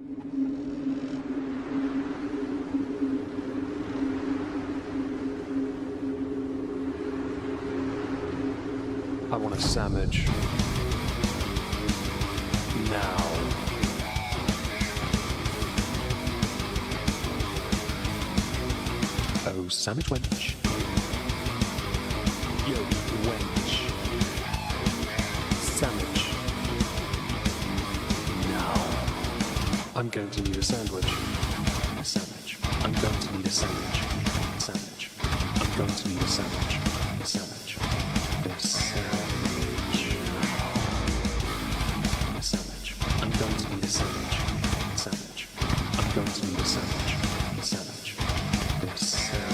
I want a sandwich. Now. Oh, sandwich wench. Yo, wench. Sandwich. Now. I'm going to need a sandwich. A sandwich. I'm going to need a sandwich. A sandwich. I'm going to need a sandwich. A sandwich. A sandwich. A sandwich. I'm going to need a sandwich. A sandwich. I'm going to need a sandwich. A sandwich. A sandwich.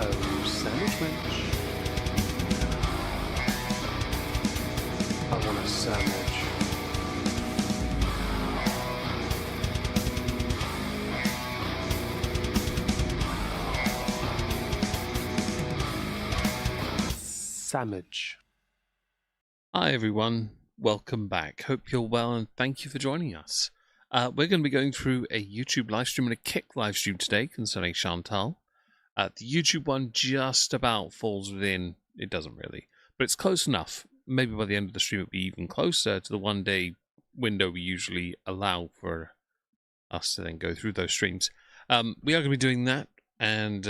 Oh, sandwich wench. I want a sandwich. Sandwich. Hi everyone, welcome back. Hope you're well and thank you for joining us. We're going to be going through a YouTube live stream and a Kick live stream today concerning Chantal. The YouTube one just about falls within, it doesn't really, but it's close enough. Maybe by the end of the stream it'll be even closer to the 1 day window we usually allow for us to then go through those streams. We are going to be doing that and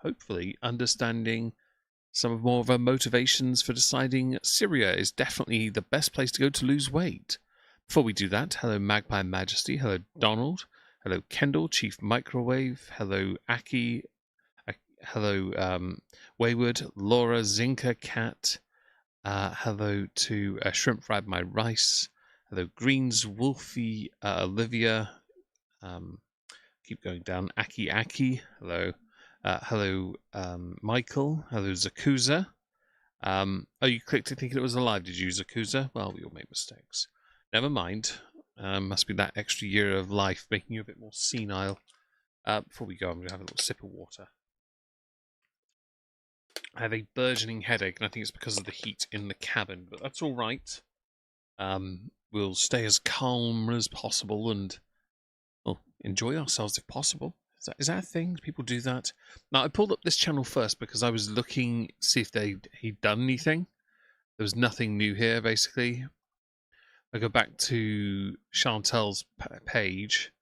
hopefully understanding some more of our motivations for deciding Syria is definitely the best place to go to lose weight. Before we do that, hello Magpie Majesty, hello Donald, hello Kendall, Chief Microwave, hello Aki, hello Wayward, Laura, Zinka, Cat, hello to Shrimp Fried My Rice, hello Greens, Wolfie, Olivia, keep going down, Aki, hello. Hello, Michael. Hello, Zakuza. Oh, you clicked it thinking it was alive, did you, Zakuza? Well, we all make mistakes. Never mind. Must be that extra year of life making you a bit more senile. Before we go, I'm going to have a little sip of water. I have a burgeoning headache, and I think it's because of the heat in the cabin, but that's all right. We'll stay as calm as possible and, well, enjoy ourselves if possible. Is that a thing? Do people do that? Now, I pulled up this channel first because I was looking to see if he'd done anything. There was nothing new here, basically. I go back to Chantal's page.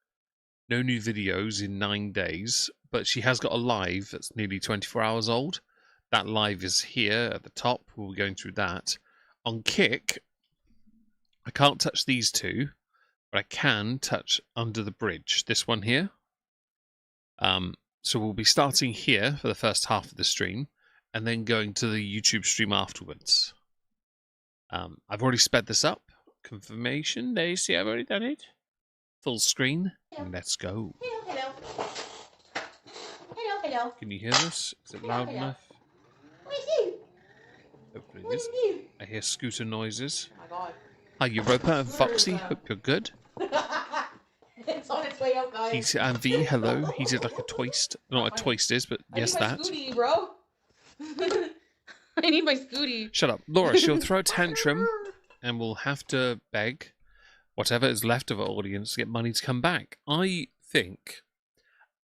No new videos in 9 days, but she has got a live that's nearly 24 hours old. That live is here at the top. We'll be going through that. On Kick, I can't touch these two, but I can touch Under the Bridge. This one here. So we'll be starting here for the first half of the stream and then going to the YouTube stream afterwards. I've already sped this up. Confirmation. There you see, I've already done it. Full screen. Hello. Let's go. Hello. Hello, hello. Can you hear this? Is it loud enough? What is you? Hopefully What it is is. you? I hear scooter noises. Oh my god. Hi, Europa and Foxy. Hope you're good. It's on its way out, guys. He's and V, hello. He did like a twist. Not a twist is, but yes, that. I need my Scooty, bro. I need my Scooty. Shut up. Laura, she'll throw a tantrum and we'll have to beg whatever is left of our audience to get money to come back. I think,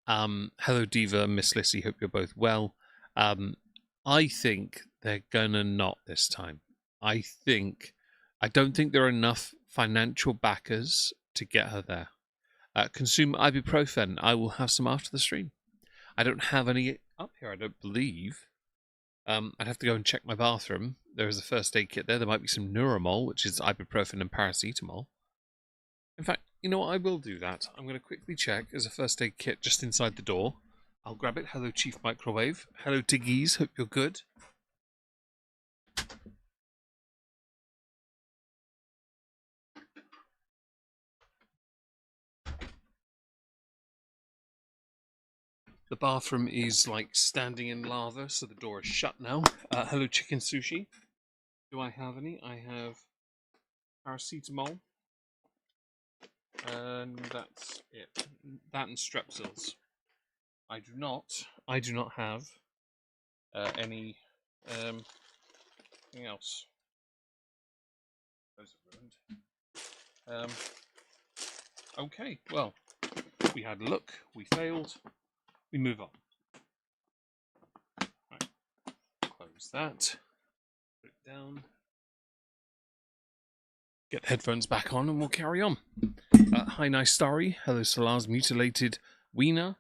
hello Diva, Miss Lissy, hope you're both well. I think they're gonna not this time. I don't think there are enough financial backers to get her there. Consume ibuprofen. I will have some after the stream. I don't have any up here, I don't believe. I'd have to go and check my bathroom. There is a first aid kit there. There might be some Neuramol, which is ibuprofen and paracetamol. In fact, you know what? I will do that. I'm going to quickly check. There's a first aid kit just inside the door. I'll grab it. Hello, Chief Microwave. Hello, Tiggies. Hope you're good. The bathroom is like standing in lava, so the door is shut now. Hello, Chicken Sushi. Do I have any? I have paracetamol. And that's it. That and Strepsils. I do not have anything else. Those are ruined. Okay, well, we had a look, we failed, we move on. Right, close that, put it down, get the headphones back on, and we'll carry on. Hi, Nice Starry. Hello, Salar's mutilated wiener.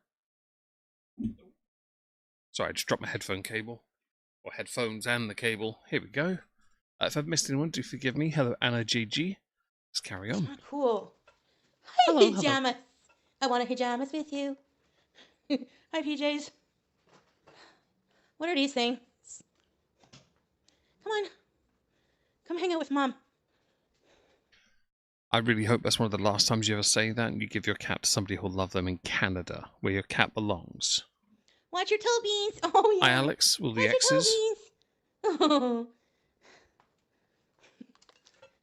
Sorry, I just dropped my headphone cable. Or headphones and the cable. Here we go. If I've missed anyone, do forgive me. Hello, Anna GG. Let's carry on. Not cool. Hi, Hello, pajamas. Hello. I want a pajamas with you. Hi, PJs. What are these things? Come on. Come hang out with Mom. I really hope that's one of the last times you ever say that and you give your cat to somebody who'll love them in Canada, where your cat belongs. Watch your toe beans. Oh, yeah. Hi, Alex. Will the Watch X's? Oh.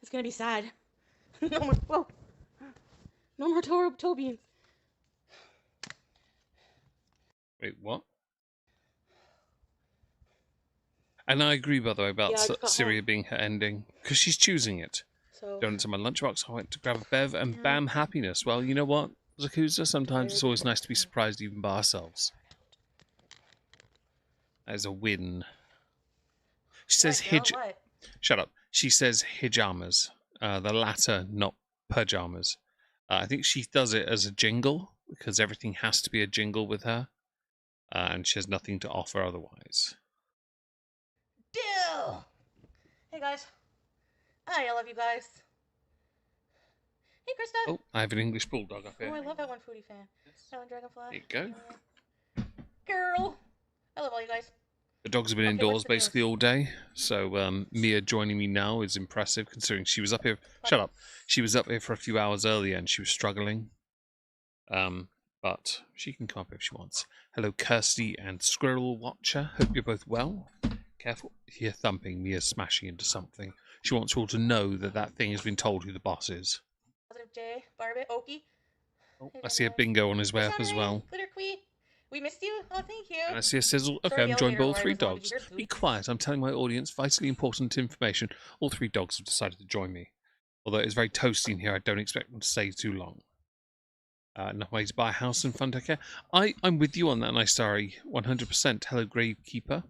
It's going to be sad. No more. Whoa. No more toe beans. Wait, what? And I agree, by the way, about Syria being her ending, because she's choosing it. So, Going into my lunchbox, I went to grab a bev, and bam, happiness. Well, you know what, Zakuza? Sometimes it's always nice to be surprised even by ourselves. That is a win. She says Shut up. She says hijamas. The latter, not pajamas. I think she does it as a jingle, because everything has to be a jingle with her. And she has nothing to offer otherwise. Deal! Hey, guys. Hi, I love you guys. Hey, Krista. Oh, I have an English bulldog up here. Oh, I love that one Foodie fan. That one Dragonfly. There you go. Girl. I love all you guys. The dogs have been indoors basically all day, so Mia joining me now is impressive, considering she was up here. Shut up. She was up here for a few hours earlier and she was struggling. But she can come up if she wants. Hello, Kirsty and Squirrel Watcher. Hope you're both well. Careful. Hear thumping. Mia's smashing into something. She wants you all to know that that thing has been told who the boss is. Positive J, Barbie, Okie. Oh, I see a bingo on his way up as well. Glitter Queen. We missed you. Oh, thank you. And I see a sizzle. Okay, I'm joined by all three dogs. Be quiet. I'm telling my audience vitally important information. All three dogs have decided to join me. Although it's very toasty in here, I don't expect them to stay too long. Enough way to buy a house and fun to care. I'm with you on that, Nice Starry. 100%. Hello, Gravekeeper.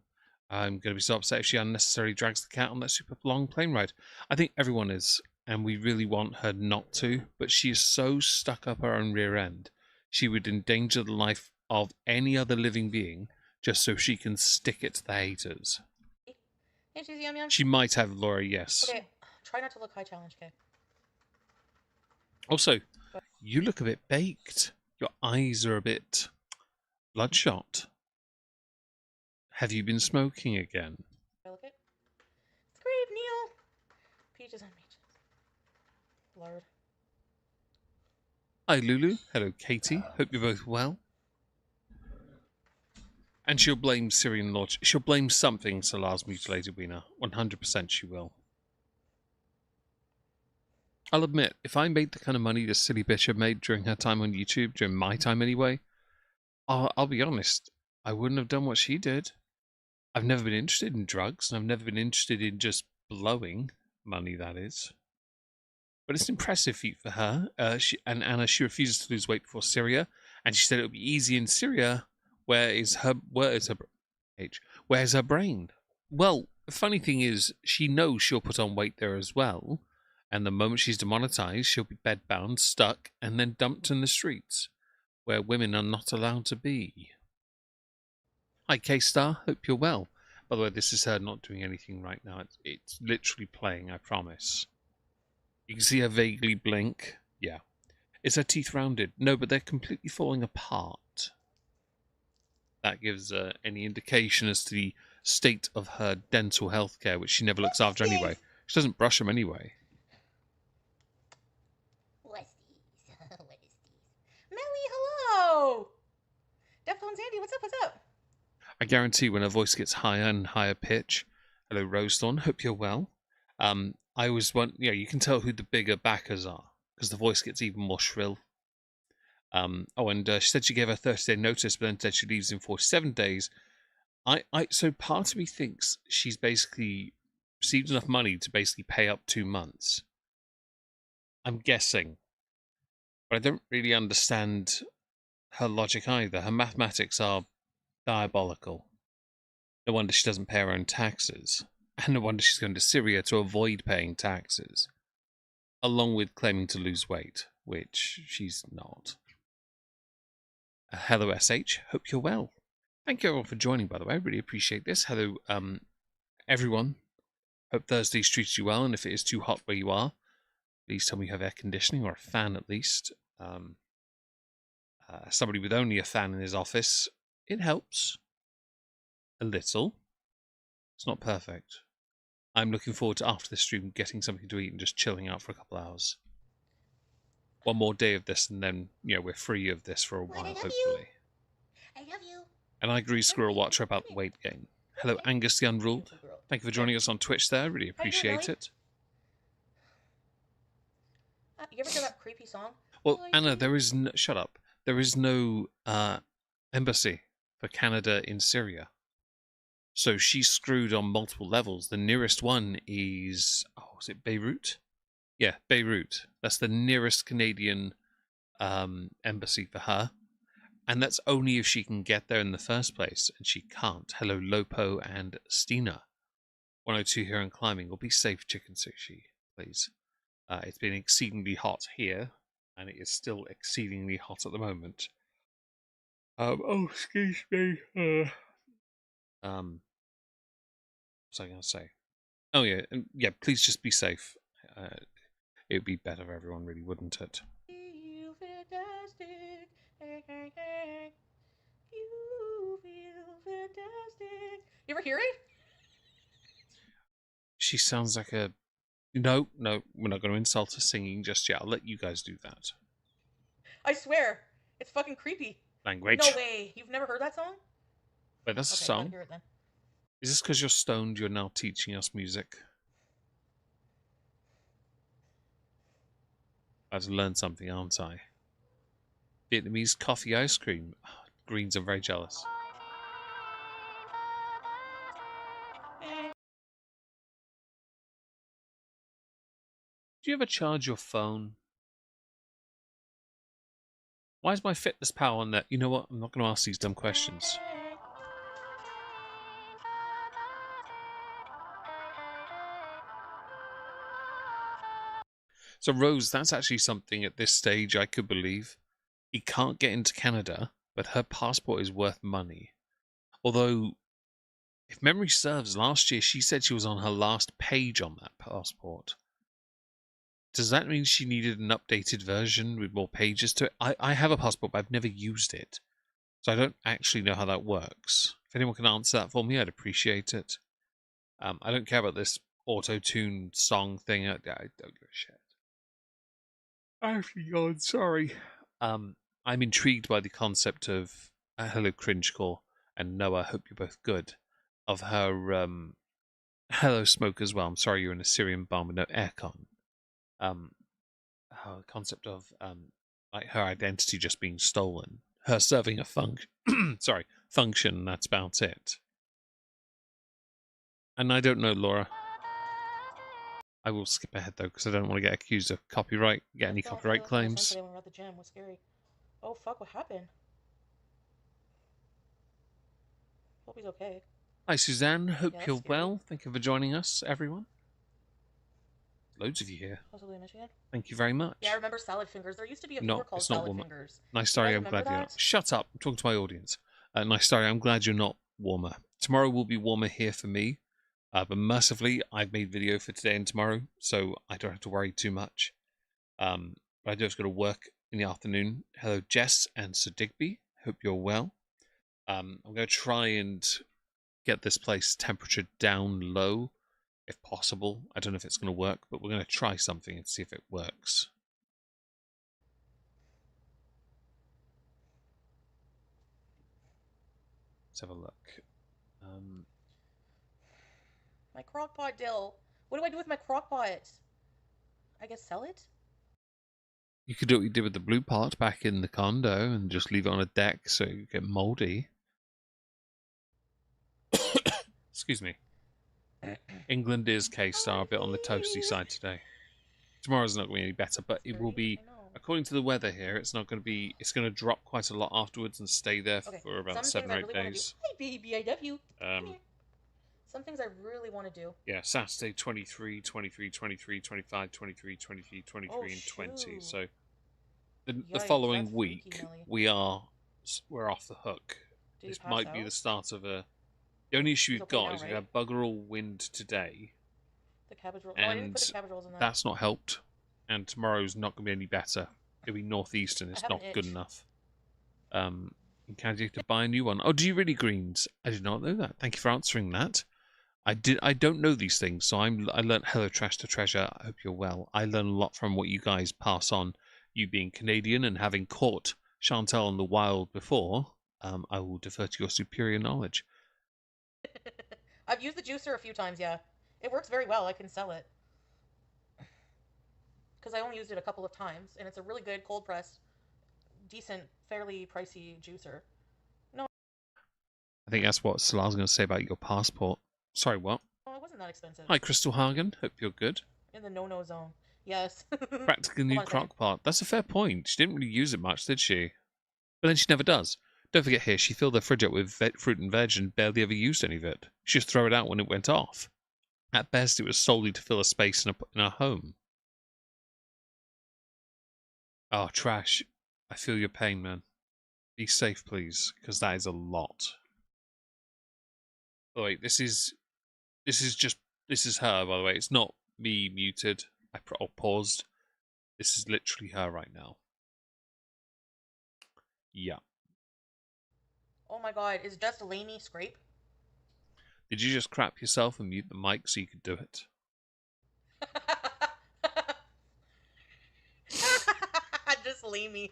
I'm going to be so upset if she unnecessarily drags the cat on that super long plane ride. I think everyone is, and we really want her not to, but she is so stuck up her own rear end. She would endanger the life of any other living being just so she can stick it to the haters. Hey, she's yum yum. She might have, Laura, yes. Okay, try not to look high challenge, okay? Also, you look a bit baked. Your eyes are a bit bloodshot. Have you been smoking again? Look it. It's great, Neil. Peaches and peaches. Blurred. Hi, Lulu. Hello, Katie. Hope you're both well. And she'll blame Syrian Lord. She'll blame something, Salar's mutilated wiener. 100% she will. I'll admit, if I made the kind of money this silly bitch had made during her time on YouTube, during my time anyway, I'll be honest, I wouldn't have done what she did. I've never been interested in drugs, and I've never been interested in just blowing money, that is. But it's an impressive feat for her. And Anna, she refuses to lose weight before Syria, and she said it would be easy in Syria. Where's her brain? Well, the funny thing is, she knows she'll put on weight there as well, and the moment she's demonetized, she'll be bedbound, stuck, and then dumped in the streets, where women are not allowed to be. Hi, K-Star. Hope you're well. By the way, this is her not doing anything right now. It's literally playing, I promise. You can see her vaguely blink. Yeah. Is her teeth rounded? No, but they're completely falling apart. That gives any indication as to the state of her dental health care, which she never looks after anyway. She doesn't brush them anyway. What's these? What is these? Melly, hello! Deftones Andy, what's up, what's up? I guarantee when her voice gets higher and higher pitch. Hello, Rosethorn. Hope you're well. I always want, you can tell who the bigger backers are, because the voice gets even more shrill. She said she gave her 30-day notice, but then said she leaves in 47 days. So part of me thinks she's basically received enough money to basically pay up 2 months. I'm guessing, but I don't really understand her logic either. Her mathematics are diabolical. No wonder she doesn't pay her own taxes. And no wonder she's going to Syria to avoid paying taxes, along with claiming to lose weight, which she's not. Hello, SH. Hope you're well. Thank you everyone for joining, by the way. I really appreciate this. Hello, everyone. Hope Thursday's treated you well, and if it is too hot where you are, please tell me you have air conditioning or a fan at least. Somebody with only a fan in his office, it helps a little. It's not perfect. I'm looking forward to, after this stream, getting something to eat and just chilling out for a couple hours. One more day of this, and then we're free of this for a while, hopefully. I love you. And I agree, Squirrel Watcher, about the weight gain. Hello, Angus the Unruled. Thank you for joining us on Twitch there. Really appreciate it. You ever hear that creepy song? Well, Anna, there is no... Shut up. There is no embassy for Canada in Syria. So she's screwed on multiple levels. The nearest one is... Oh, is it Beirut? Yeah, Beirut. That's the nearest Canadian embassy for her. And that's only if she can get there in the first place, and she can't. Hello, Lopo and Stina. 102 here and climbing. Well, be safe, Chicken Sushi, please. It's been exceedingly hot here, and it is still exceedingly hot at the moment. Oh, excuse me. What was I going to say? Oh, yeah, yeah, please just be safe. It would be better for everyone, really, wouldn't it? You fantastic. You feel fantastic. You ever hear it? She sounds like a... No, we're not going to insult her singing just yet. I'll let you guys do that. I swear, it's fucking creepy. Language. No way. You've never heard that song? Wait, that's a song? Hear it then. Is this because you're stoned, you're now teaching us music? I have to learn something, aren't I? Vietnamese coffee ice cream. Oh, Greens are very jealous. Do you ever charge your phone? Why is my fitness power on that? You know what? I'm not going to ask these dumb questions. So, Rose, that's actually something at this stage I could believe. He can't get into Canada, but her passport is worth money. Although, if memory serves, last year she said she was on her last page on that passport. Does that mean she needed an updated version with more pages to it? I have a passport, but I've never used it. So I don't actually know how that works. If anyone can answer that for me, I'd appreciate it. I don't care about this auto-tune song thing. I don't give a shit. Actually, God, sorry. I'm intrigued by the concept of hello, Cringecore, and Noah. Hope you're both good. Of her hello, Smoke as well. I'm sorry you're in a Syrian bomb with no aircon. Her concept of like her identity just being stolen, her serving a function. That's about it. And I don't know, Laura. I will skip ahead though because I don't want to get accused of copyright. Get any copyright claims? When we're at the gym was scary. Oh fuck! What happened? Hope he's okay. Hi, Suzanne. Hope you're well. Thank you for joining us, everyone. Loads of you here. Possibly Michigan. Thank you very much. Yeah, I remember salad fingers. There used to be a finger called salad fingers. Nice story. I'm glad you're not. Shut up. I'm talking to my audience. Nice story. I'm glad you're not warmer. Tomorrow will be warmer here for me. But mercifully, I've made video for today and tomorrow, so I don't have to worry too much. But I do have to go to work in the afternoon. Hello, Jess and Sir Digby. Hope you're well. I'm going to try and get this place temperature down low, if possible. I don't know if it's going to work, but we're going to try something and see if it works. Let's have a look. My crockpot, Dill. What do I do with my crockpot? I guess sell it? You could do what you did with the blue pot back in the condo and just leave it on a deck so you get moldy. Excuse me. England is K-Star, a bit on the toasty side today. Tomorrow's not going to be any better, but it will 30? be, I know. according to the weather here, it's not going to be, it's going to drop quite a lot afterwards and stay there Okay, for about some 7 things or I 8 really want to do. days. Hi, baby, I love you. Come Um, here. Some things I really want to do. yeah, Saturday 23, 23, 23, 25, 23, 23, Oh, 23, and 20. shoot. So the Yikes, that's following freaky, week, Melly. we're off the hook. Did you This pass might be the out? start of a. The only issue She's we've okay got now, is we've right? had bugger all wind today, The cabbage roll. Oh, I didn't put the and cabbage rolls in that. that's not helped. And tomorrow's not going to be any better. It'll be northeastern. I It's have an not good itch. enough. In Canada, you have to buy a new one. Oh, do you really, Greens? I did not know that. Thank you for answering that. I did. I don't know these things, so I learned hello trash to treasure. I hope you're well. I learn a lot from what you guys pass on. You being Canadian and having caught Chantal in the wild before, I will defer to your superior knowledge. I've used the juicer a few times, yeah. It works very well. I can sell it. Because I only used it a couple of times, and it's a really good cold pressed, decent, fairly pricey juicer. No, I think that's what Salar's going to say about your passport. Sorry, what? it wasn't that expensive. Hi, Crystal Hagen. Hope you're good. In the no-no zone. Yes. Practically Hold new on a second. crock pot. That's a fair point. She didn't really use it much, did she? But then she never does. Don't forget here, she filled her fridge up with fruit and veg and barely ever used any of it. She just threw it out when it went off. At best, it was solely to fill a space in her home. Oh, trash. I feel your pain, man. Be safe, please, because that is a lot. Oh, wait, this is her, by the way. It's not me muted. Or paused. This is literally her right now. Yeah. Oh my god, is just Lainey scrape? Did you just crap yourself and mute the mic so you could do it? Just Lainey.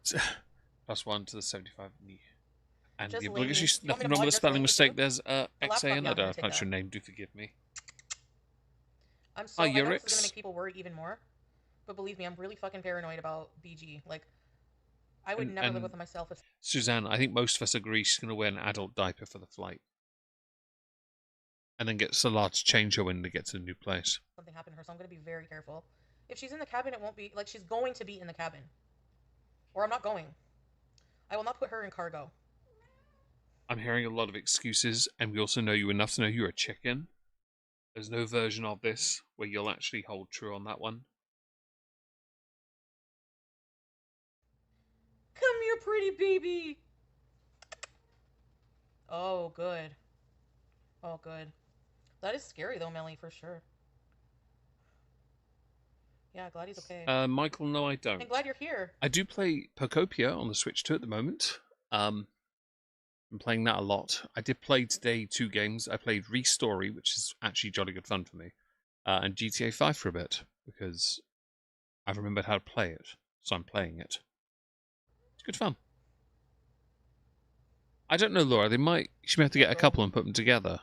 +1 to the 75 knee. And Just the Lainey. obligatory, You want me nothing to wrong mod with the just spelling Lainey mistake. too? There's The laptop, XAN. yeah, I I'm don't gonna take pronounce that. your name. Do forgive me. I'm Hi, so I know this is gonna Yurix. make people worry even more, but believe me, I'm really fucking paranoid about BG. Like, I would never live And with myself if Suzanne, I think most of us agree she's going to wear an adult diaper for the flight. And then get Salah to change her when they get to the new place. something happened to her, so I'm gonna be very careful. If she's in the cabin, it won't be like she's going to be in the cabin, or I'm not going. I will not put her in cargo. I'm hearing a lot of excuses, and we also know you enough to know you're a chicken. There's no version of this where you'll actually hold true on that one. Come here, pretty baby. Oh, good. Oh, good. That is scary though, Melly, for sure. Yeah, glad he's okay. Michael, no, I And don't. glad you're here. I do play Pocopia on the Switch 2 at the moment. I'm playing that a lot. I did play today 2 games. I played Restory, which is actually jolly good fun for me, and GTA 5 for a bit, because I've remembered how to play it, so I'm playing it. It's good fun. I don't know, Laura. She may have to Yeah, get a bro. couple and put them together.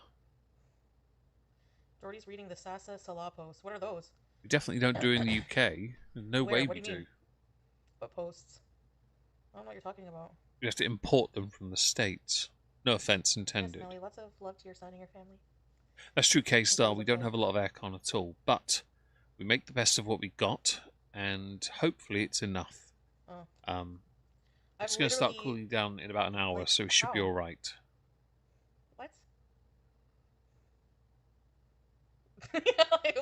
Jordy's reading the Sasa Salah posts. What are those? We definitely don't do it in the UK. There's no Where? way What we do you do. mean? What posts? I don't know what you're talking about. We have to import them from the States. No offense Yes, intended. Melly, lots of love to your son and your family. That's true, K-Star. He's We don't okay. have a lot of aircon at all, but we make the best of what we got, and hopefully it's enough. Oh. It's I've going to start literally, cooling down in about an hour, like, so we should be how? all right. What? Yeah, like,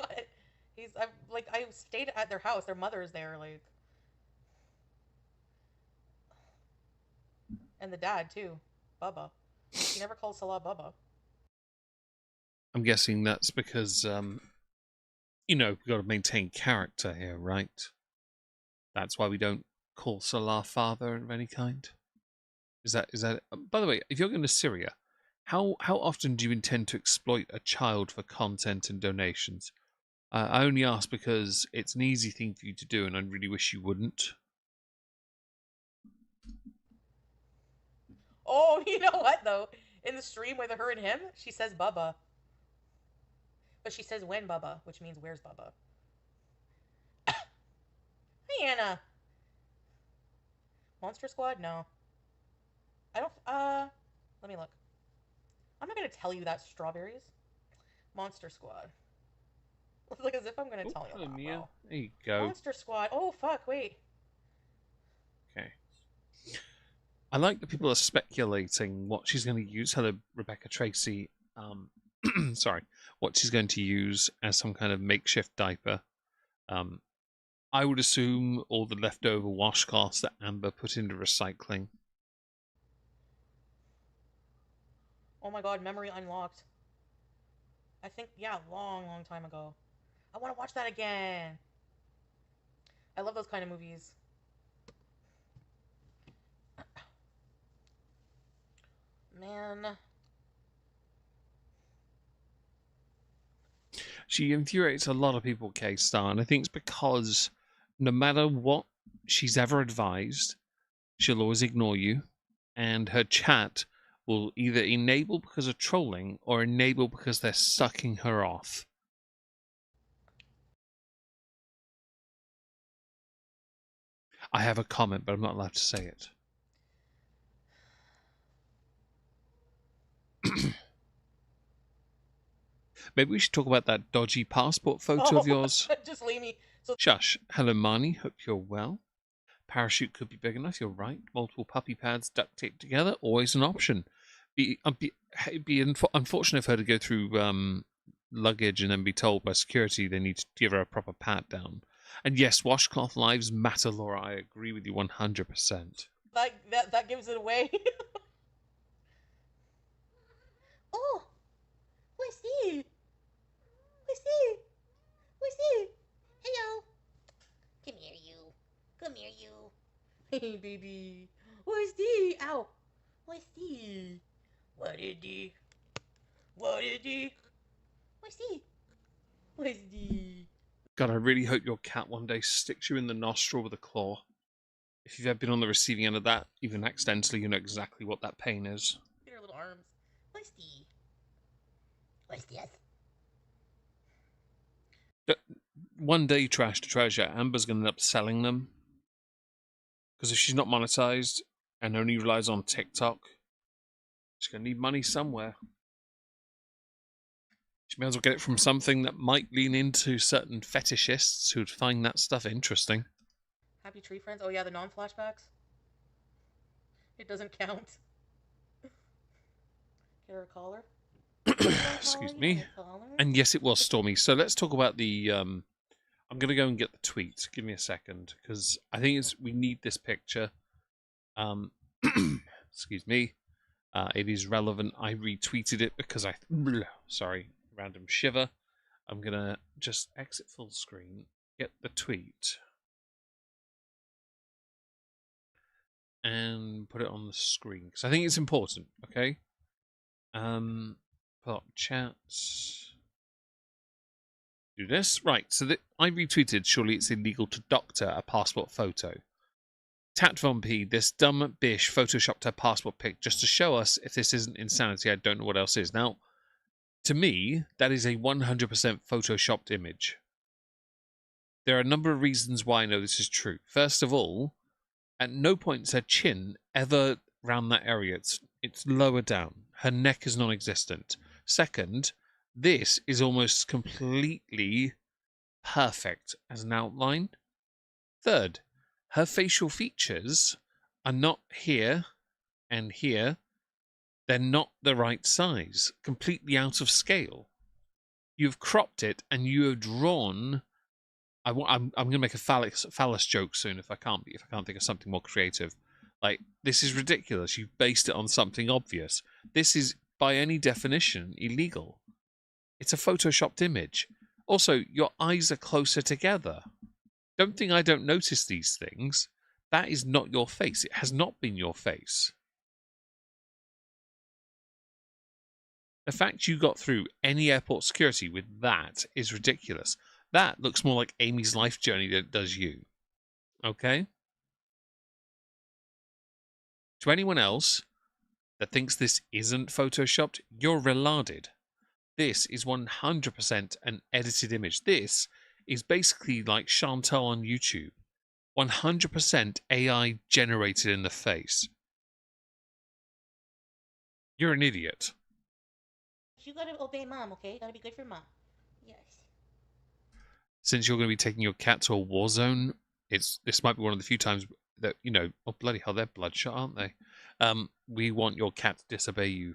what? I stayed at their house. Their mother's there, like, and the dad too, Bubba. He never calls Salah Bubba. I'm guessing that's because, we've got to maintain character here, right? That's why we don't call Salah father of any kind. Is that? By the way, if you're going to Syria, how often do you intend to exploit a child for content and donations? I only ask because it's an easy thing for you to do, and I really wish you wouldn't. Oh, you know what though? In the stream with her and him, she says Bubba, but she says when Bubba, which means where's Bubba? Hey Anna. Monster Squad? No. I don't. Let me look. I'm not gonna tell you that strawberries. Monster Squad. It's like as if I'm gonna Oh, tell you hello, that, Mia. bro. There you go. Monster Squad. Oh fuck, wait. Okay. I like that people are speculating what she's going to use. Hello, Rebecca Tracy. Um, sorry, what she's going to use as some kind of makeshift diaper. Um, I would assume all the leftover washcloths that Amber put into recycling. Oh my god, memory unlocked. I think, yeah, long time ago. I want to watch that again. I love those kind of movies. Man. She infuriates a lot of people, K-Star, and I think it's because no matter what she's ever advised, she'll always ignore you, and her chat will either enable because of trolling or enable because they're sucking her off. I have a comment, but I'm not allowed to say it. Maybe we should talk about that dodgy passport photo of Oh, yours. just leave me. So, Shush. Hello, Marnie. Hope you're well. Parachute could be big enough. You're right. Multiple puppy pads duct taped together. Always an option. It'd be unfortunate for her to go through luggage and then be told by security they need to give her a proper pat down. And yes, washcloth lives matter, Laura. I agree with you 100%. that gives it away. Oh, what's this? What's this? What's this? Hello. Come here, you. Come here, you. Hey, baby. What's this? Ow. What's this? What is this? What is this? What's this? What's this? God, I really hope your cat one day sticks you in the nostril with a claw. If you've ever been on the receiving end of that, even accidentally, you know exactly what that pain is. Look at her little arms. What's this? What's this? One day, trash to treasure, Amber's going to end up selling them. Because if she's not monetized and only relies on TikTok, she's going to need money somewhere. She may as well get it from something that might lean into certain fetishists who'd find that stuff interesting. Happy Tree Friends? Oh, yeah, the non flashbacks? It doesn't count. Get her a collar. Excuse me. And yes, it was Stormy. So let's talk about the. I'm going to go and get the tweet. Give me a second, because I think we need this picture. Excuse me. It is relevant. I retweeted it because sorry, random shiver. I'm going to just exit full screen, get the tweet, and put it on the screen because I think it's important. Okay. Pull up chats. Do this right. So I retweeted. Surely it's illegal to doctor a passport photo. Tat Von P, this dumb bish photoshopped her passport pic just to show us if this isn't insanity. I don't know what else is. Now, to me, that is a 100% photoshopped image. There are a number of reasons why I know this is true. First of all, at no point is her chin ever round that area. It's lower down. Her neck is non-existent. Second, this is almost completely perfect as an outline. Third, her facial features are not here and here. They're not the right size, completely out of scale. You've cropped it and you have drawn. I'm going to make a phallus joke soon if I can't think of something more creative. Like, this is ridiculous. You've based it on something obvious. This is, by any definition, illegal. It's a photoshopped image. Also, your eyes are closer together. Don't think I don't notice these things. That is not your face. It has not been your face. The fact you got through any airport security with that is ridiculous. That looks more like Amy's life journey than it does you. Okay? To anyone else that thinks this isn't photoshopped, you're relarded. This is 100% an edited image. This is basically like Chantal on YouTube. 100% AI generated in the face. You're an idiot. You gotta obey mom, okay? You gotta be good for mom. Yes. since you're going to be taking your cat to a war zone, this might be one of the few times that, you know, oh bloody hell, they're bloodshot, aren't they? We want your cat to disobey you.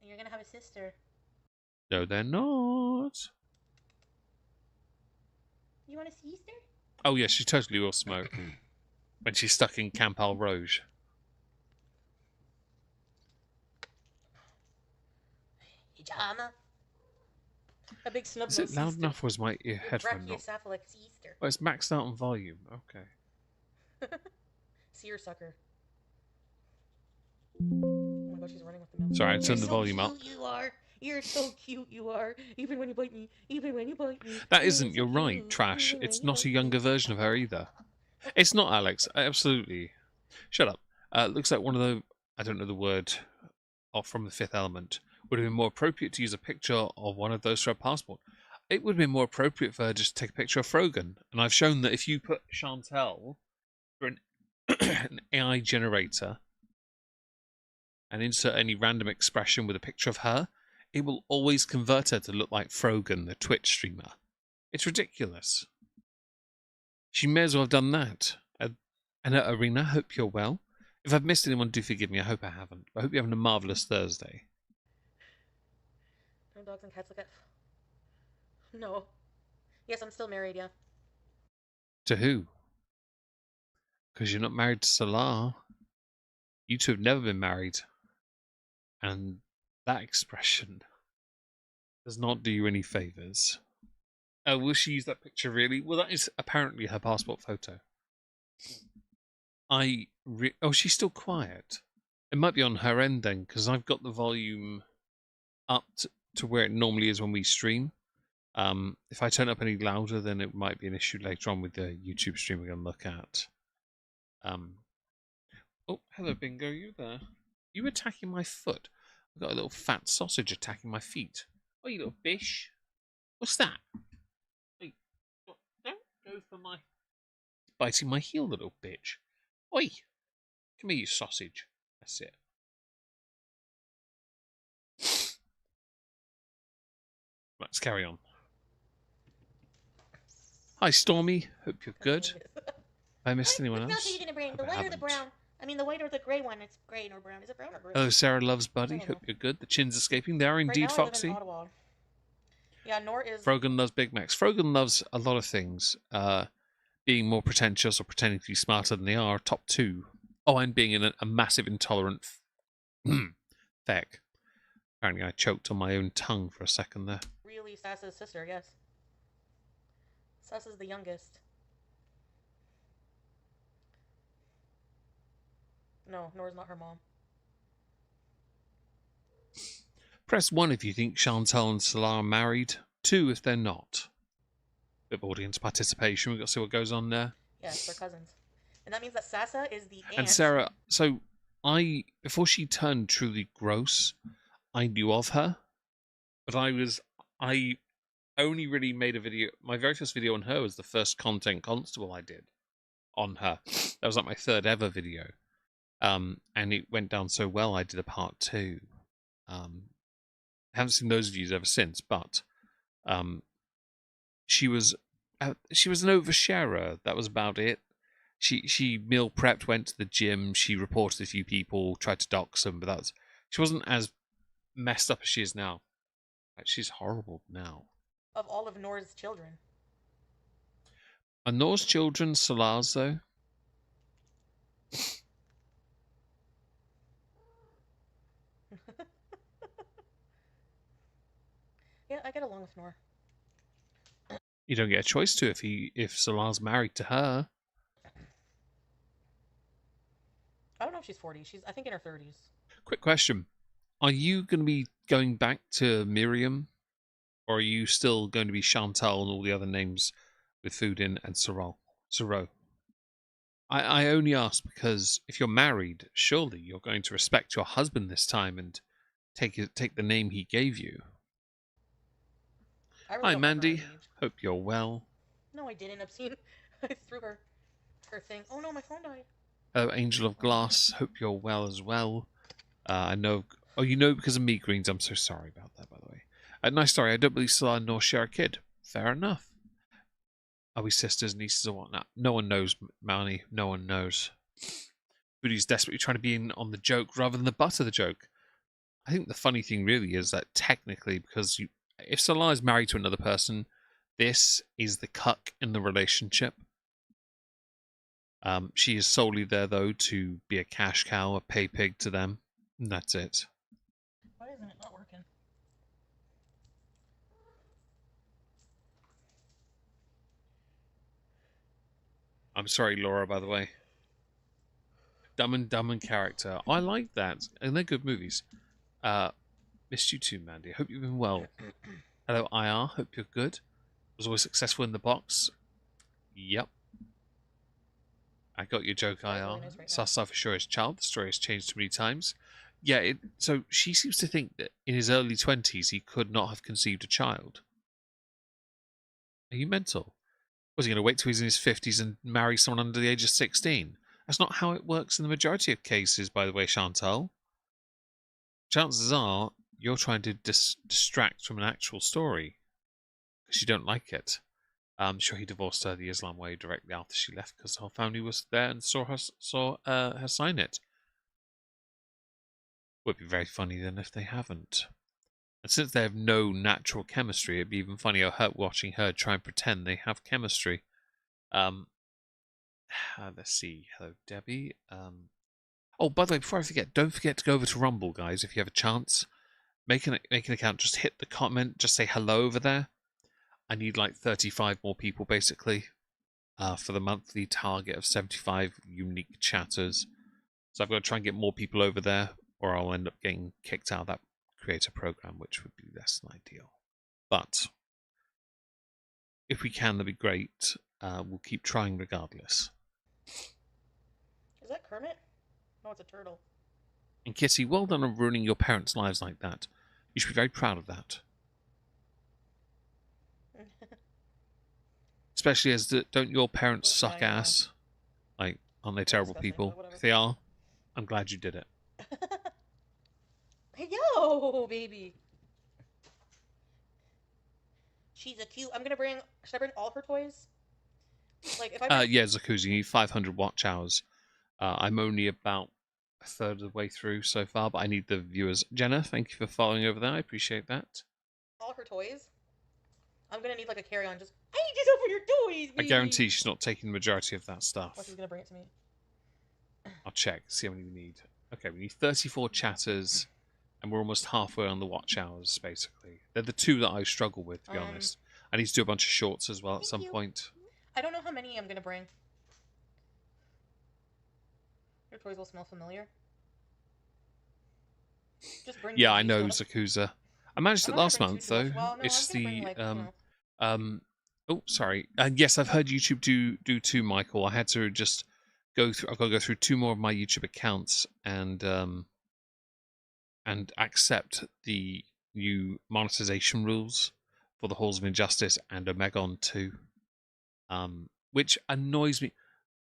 And you're gonna have a sister. No, they're not. You want a sister? Oh yeah, she totally will smoke when she's stuck in Camp Al Rouge. Hijama. A big snub Is nose it loud sister. enough, or is my ear Your headphone not? brachiocephalic sister. Oh, it's maxed out on volume. Okay. Seersucker. Oh my god, she's running with the milk. Sorry, I turned the volume up. You are. You're so cute, you are. Even when you bite me. Even when you bite me. That isn't. You're right, Trash. It's not a younger version of her either. It's not Alex. Absolutely. Shut up. Looks like one of the, I don't know the word, from the Fifth Element, would have been more appropriate to use a picture of one of those for her passport. It would have been more appropriate for her just to take a picture of Frogan. And I've shown that if you put Chantel for an AI generator and insert any random expression with a picture of her, it will always convert her to look like Frogan, the Twitch streamer. It's ridiculous. She may as well have done that. And at Arena, hope you're well. If I've missed anyone, do forgive me. I hope I haven't. I hope you're having a marvellous Thursday. No dogs and cats look at. No. Yes, I'm still married, yeah. To who? Because you're not married to Salah. You two have never been married. And that expression does not do you any favours. Oh, will she use that picture really? Well, that is apparently her passport photo. Oh, she's still quiet. It might be on her end then, because I've got the volume up to where it normally is when we stream. If I turn up any louder, then it might be an issue later on with the YouTube stream we're going to look at. Oh, hello, Bingo, you there? You attacking my foot? I've got a little fat sausage attacking my feet. Oh, you little bish. What's that? Wait, don't go for my... Biting my heel, little bitch. Oi! Come here, you sausage. That's it. Let's carry on. Hi, Stormy. Hope you're good. Have I missed anyone else? What are you gonna bring? The white or the brown? I mean, the white or the grey one. It's grey or brown. Is it brown or grey? Hello, Sarah Loves Buddy. Hope you're good. The chin's escaping. They are indeed, right now, Foxy. I live in Ottawa. Yeah, Nor is... Frogan loves Big Macs. Frogan loves a lot of things. Being more pretentious or pretending to be smarter than they are, top two. Oh, and being a massive intolerant feck. Apparently I choked on my own tongue for a second there. Really, Sassa's sister, yes. Sassa's the youngest. No, Nor's not her mom. Press 1 if you think Chantal and Salah are married. 2 if they're not. Bit of audience participation. We've got to see what goes on there. Yes, they're cousins. And that means that Sassa is the aunt. And Sarah, so before she turned truly gross, I knew of her. But I only really made a video. My very first video on her was the first content constable I did on her. That was like my third ever video. And it went down so well, I did a part 2. I haven't seen those views ever since, but she was an oversharer. That was about it. She meal prepped, went to the gym, she reported a few people, tried to dox them, but she wasn't as messed up as she is now. She's horrible now. Of all of Nor's children. Are Nor's children Salah's, though? Yeah, I get along with Nor. You don't get a choice to if Salah's married to her. I don't know if she's 40. She's, I think, in her 30s. Quick question. Are you going to be going back to Miriam? Or are you still going to be Chantal and all the other names with Foodie and Siro? I only ask because if you're married, surely you're going to respect your husband this time and take the name he gave you. Hi, Mandy. Hope you're well. No, I didn't. Obscene. I threw her thing. Oh no, my phone died. Oh, Angel of Glass. Hope you're well as well. I know. Oh, you know because of meat greens. I'm so sorry about that, by the way. Nice story. I don't believe Salah nor share a kid. Fair enough. Are we sisters, nieces, or whatnot? No one knows, Melanie. No one knows. Foodie's desperately trying to be in on the joke rather than the butt of the joke. I think the funny thing really is that technically, because if Solar is married to another person, this is the cuck in the relationship. She is solely there, though, to be a cash cow, a pay pig to them. And that's it. Why isn't it not working? I'm sorry, Laura, by the way. Dumb and Dumb and character. I like that. And they're good movies. Missed you too, Mandy. Hope you've been well. Hello, IR. Hope you're good. Was always successful in the box. Yep. I got your joke, IR. Really nice right Sasa for sure is child. The story has changed too many times. Yeah, so she seems to think that in his early 20s he could not have conceived a child. Are you mental? Was he going to wait till he's in his 50s and marry someone under the age of 16? That's not how it works in the majority of cases, by the way, Chantal. Chances are you're trying to distract from an actual story because you don't like it. I'm sure he divorced her the Islam way directly after she left because her family was there and saw her sign it. Would be very funny then if they haven't. And since they have no natural chemistry, it'd be even funnier watching her try and pretend they have chemistry. Let's see. Hello, Debbie. Oh, by the way, before I forget, don't forget to go over to Rumble, guys, if you have a chance. Make an account. Just hit the comment. Just say hello over there. I need like 35 more people, basically, for the monthly target of 75 unique chatters. So I've got to try and get more people over there, or I'll end up getting kicked out of that creator program, which would be less than ideal. But if we can, that'd be great. We'll keep trying regardless. Is that Kermit? No, it's a turtle. And Kitty, well done on ruining your parents' lives like that. You should be very proud of that. Especially as don't your parents suck ass? Like, aren't they terrible people? If they are, I'm glad you did it. Hey, yo, baby. She's a cute. I'm gonna bring. Should I bring all her toys? Like if I. Yeah, Zakuzi, you need 500 watch hours. I'm only about a third of the way through so far, but I need the viewers. Jenna, thank you for following over there. I appreciate that. All her toys. I'm gonna need like a carry-on. Just I need you to open your toys, baby. I guarantee she's not taking the majority of that stuff. Well, she's gonna bring it to me. I'll check. See how many we need. Okay, we need 34 chatters, and we're almost halfway on the watch hours. Basically, they're the two that I struggle with. To be honest, I need to do a bunch of shorts as well at some point. I don't know how many I'm gonna bring. Your toys will smell familiar. Just bring. Yeah, I know, Zakuza. I managed it last month though. Well, no, it's just the like, Oh, sorry. Yes, I've heard YouTube do too, Michael. I had to just go through. I've got to go through 2 more of my YouTube accounts and accept the new monetization rules for the Halls of Injustice and Omegon 2, which annoys me.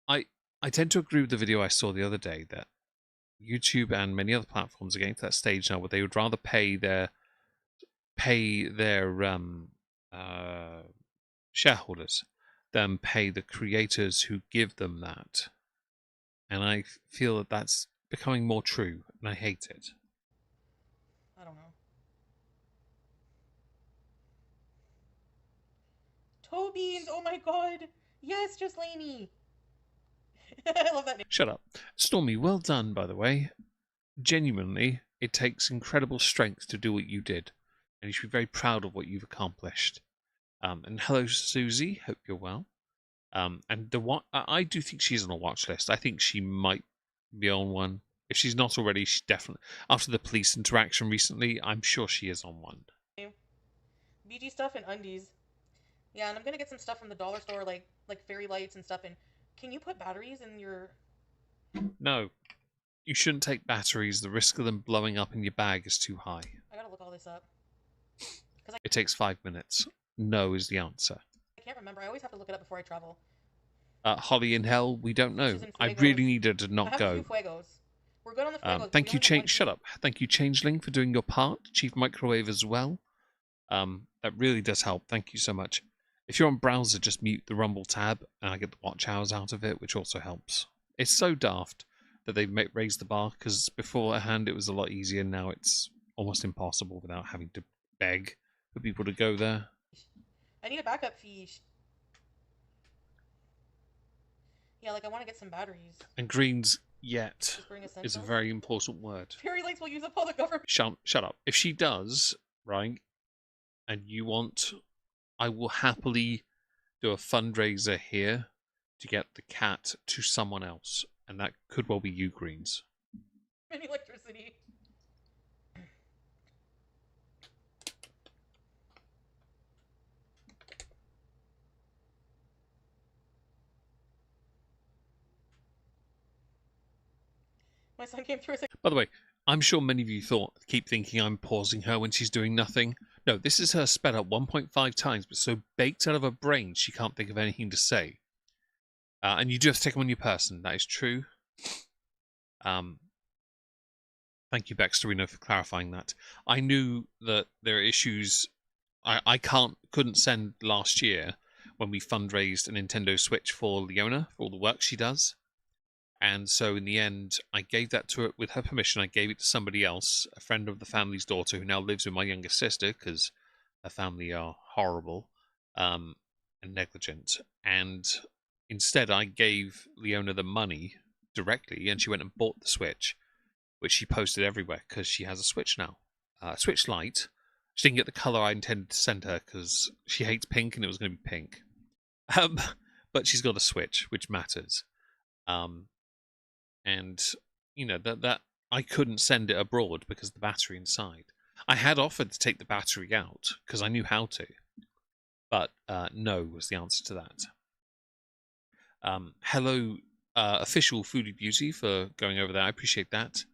I tend to agree with the video I saw the other day that YouTube and many other platforms are getting to that stage now where they would rather pay their shareholders than pay the creators who give them that. And I feel that that's becoming more true, and I hate it. I don't know. Toe beans! Oh my god! Yes, just Laney! I love that name. Shut up. Stormy, well done, by the way. Genuinely, it takes incredible strength to do what you did, and you should be very proud of what you've accomplished. And hello, Susie. Hope you're well. And I do think she's on a watch list. I think she might be on one. If she's not already, she definitely. After the police interaction recently, I'm sure she is on one. BG stuff and undies. Yeah, and I'm gonna get some stuff from the dollar store, like fairy lights and stuff. And can you put batteries in your? No, you shouldn't take batteries. The risk of them blowing up in your bag is too high. I gotta look all this up. It takes 5 minutes. No is the answer. I can't remember. I always have to look it up before I travel. Holly in Hell, we don't know. I really need her to not go. We're good on the Fuegos. Thank you, Shut up. Thank you, Changeling, for doing your part. Chief Microwave as well. That really does help. Thank you so much. If you're on browser, just mute the Rumble tab, and I get the watch hours out of it, which also helps. It's so daft that they've raised the bar, because beforehand it was a lot easier. Now it's almost impossible without having to beg for people to go there. I need a backup fish. Yeah, like I want to get some batteries. And greens yet Just bring is a essentials. very important word. Fairy lights will use up all the government. Shut up. If she does, right, and you want, I will happily do a fundraiser here to get the cat to someone else, and that could well be you, Greens. And electricity. My son came through. By the way, I'm sure many of you keep thinking I'm pausing her when she's doing nothing. No, this is her sped up 1.5 times, but so baked out of her brain she can't think of anything to say. And you do have to take them on your person. That is true. Thank you, Bexterino, for clarifying that. I knew that there are issues. I couldn't send last year when we fundraised a Nintendo Switch for Leona for all the work she does. And so in the end, I gave that to her with her permission. I gave it to somebody else, a friend of the family's daughter, who now lives with my younger sister because her family are horrible and negligent. And instead, I gave Leona the money directly, and she went and bought the Switch, which she posted everywhere because she has a Switch now. Switch Lite. She didn't get the color I intended to send her because she hates pink and it was going to be pink. But she's got a Switch, which matters. And you know that I couldn't send it abroad because of the battery inside. I had offered to take the battery out because I knew how to, but no was the answer to that. Hello, official Foodie Beauty, for going over there. I appreciate that.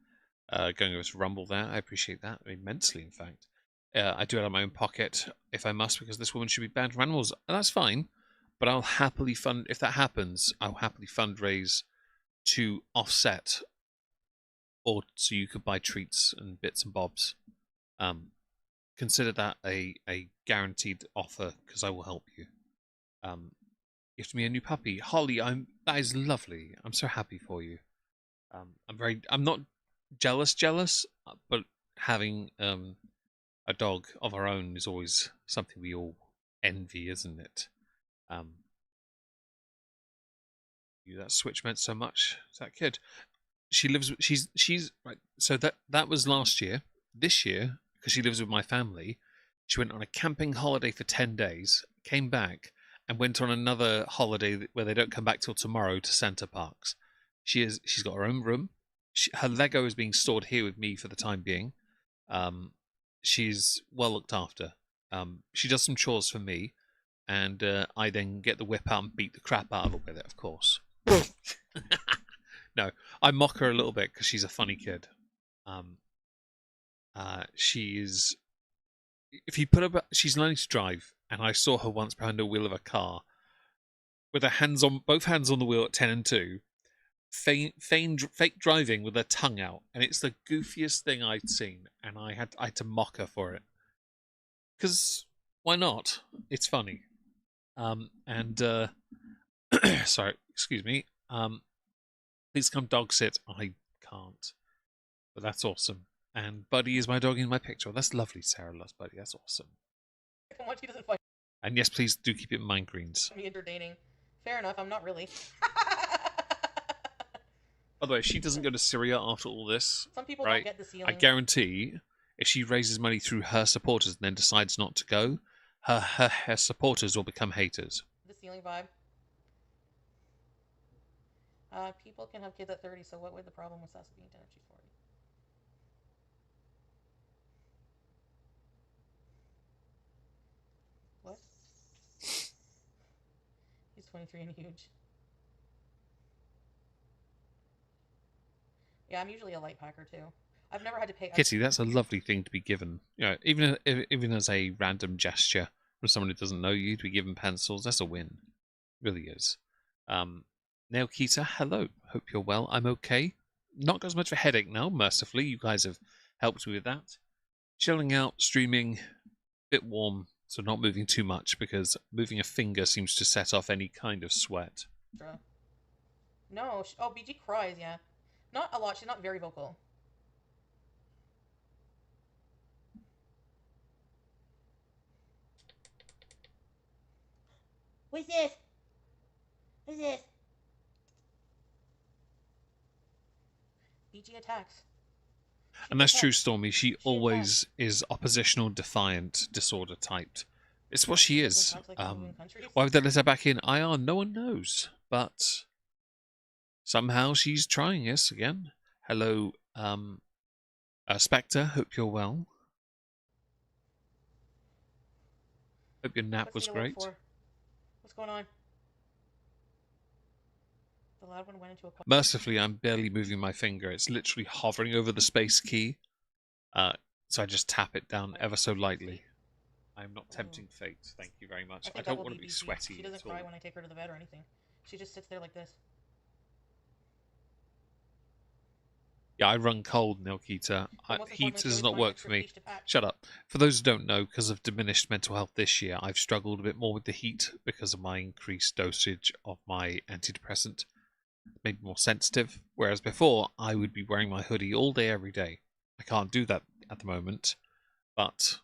Going over to Rumble there, I appreciate that immensely. In fact, I do it out of my own pocket if I must, because this woman should be banned from animals. And that's fine, but I'll happily fund if that happens. I'll happily fundraise to offset, or so you could buy treats and bits and bobs. Consider that a guaranteed offer because I will help you. Gift me a new puppy, Holly. That is lovely. I'm so happy for you. I'm not jealous, but having a dog of our own is always something we all envy, isn't it? That Switch meant so much to that kid. She's right. So that was last year. This year, because she lives with my family, she went on a camping holiday for 10 days, came back, and went on another holiday where they don't come back till tomorrow to Center Parks. She's got her own room. Her Lego is being stored here with me for the time being. She's well looked after. She does some chores for me, and I then get the whip out and beat the crap out of her with it, of course. No, I mock her a little bit because she's a funny kid. She is. If you put her, she's learning to drive, and I saw her once behind the wheel of a car with her both hands on the wheel at 10 and 2, fake driving with her tongue out, and it's the goofiest thing I'd seen, and I had to mock her for it because why not? It's funny. Sorry, excuse me. Please come dog sit. I can't, but that's awesome. And Buddy is my dog in my picture. That's lovely. Sarah loves Buddy. That's awesome. Watch he doesn't fight. And yes, please do keep it in mind, Greens. Me entertaining. Fair enough. I'm not really. By the way, if she doesn't go to Syria after all this, some people right, don't get the ceiling. I guarantee if she raises money through her supporters and then decides not to go, her supporters will become haters. The ceiling vibe. People can have kids at 30, so what would the problem with Sasa being 10 if she's 40? What? He's 23 and huge. Yeah, I'm usually a light packer too. I've never had to pay. Kitty, that's a lovely thing to be given. You know, even as a random gesture from someone who doesn't know you, to be given pencils, that's a win. It really is. Nail Kita, hello. Hope you're well. I'm okay. Not got as much of a headache now, mercifully. You guys have helped me with that. Chilling out, streaming, bit warm So not moving too much, because moving a finger seems to set off any kind of sweat. No. Oh, BG cries, yeah. Not a lot. She's not very vocal. What's this? What's this? BG attacks. She And that's true, protects. Stormy. She She attacks. always is oppositional, defiant, disorder typed. It's what she She lives in is. toxic, moving countries. Why would they let her back in IR? No one knows. But somehow she's trying us again. Hello, Spectre. Hope you're well. Hope your nap What's was the alert great. for? What's going on? The loud one went into a... Mercifully, I'm barely moving my finger. It's literally hovering over the space key. So I just tap it down ever so lightly. I'm not tempting fate. Thank you very much. I think that don't will want to be be BG. sweaty She doesn't at all. cry when I take her to the bed or anything. She just sits there like this. Yeah, I run cold, Nilkita. Heat does not work for me. Shut up. For those who don't know, because of diminished mental health this year, I've struggled a bit more with the heat because of my increased dosage of my antidepressant. Made me more sensitive. Whereas before, I would be wearing my hoodie all day, every day. I can't do that at the moment, but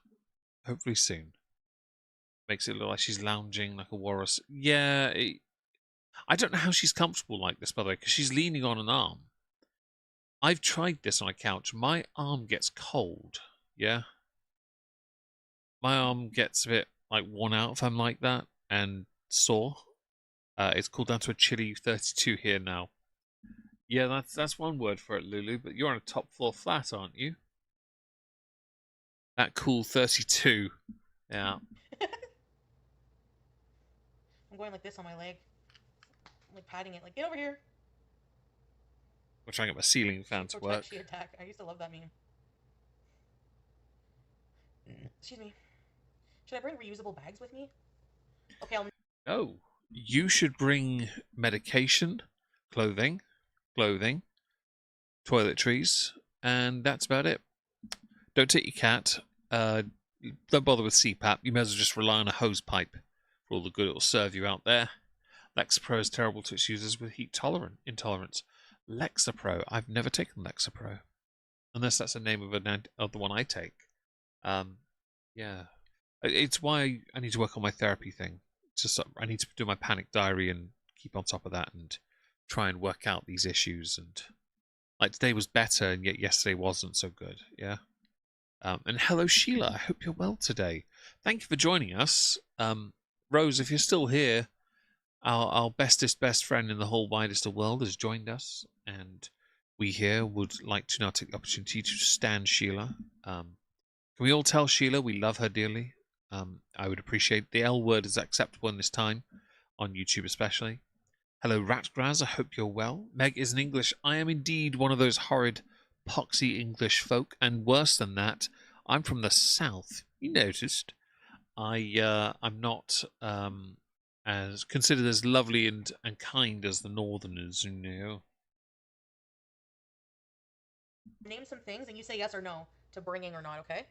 hopefully soon. Makes it look like she's lounging like a walrus. Yeah, I don't know how she's comfortable like this, by the way, because she's leaning on an arm. I've tried this on a couch. My arm gets cold. Yeah. My arm gets a bit like worn out if I'm like that and sore. It's cooled down to a chilly 32 here now. Yeah, that's one word for it, Lulu. But you're on a top floor flat, aren't you? That cool 32. Yeah. I'm going like this on my leg. I'm like patting it, like, get over here. I'm trying to get my ceiling fan to work. She attack. I used to love that meme. Excuse me. Should I bring reusable bags with me? Okay, I'll... Oh, you should bring medication, clothing, toiletries, and that's about it. Don't take your cat. Don't bother with CPAP. You may as well just rely on a hose pipe for all the good it will serve you out there. Lexapro is terrible to its users with heat intolerance. Lexapro. I've never taken Lexapro, unless that's the name of the one I take. Yeah, it's why I need to work on my therapy thing. Just I need to do my panic diary and keep on top of that and try and work out these issues. And like today was better, and yet yesterday wasn't so good. Yeah. And hello, Sheila. I hope you're well today. Thank you for joining us. Rose, if you're still here, our bestest best friend in the whole widest of world has joined us, and we here would like to now take the opportunity to stand Sheila. Can we all tell Sheila we love her dearly? I would appreciate the L word is acceptable in this time, on YouTube especially. Hello, Ratgraz. I hope you're well. Meg is in English. I am indeed one of those horrid, poxy English folk, and worse than that, I'm from the south. You noticed. I'm not as considered as lovely and kind as the northerners, you know. name some things and you say yes or no to bringing or not, okay?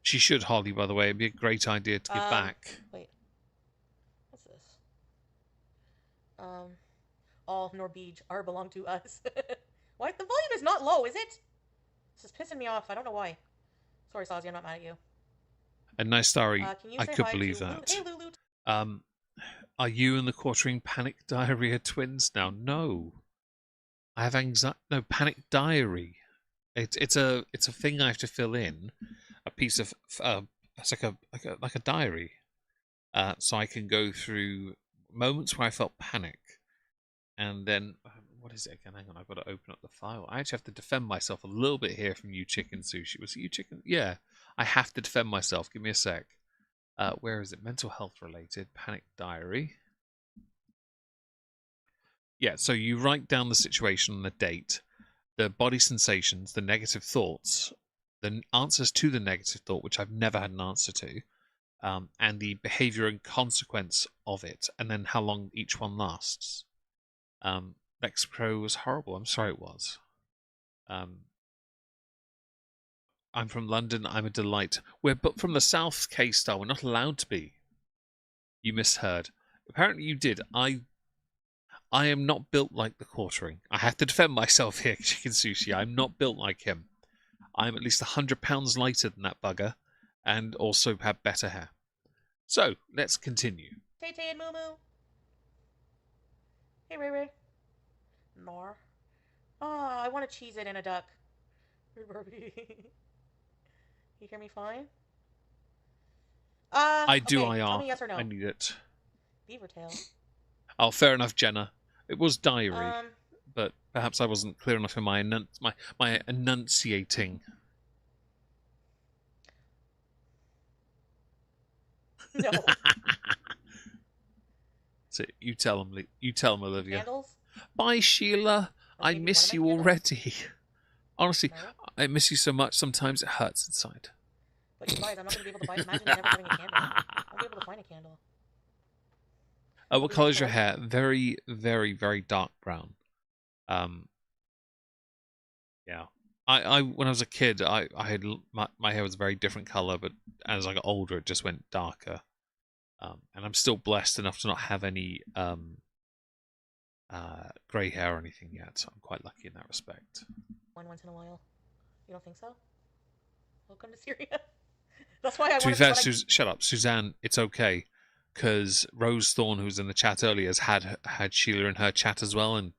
She should, Holly, by the way. It'd be a great idea to give back. Wait. What's this? All Norbeej are belong to us. What? The volume is not low, is it? This is pissing me off. I don't know why. Sorry, Sazi, I'm not mad at you. A nice story. I could hi believe to that. Hey, Lulu. Are you and the quartering panic diarrhea twins now? No. I have anxiety. No, panic diary. It's a thing I have to fill in. A piece of it's like a diary. So I can go through moments where I felt panic, and then what is it again? Hang on, I've got to open up the file. I actually have to defend myself a little bit here from you, Chicken Sushi. Was it you, Chicken? Yeah, I have to defend myself. Give me a sec. Where is it? Mental health related panic diary. Yeah, so you write down the situation and the date, the body sensations, the negative thoughts, the answers to the negative thought, which I've never had an answer to, and the behavior and consequence of it, and then how long each one lasts. Lexapro was horrible. I'm sorry it was. I'm from London. I'm a delight. We're but from the South, K-Star. We're not allowed to be. You misheard. Apparently you did. I am not built like the quartering. I have to defend myself here, Chicken Sushi. I'm not built like him. I'm at least 100 pounds lighter than that bugger, and also have better hair. So, let's continue. Tay Tay and Moo Moo. Hey, Ray Ray. Nor. Ah, I want to cheese it in a duck. You hear me fine? I do Okay, tell IR. me yes or no. I need it. Beaver tail. Oh, fair enough, Jenna. It was diary, Um, but perhaps I wasn't clear enough in my enunciating. no. So you tell them. You tell them, Olivia. Candles? Bye, Sheila. Like I maybe miss one you of my candles? already. Honestly, No. I miss you so much. Sometimes it hurts inside. But you guys, I'm not going to be able to buy. Imagine never having a candle. I won't be able to find a candle. What color is your hair? Very, very, very dark brown. Yeah. I when I was a kid, I had my hair was a very different color, but as I got older, it just went darker. And I'm still blessed enough to not have any grey hair or anything yet. So I'm quite lucky in that respect. One once in a while. You don't think so? Welcome to Syria. That's why I To be wanted fair, to. shut up, Suzanne. It's okay, because Rose Thorne, who was in the chat earlier, has had Sheila in her chat as well, and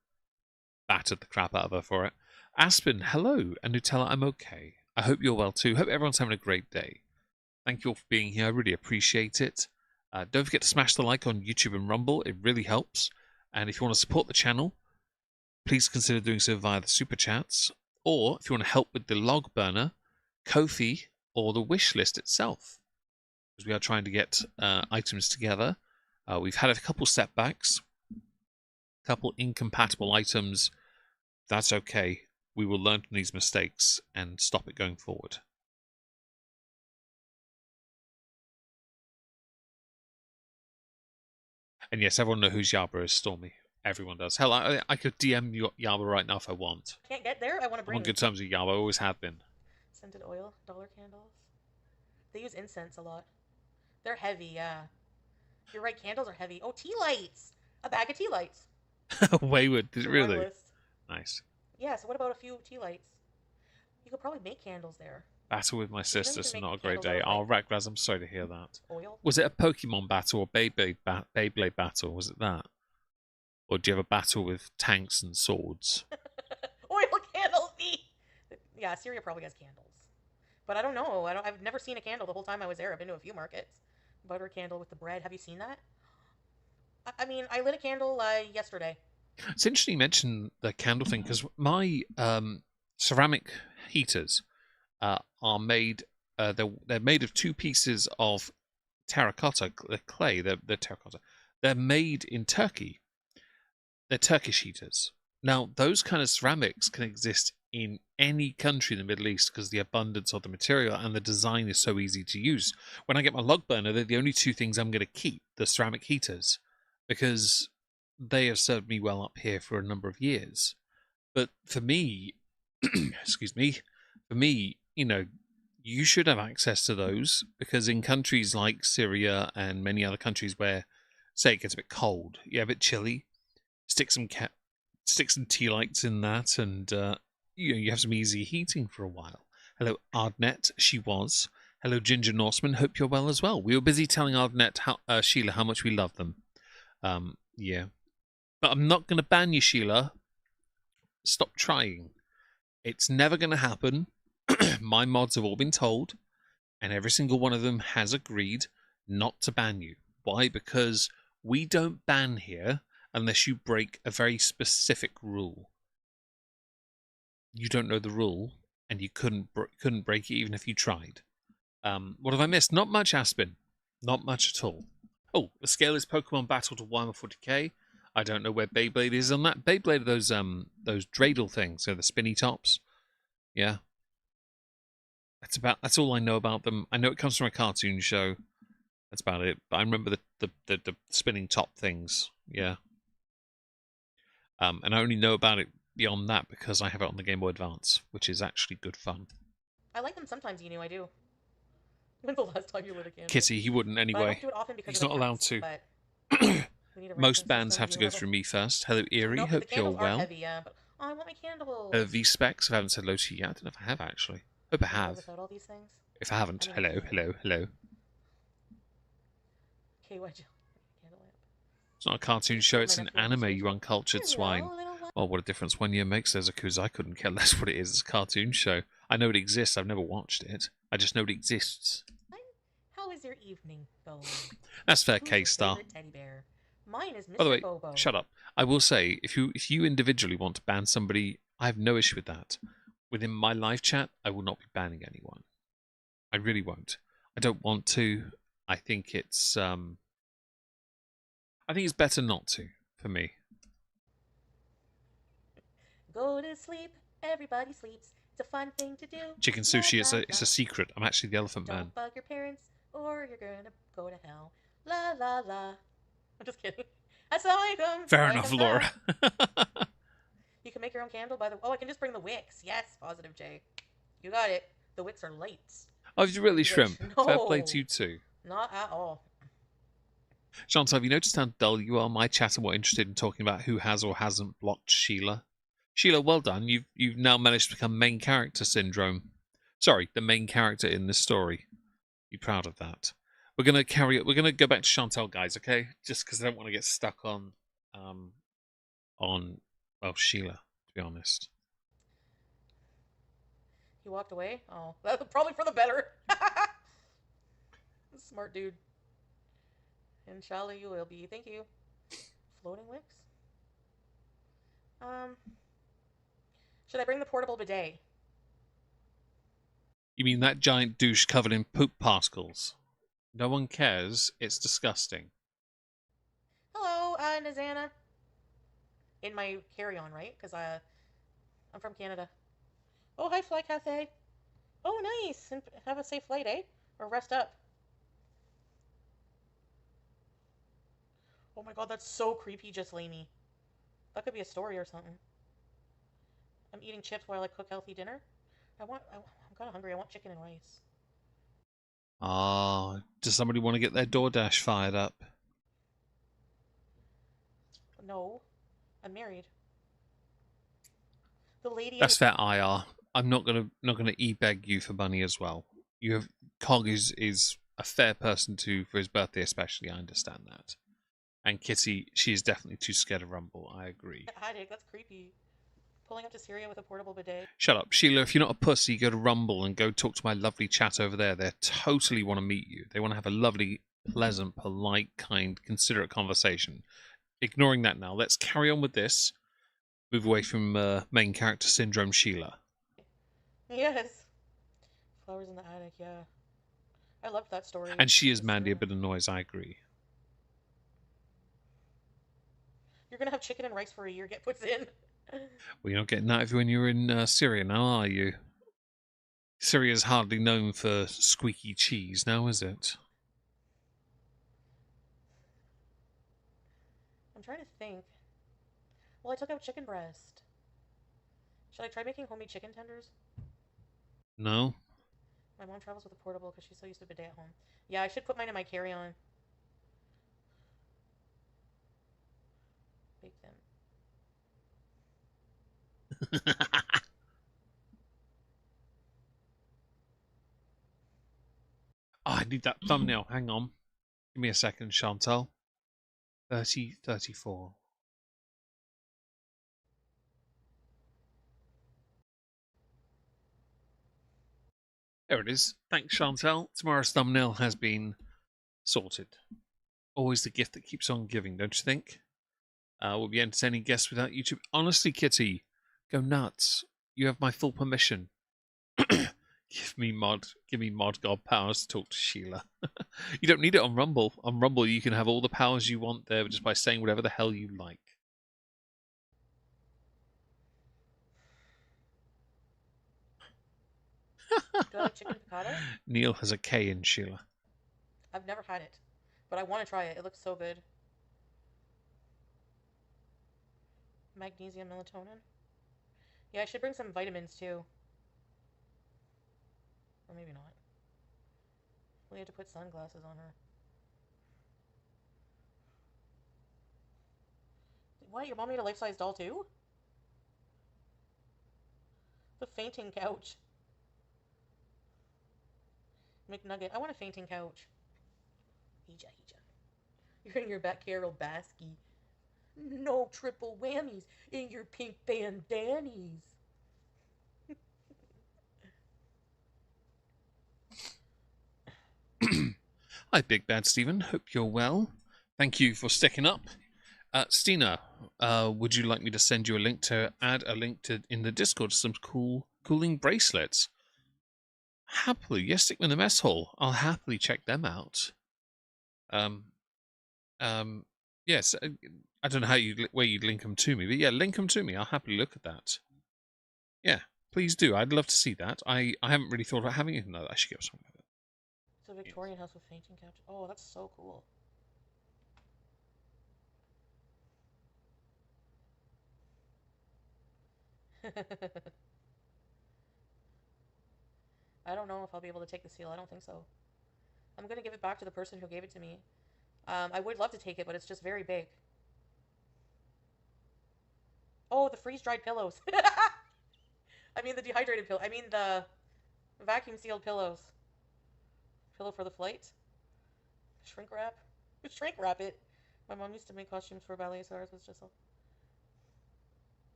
battered the crap out of her for it. Aspen, hello, and Nutella, I'm okay. I hope you're well too. Hope everyone's having a great day. Thank you all for being here. I really appreciate it. Don't forget to smash the like on YouTube and Rumble. It really helps. And if you want to support the channel, please consider doing so via the super chats, or if you want to help with the log burner, Ko-fi, or the wish list itself, because we are trying to get items together. We've had a couple setbacks, a couple incompatible items. That's okay. We will learn from these mistakes and stop it going forward. And yes, everyone knows who Yaba is, Stormy. Everyone does. Hell, I could DM Yaba right now if I want. Can't get there. I want to I'm bring. on good terms with Yaba. I always have been. Scented oil, dollar candles. They use incense a lot. They're heavy, yeah. You're right. Candles are heavy. Oh, tea lights. A bag of tea lights. Wayward, did it really? List. Nice. Yeah. So what about a few tea lights? You could probably make candles there. Battle with my sisters, make not a great day. candles out Oh, of, like, Rakraz, I'm sorry to hear that. Oil. Was it a Pokemon battle or Beyblade battle? Was it that? Or do you have a battle with tanks and swords? Oil candles. Yeah, Syria probably has candles. But I don't know. I've never seen a candle the whole time I was there. I've been to a few markets. Butter candle with the bread. Have you seen that? I mean, I lit a candle yesterday. It's interesting you mention the candle thing, because my ceramic heaters are made. They're made of two pieces of terracotta clay. They're terracotta. They're made in Turkey. They're Turkish heaters. Now, those kind of ceramics can exist in any country in the Middle East because the abundance of the material and the design is so easy to use. When I get my log burner, they're the only two things I'm going to keep, the ceramic heaters, because they have served me well up here for a number of years. But for me, excuse me, for me, you should have access to those, because in countries like Syria and many other countries where, say, it gets a bit cold, a bit chilly, stick some tea lights in that, and you have some easy heating for a while. Hello, Ardnet. She was. Hello, Ginger Norseman. Hope you're well as well. We were busy telling Ardnet, Sheila, how much we love them. Yeah. But I'm not going to ban you, Sheila. Stop trying. It's never going to happen. My mods have all been told, and every single one of them has agreed not to ban you. Why? Because we don't ban here unless you break a very specific rule. You don't know the rule, and you couldn't break it even if you tried. What have I missed? Not much, Aspen. Not much at all. Oh, the scale is Pokemon Battle to Weimar 40k. I don't know where Beyblade is on that. Beyblade are those dreidel things, so the spinny tops. Yeah. That's all I know about them. I know it comes from a cartoon show. That's about it. But I remember the spinning top things. Yeah. And I only know about it beyond that because I have it on the Game Boy Advance, which is actually good fun. I like them sometimes, I do. When's the last time you lit a candle? Kitty, he wouldn't But I anyway. don't do it often because He's of the not allowed cats. to. But we need Most arrangement bands systems. have to go through me first. Hello, Erie. No, the Hope you're candles are well. heavy, yeah. But I want my candles. V-Specs, I haven't said hello to you yet. I don't know if I have, actually. Hope I Can I live have. without all these things? If I haven't, I mean, I hello, can. hello, hello. KY candle lamp. It's not a cartoon show, it's an anime, you uncultured swine. Hello, little one. Well, what a difference 1 year makes. There's a Kuz. I couldn't care less what it is. It's a cartoon show. I know it exists. I've never watched it. I just know it exists. How is your evening going? That's fair, Who's your K-Star. favorite teddy bear? Mine is Mr. By the way, Bobo. shut up. I will say, if you individually want to ban somebody, I have no issue with that. Within my live chat, I will not be banning anyone. I really won't. I don't want to. I think it's better not to, for me. Go to sleep. Everybody sleeps. It's a fun thing to do. Chicken sushi, it's a secret. I'm actually the Elephant Man. Don't bug your parents, or you're gonna go to hell. La la la. I'm just kidding. Assalamualaikum. Fair enough, Laura. You can make your own candle by the. Oh, I can just bring the wicks. Yes, positive J. You got it. The wicks are lights. Oh, did you really, Shrimp? No, Fair play to you too. Not at all. Chantal, have you noticed how dull you are? My chat are more interested in talking about who has or hasn't blocked Sheila. Sheila, well done. You've now managed to become main character syndrome. Sorry, the main character in this story. Be proud of that. We're gonna carry it. We're gonna go back to Chantal, guys. Okay, just because I don't want to get stuck on well, Sheila. To be honest. He walked away. Oh, that's probably for the better. Smart dude. Inshallah, you will be. Thank you. Floating wicks. Should I bring the portable bidet? You mean that giant douche covered in poop particles? No one cares. It's disgusting. Hello, Nazana. In my carry-on, right? Because I'm from Canada. Oh, hi, Fly Cafe. Oh, nice. And have a safe flight, eh? Or rest up. Oh my god, that's so creepy, just Lamey. That could be a story or something. I'm eating chips while I cook healthy dinner. I'm kind of hungry. I want chicken and rice. Ah, does somebody want to get their DoorDash fired up? No, I'm married. The lady. That's fair, IR. I'm not gonna e-beg you for money as well. You have Cog is a fair person for his birthday especially. I understand that. And Kitty, she is definitely too scared of Rumble. I agree. Headache. That's creepy. Pulling up to Syria with a portable bidet. Shut up, Sheila. If you're not a pussy, go to Rumble and go talk to my lovely chat over there. They totally want to meet you. They want to have a lovely, pleasant, polite, kind, considerate conversation. Ignoring that now, let's carry on with this. Move away from main character syndrome, Sheila. Yes. Flowers in the attic. Yeah. I loved that story. And she is Mandy a bit of noise. I agree. You're gonna have chicken and rice for a year. Get puts in. Well, you're not getting that when you're in Syria now, are you? Syria's hardly known for squeaky cheese now, is it? I'm trying to think. Well, I took out chicken breast. Should I try making homemade chicken tenders? No. My mom travels with a portable because she's so used to bidet at home. Yeah, I should put mine in my carry-on. Bake them. Oh, I need that thumbnail. Hang on. Give me a second, Chantal. 34. There it is. Thanks, Chantal. Tomorrow's thumbnail has been sorted. Always the gift that keeps on giving, don't you think? We'll be entertaining guests without YouTube. Honestly, Kitty, go nuts. You have my full permission. Give me mod god powers to talk to Sheila. You don't need it on Rumble. On Rumble, you can have all the powers you want there just by saying whatever the hell you like. Do I like chicken piccata? Neil has a K in Sheila. I've never had it, but I want to try it. It looks so good. Magnesium, melatonin. Yeah, I should bring some vitamins too. Or maybe not. We had to put sunglasses on her. What? Your mom made a life-size doll too? The fainting couch. McNugget. I want a fainting couch. Heja, heja. You're in your back, Carol Basky. No triple whammies in your pink bandanas. Hi, Big Bad Stephen. Hope you're well. Thank you for sticking up. Stina, would you like me to send you a link to add a link to in the Discord to some cooling bracelets? Happily, yes, stick them in the mess hall. I'll happily check them out. Um, yes, I don't know where you'd link them to me, but yeah, link them to me. I'll happily look at that. Yeah, please do. I'd love to see that. I haven't really thought about having it. No, I should get something like that. It's a Victorian house with fainting couch. Oh, that's so cool. I don't know if I'll be able to take the seal. I don't think so. I'm gonna give it back to the person who gave it to me. I would love to take it, but it's just very big. Oh, the freeze-dried pillows. I mean the dehydrated pillow. I mean the vacuum-sealed pillows. Pillow for the flight. Shrink wrap. Shrink wrap it. My mom used to make costumes for ballet, so ours was just all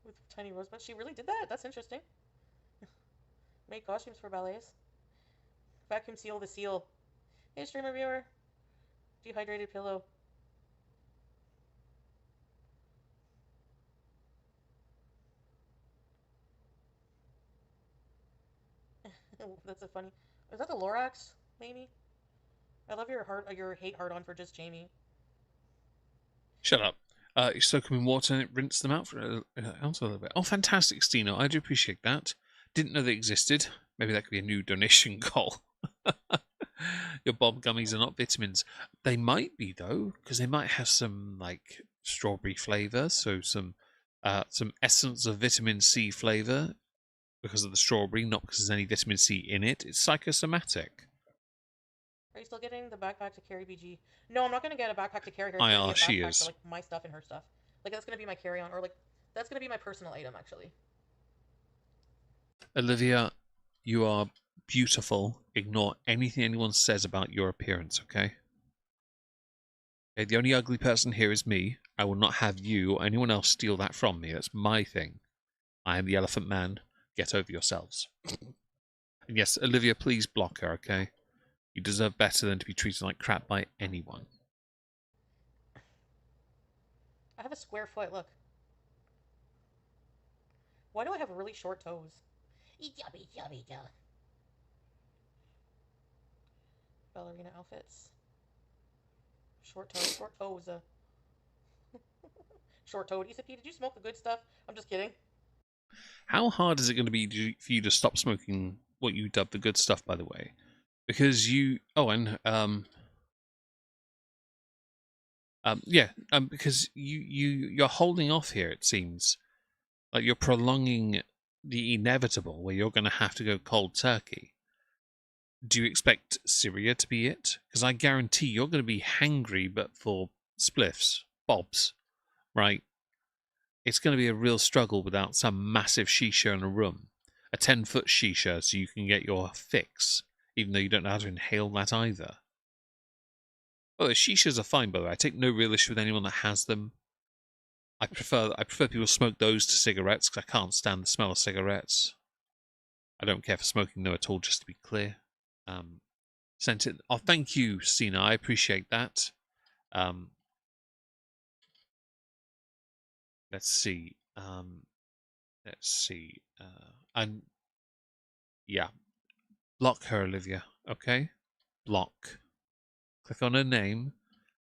with tiny rosebuds. She really did that? That's interesting. Made costumes for ballets. Vacuum seal the seal. Hey, streamer viewer. Dehydrated pillow. That's a funny. Is that the Lorax? Maybe. I love your hate hard on for just Jamie. Shut up. You soak them in water and rinse them out for a little bit. Oh, fantastic, Stino. I do appreciate that. Didn't know they existed. Maybe that could be a new donation goal. Your Bob gummies are not vitamins. They might be though, because they might have some like strawberry flavor, so some essence of vitamin C flavor because of the strawberry, not because there's any vitamin C in it. It's psychosomatic. Are you still getting the backpack to carry BG? No, I'm not gonna get a backpack to carry her. It's I gonna be are. a She backpack for is. like my stuff and her stuff. Like that's gonna be my carry-on, or like that's gonna be my personal item actually. Olivia, you are beautiful. Ignore anything anyone says about your appearance, okay? Okay, the only ugly person here is me. I will not have you or anyone else steal that from me. That's my thing. I am the Elephant Man. Get over yourselves. And yes, Olivia, please block her, okay? You deserve better than to be treated like crap by anyone. I have a square foot. Look. Why do I have really short toes? Ballerina outfits. Short toes. Short toes. Short toed. Isapi, did you smoke the good stuff? I'm just kidding. How hard is it going to be for you to stop smoking what you dub the good stuff, by the way? Because you... Oh, and... because you're holding off here, it seems. Like you're prolonging the inevitable where you're going to have to go cold turkey. Do you expect Syria to be it? Because I guarantee you're going to be hangry, but for spliffs, bobs, right? It's going to be a real struggle without some massive shisha in a room. A 10-foot shisha so you can get your fix, even though you don't know how to inhale that either. Oh, the shishas are fine, by the way. I take no real issue with anyone that has them. I prefer people smoke those to cigarettes because I can't stand the smell of cigarettes. I don't care for smoking them at all, just to be clear. Sent it. Oh, thank you, Sina. I appreciate that. Let's see. Let's see. And yeah, block her, Olivia. Okay, block. Click on her name.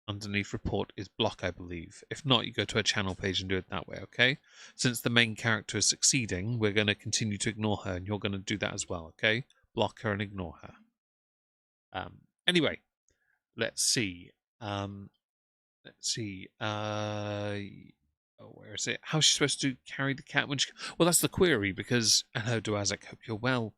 Underneath report is block, I believe. If not, you go to her channel page and do it that way, okay? Since the main character is succeeding, we're going to continue to ignore her, and you're going to do that as well, okay? Block her and ignore her. Anyway, let's see. Let's see. Where is it? How's she supposed to carry the cat when she... Well, that's the query, because... Hello, Duazek. Hope you're well.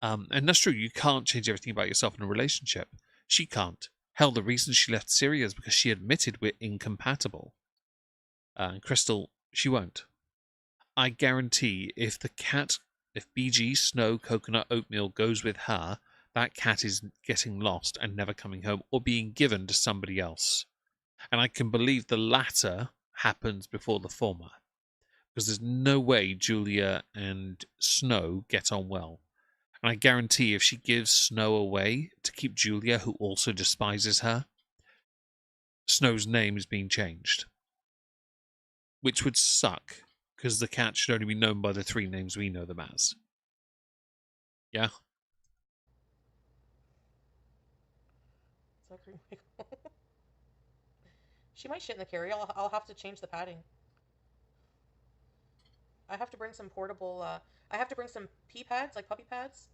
And that's true. You can't change everything about yourself in a relationship. She can't. Hell, the reason she left Syria is because she admitted we're incompatible. And Crystal, she won't. I guarantee if BG Snow Coconut Oatmeal goes with her, that cat is getting lost and never coming home or being given to somebody else. And I can believe the latter happens before the former. Because there's no way Julia and Snow get on well. And I guarantee if she gives Snow away to keep Julia, who also despises her, Snow's name is being changed. Which would suck, because the cat should only be known by the 3 names we know them as. Yeah? Zachary Michael. She might shit in the carrier. I'll have to change the padding. I have to bring some portable. I have to bring some pee pads, like puppy pads,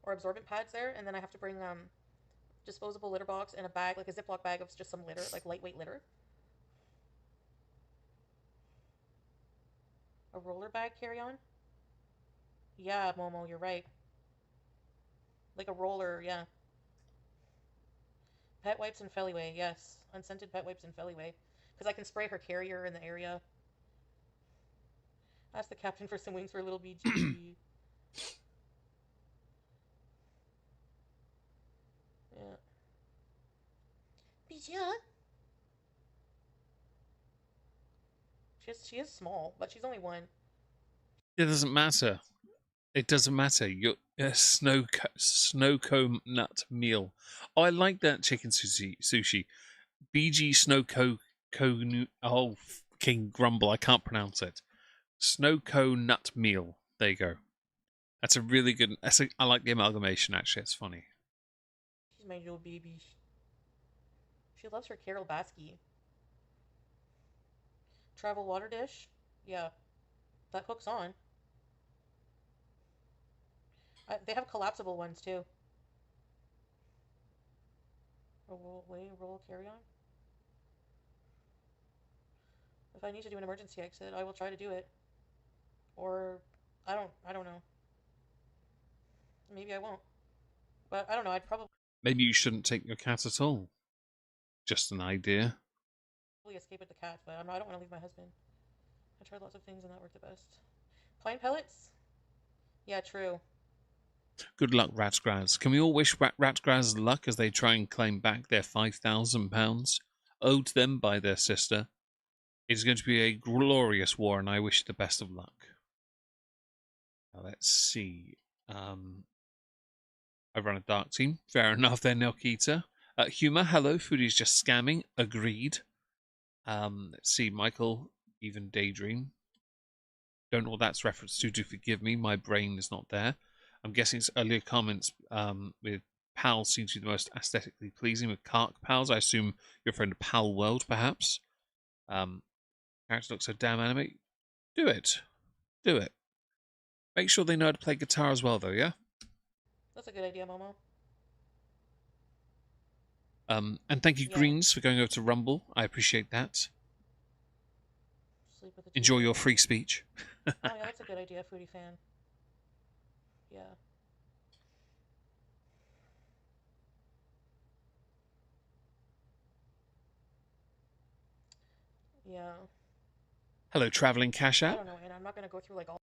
or absorbent pads there, and then I have to bring disposable litter box and a bag, like a Ziploc bag of just some litter, like lightweight litter. A roller bag carry on. Yeah, Momo, you're right. Like a roller, yeah. Pet wipes and Feliway, yes. Unscented pet wipes and Feliway. Because I can spray her carrier in the area. Ask the captain for some wings for a little BG. Yeah. BG, she is small, but she's only 1. It doesn't matter. It doesn't matter. You're a snow cone nut meal. Oh, I like that chicken sushi. BG snow oh, King Grumble. I can't pronounce it. Snow cone nut meal. There you go. That's a really good. I like the amalgamation. Actually, it's funny. She's my little baby. She loves her Carol Baskin. Travel water dish? Yeah, that hooks on. They have collapsible ones too. Roll carry on. If I need to do an emergency exit, I will try to do it. Or I don't know. Maybe I won't. But I don't know. I'd probably Maybe you shouldn't take your cat at all. Just an idea. escape with the cat, but I don't want to leave my husband. I tried lots of things and that worked the best. Pine pellets? Yeah, true. Good luck, Ratgraz. Can we all wish Ratgraz luck as they try and claim back their £5,000 owed them by their sister? It is going to be a glorious war, and I wish you the best of luck. Now, let's see. I run a dark team. Fair enough there, Nelkita. Humor, hello. Foodie's just scamming. Agreed. Let's see. Michael, even Daydream. Don't know what that's reference to. Do forgive me. My brain is not there. I'm guessing it's earlier comments with PAL seems to be the most aesthetically pleasing with Kark PALs. I assume you're referring to PAL World, perhaps. Character looks so damn anime. Do it. Do it. Make sure they know how to play guitar as well, though, yeah? That's a good idea, Momo. And thank you, Yeah. Greens, for going over to Rumble. I appreciate that. Sleep with the Enjoy TV your on. free speech. Oh yeah, that's a good idea, Foodie fan. Yeah. Yeah. Hello, Traveling Cash I App. don't know, and I'm not gonna go through like all.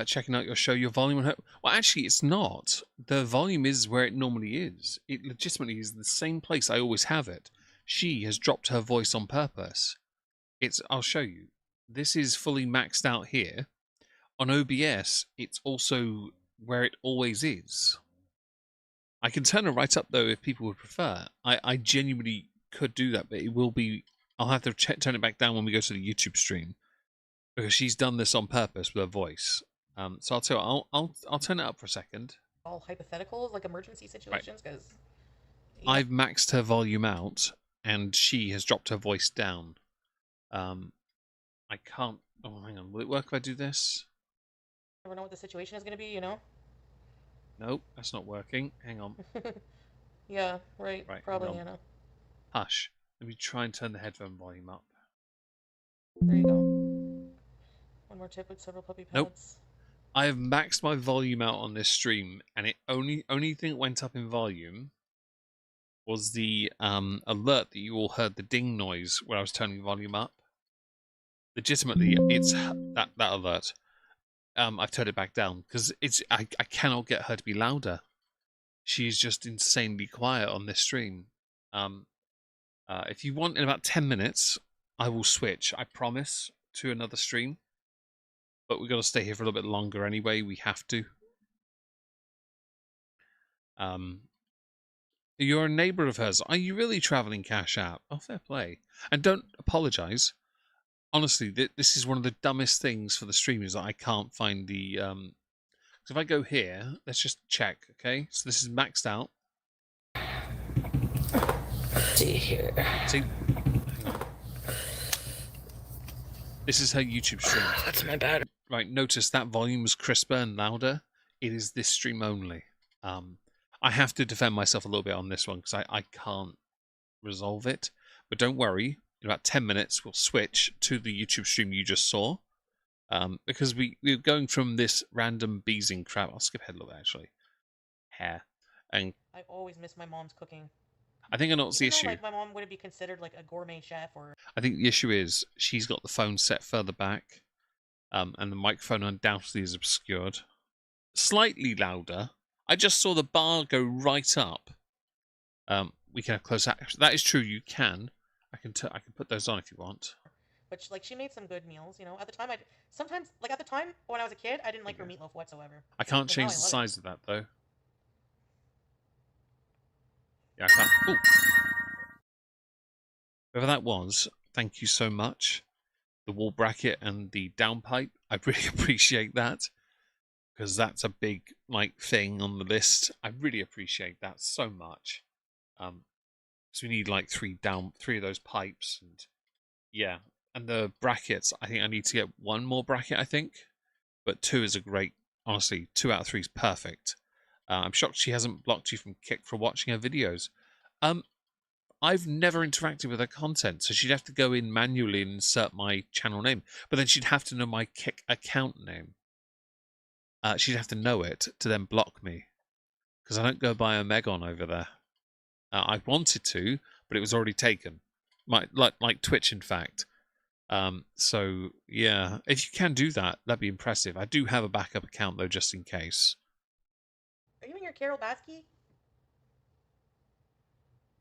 Checking out your show, your volume. Well, actually, it's not. The volume is where it normally is. It legitimately is the same place I always have it. She has dropped her voice on purpose. I'll show you. This is fully maxed out here. On OBS, it's also where it always is. I can turn it right up though if people would prefer. I genuinely could do that, but it will be. I'll have to turn it back down when we go to the YouTube stream because she's done this on purpose with her voice. So I'll tell you, I'll turn it up for a second. All hypotheticals, like emergency situations, because yeah. I've maxed her volume out, and she has dropped her voice down. I can't. Oh, hang on. Will it work if I do this? Never know what the situation is gonna be, you know. Nope, that's not working. Hang on. Yeah, right. Right, Probably hang on. Anna. Hush. Let me try and turn the headphone volume up. There you go. One more tip with several puppy Nope. pads. I have maxed my volume out on this stream, and it only thing that went up in volume was the alert that you all heard, the ding noise where I was turning volume up. Legitimately, it's that alert. I've turned it back down because I cannot get her to be louder. She's just insanely quiet on this stream. If you want, in about 10 minutes, I will switch, I promise, to another stream. But we've got to stay here for a little bit longer anyway. We have to. You're a neighbour of hers. Are you really travelling Cash App? Oh, fair play. And don't apologise. Honestly, this is one of the dumbest things for the stream is that I can't find the... So if I go here, let's just check, okay? So this is maxed out. Let's see here. See? Hang on. This is her YouTube stream. That's my bad. Right, notice that volume was crisper and louder. It is this stream only. I have to defend myself a little bit on this one because I can't resolve it. But don't worry, in about 10 minutes we'll switch to the YouTube stream you just saw. Because we're going from this random beezing crap. I'll skip ahead a little bit actually. Hair. And I always miss my mom's cooking. I think I know what's the issue. Like my mom wouldn't be considered like a gourmet chef or... I think the issue is she's got the phone set further back. And the microphone undoubtedly is obscured. Slightly louder. I just saw the bar go right up. We can have close action. That is true. You can. I can put those on if you want. But she made some good meals. You know, at the time sometimes at the time when I was a kid, I didn't like her meatloaf whatsoever. I can't change the size of that though. Yeah, I can't. Ooh. Whoever that was, thank you so much. The wall bracket and the downpipe. I really appreciate that. Because that's a big thing on the list. I really appreciate that so much. So we need like three of those pipes, and yeah, and the brackets. I think I need to get one more bracket. I think, but 2 is a great. Honestly, 2 out of 3 is perfect. I'm shocked she hasn't blocked you from Kick for watching her videos. I've never interacted with her content, so she'd have to go in manually and insert my channel name, but then she'd have to know my Kick account name. She'd have to know it to then block me, because I don't go by a Megon over there. I wanted to, but it was already taken. Like Twitch, in fact. So, yeah, if you can do that, that'd be impressive. I do have a backup account, though, just in case. Are you in your Carol Baskin?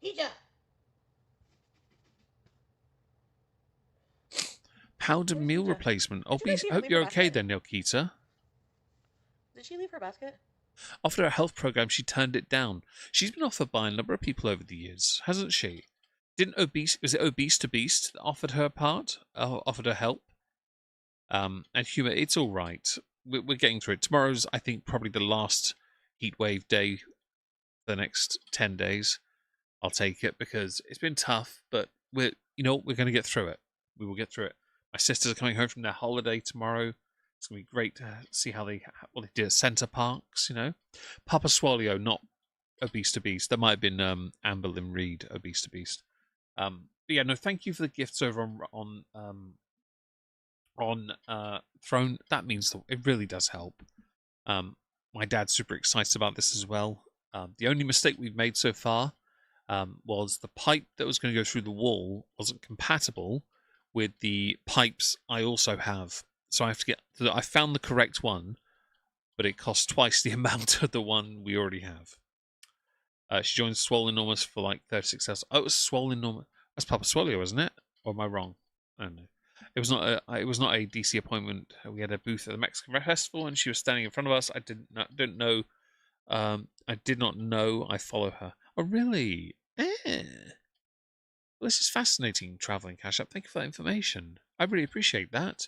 Hija! Powdered meal replacement. Oh, I hope you're okay then, Nilkita. Did she leave her basket? After her health program, she turned it down. She's been offered by a number of people over the years, hasn't she? Was it Obese to Beast that offered her offered her help? And humor, it's all right. We're getting through it. Tomorrow's, I think, probably the last heatwave day for the next 10 days. I'll take it because it's been tough, but we're going to get through it. We will get through it. My sisters are coming home from their holiday tomorrow. It's going to be great to see how they did at Centre Parks, Papa Swallow, not Obese to Beast. That might have been Amber Lynn Reed, Obese to Beast. But yeah, no, thank you for the gifts over on Throne. That means it really does help. My dad's super excited about this as well. The only mistake we've made so far was the pipe that was going to go through the wall wasn't compatible with the pipes I also have. So I have to get. I found the correct one, but it costs twice the amount of the one we already have. She joined Swollen Enormous for like 36 hours. Oh, it was Swollen Enormous. That's Papa Swallow, wasn't it? Or am I wrong? I don't know. It was not a DC appointment. We had a booth at the Mexican Festival, and she was standing in front of us. I didn't know. I did not know. I follow her. Oh, really? Well, this is fascinating. Traveling Cash App. Thank you for that information. I really appreciate that.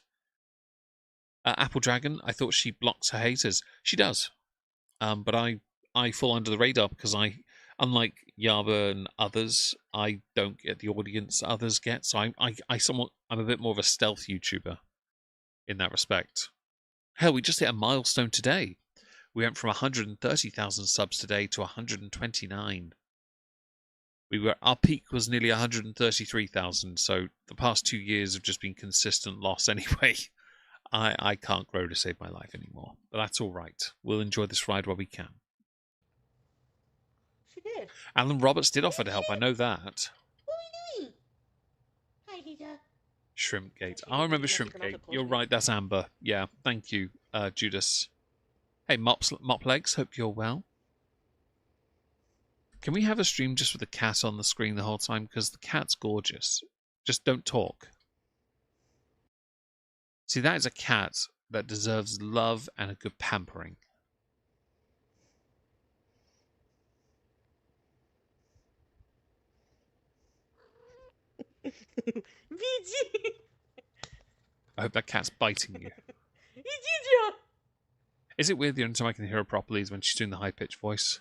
Apple Dragon. I thought she blocks her haters. She does. But I fall under the radar because unlike Yaba and others, I don't get the audience others get. So I'm a bit more of a stealth YouTuber in that respect. Hell, we just hit a milestone today. We went from 130,000 subs today to 129. Our peak was nearly 133,000. So the past 2 years have just been consistent loss anyway. I can't grow to save my life anymore, but that's all right. We'll enjoy this ride while we can. She did. Alan Roberts did offer to help. I know that. What are we doing? Hi, Dita. Shrimpgate. She I did, remember Dita. She pronounced Shrimpgate. it close You're to me. right. That's Amber. Yeah. Thank you, Judas. Hey, Mop Legs. Hope you're well. Can we have a stream just with the cat on the screen the whole time? Because the cat's gorgeous. Just don't talk. See, that is a cat that deserves love and a good pampering. Beeze! I hope that cat's biting you. Beeze! Is it weird the only time I can hear her properly is when she's doing the high-pitched voice?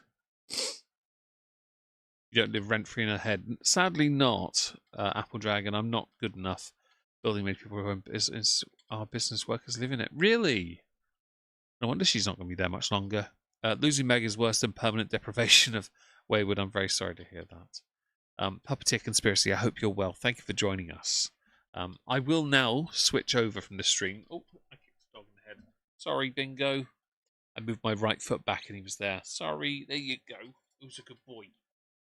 You don't live rent-free in her head. Sadly not, Apple Dragon. I'm not good enough. Building made people who own business, our business workers live in it. Really? No wonder she's not going to be there much longer. Losing Meg is worse than permanent deprivation of Wayward. I'm very sorry to hear that. Puppeteer Conspiracy, I hope you're well. Thank you for joining us. I will now switch over from the stream. Oh, I kicked the dog in the head. Sorry, Bingo. I moved my right foot back and he was there. Sorry, there you go. Who's a good boy?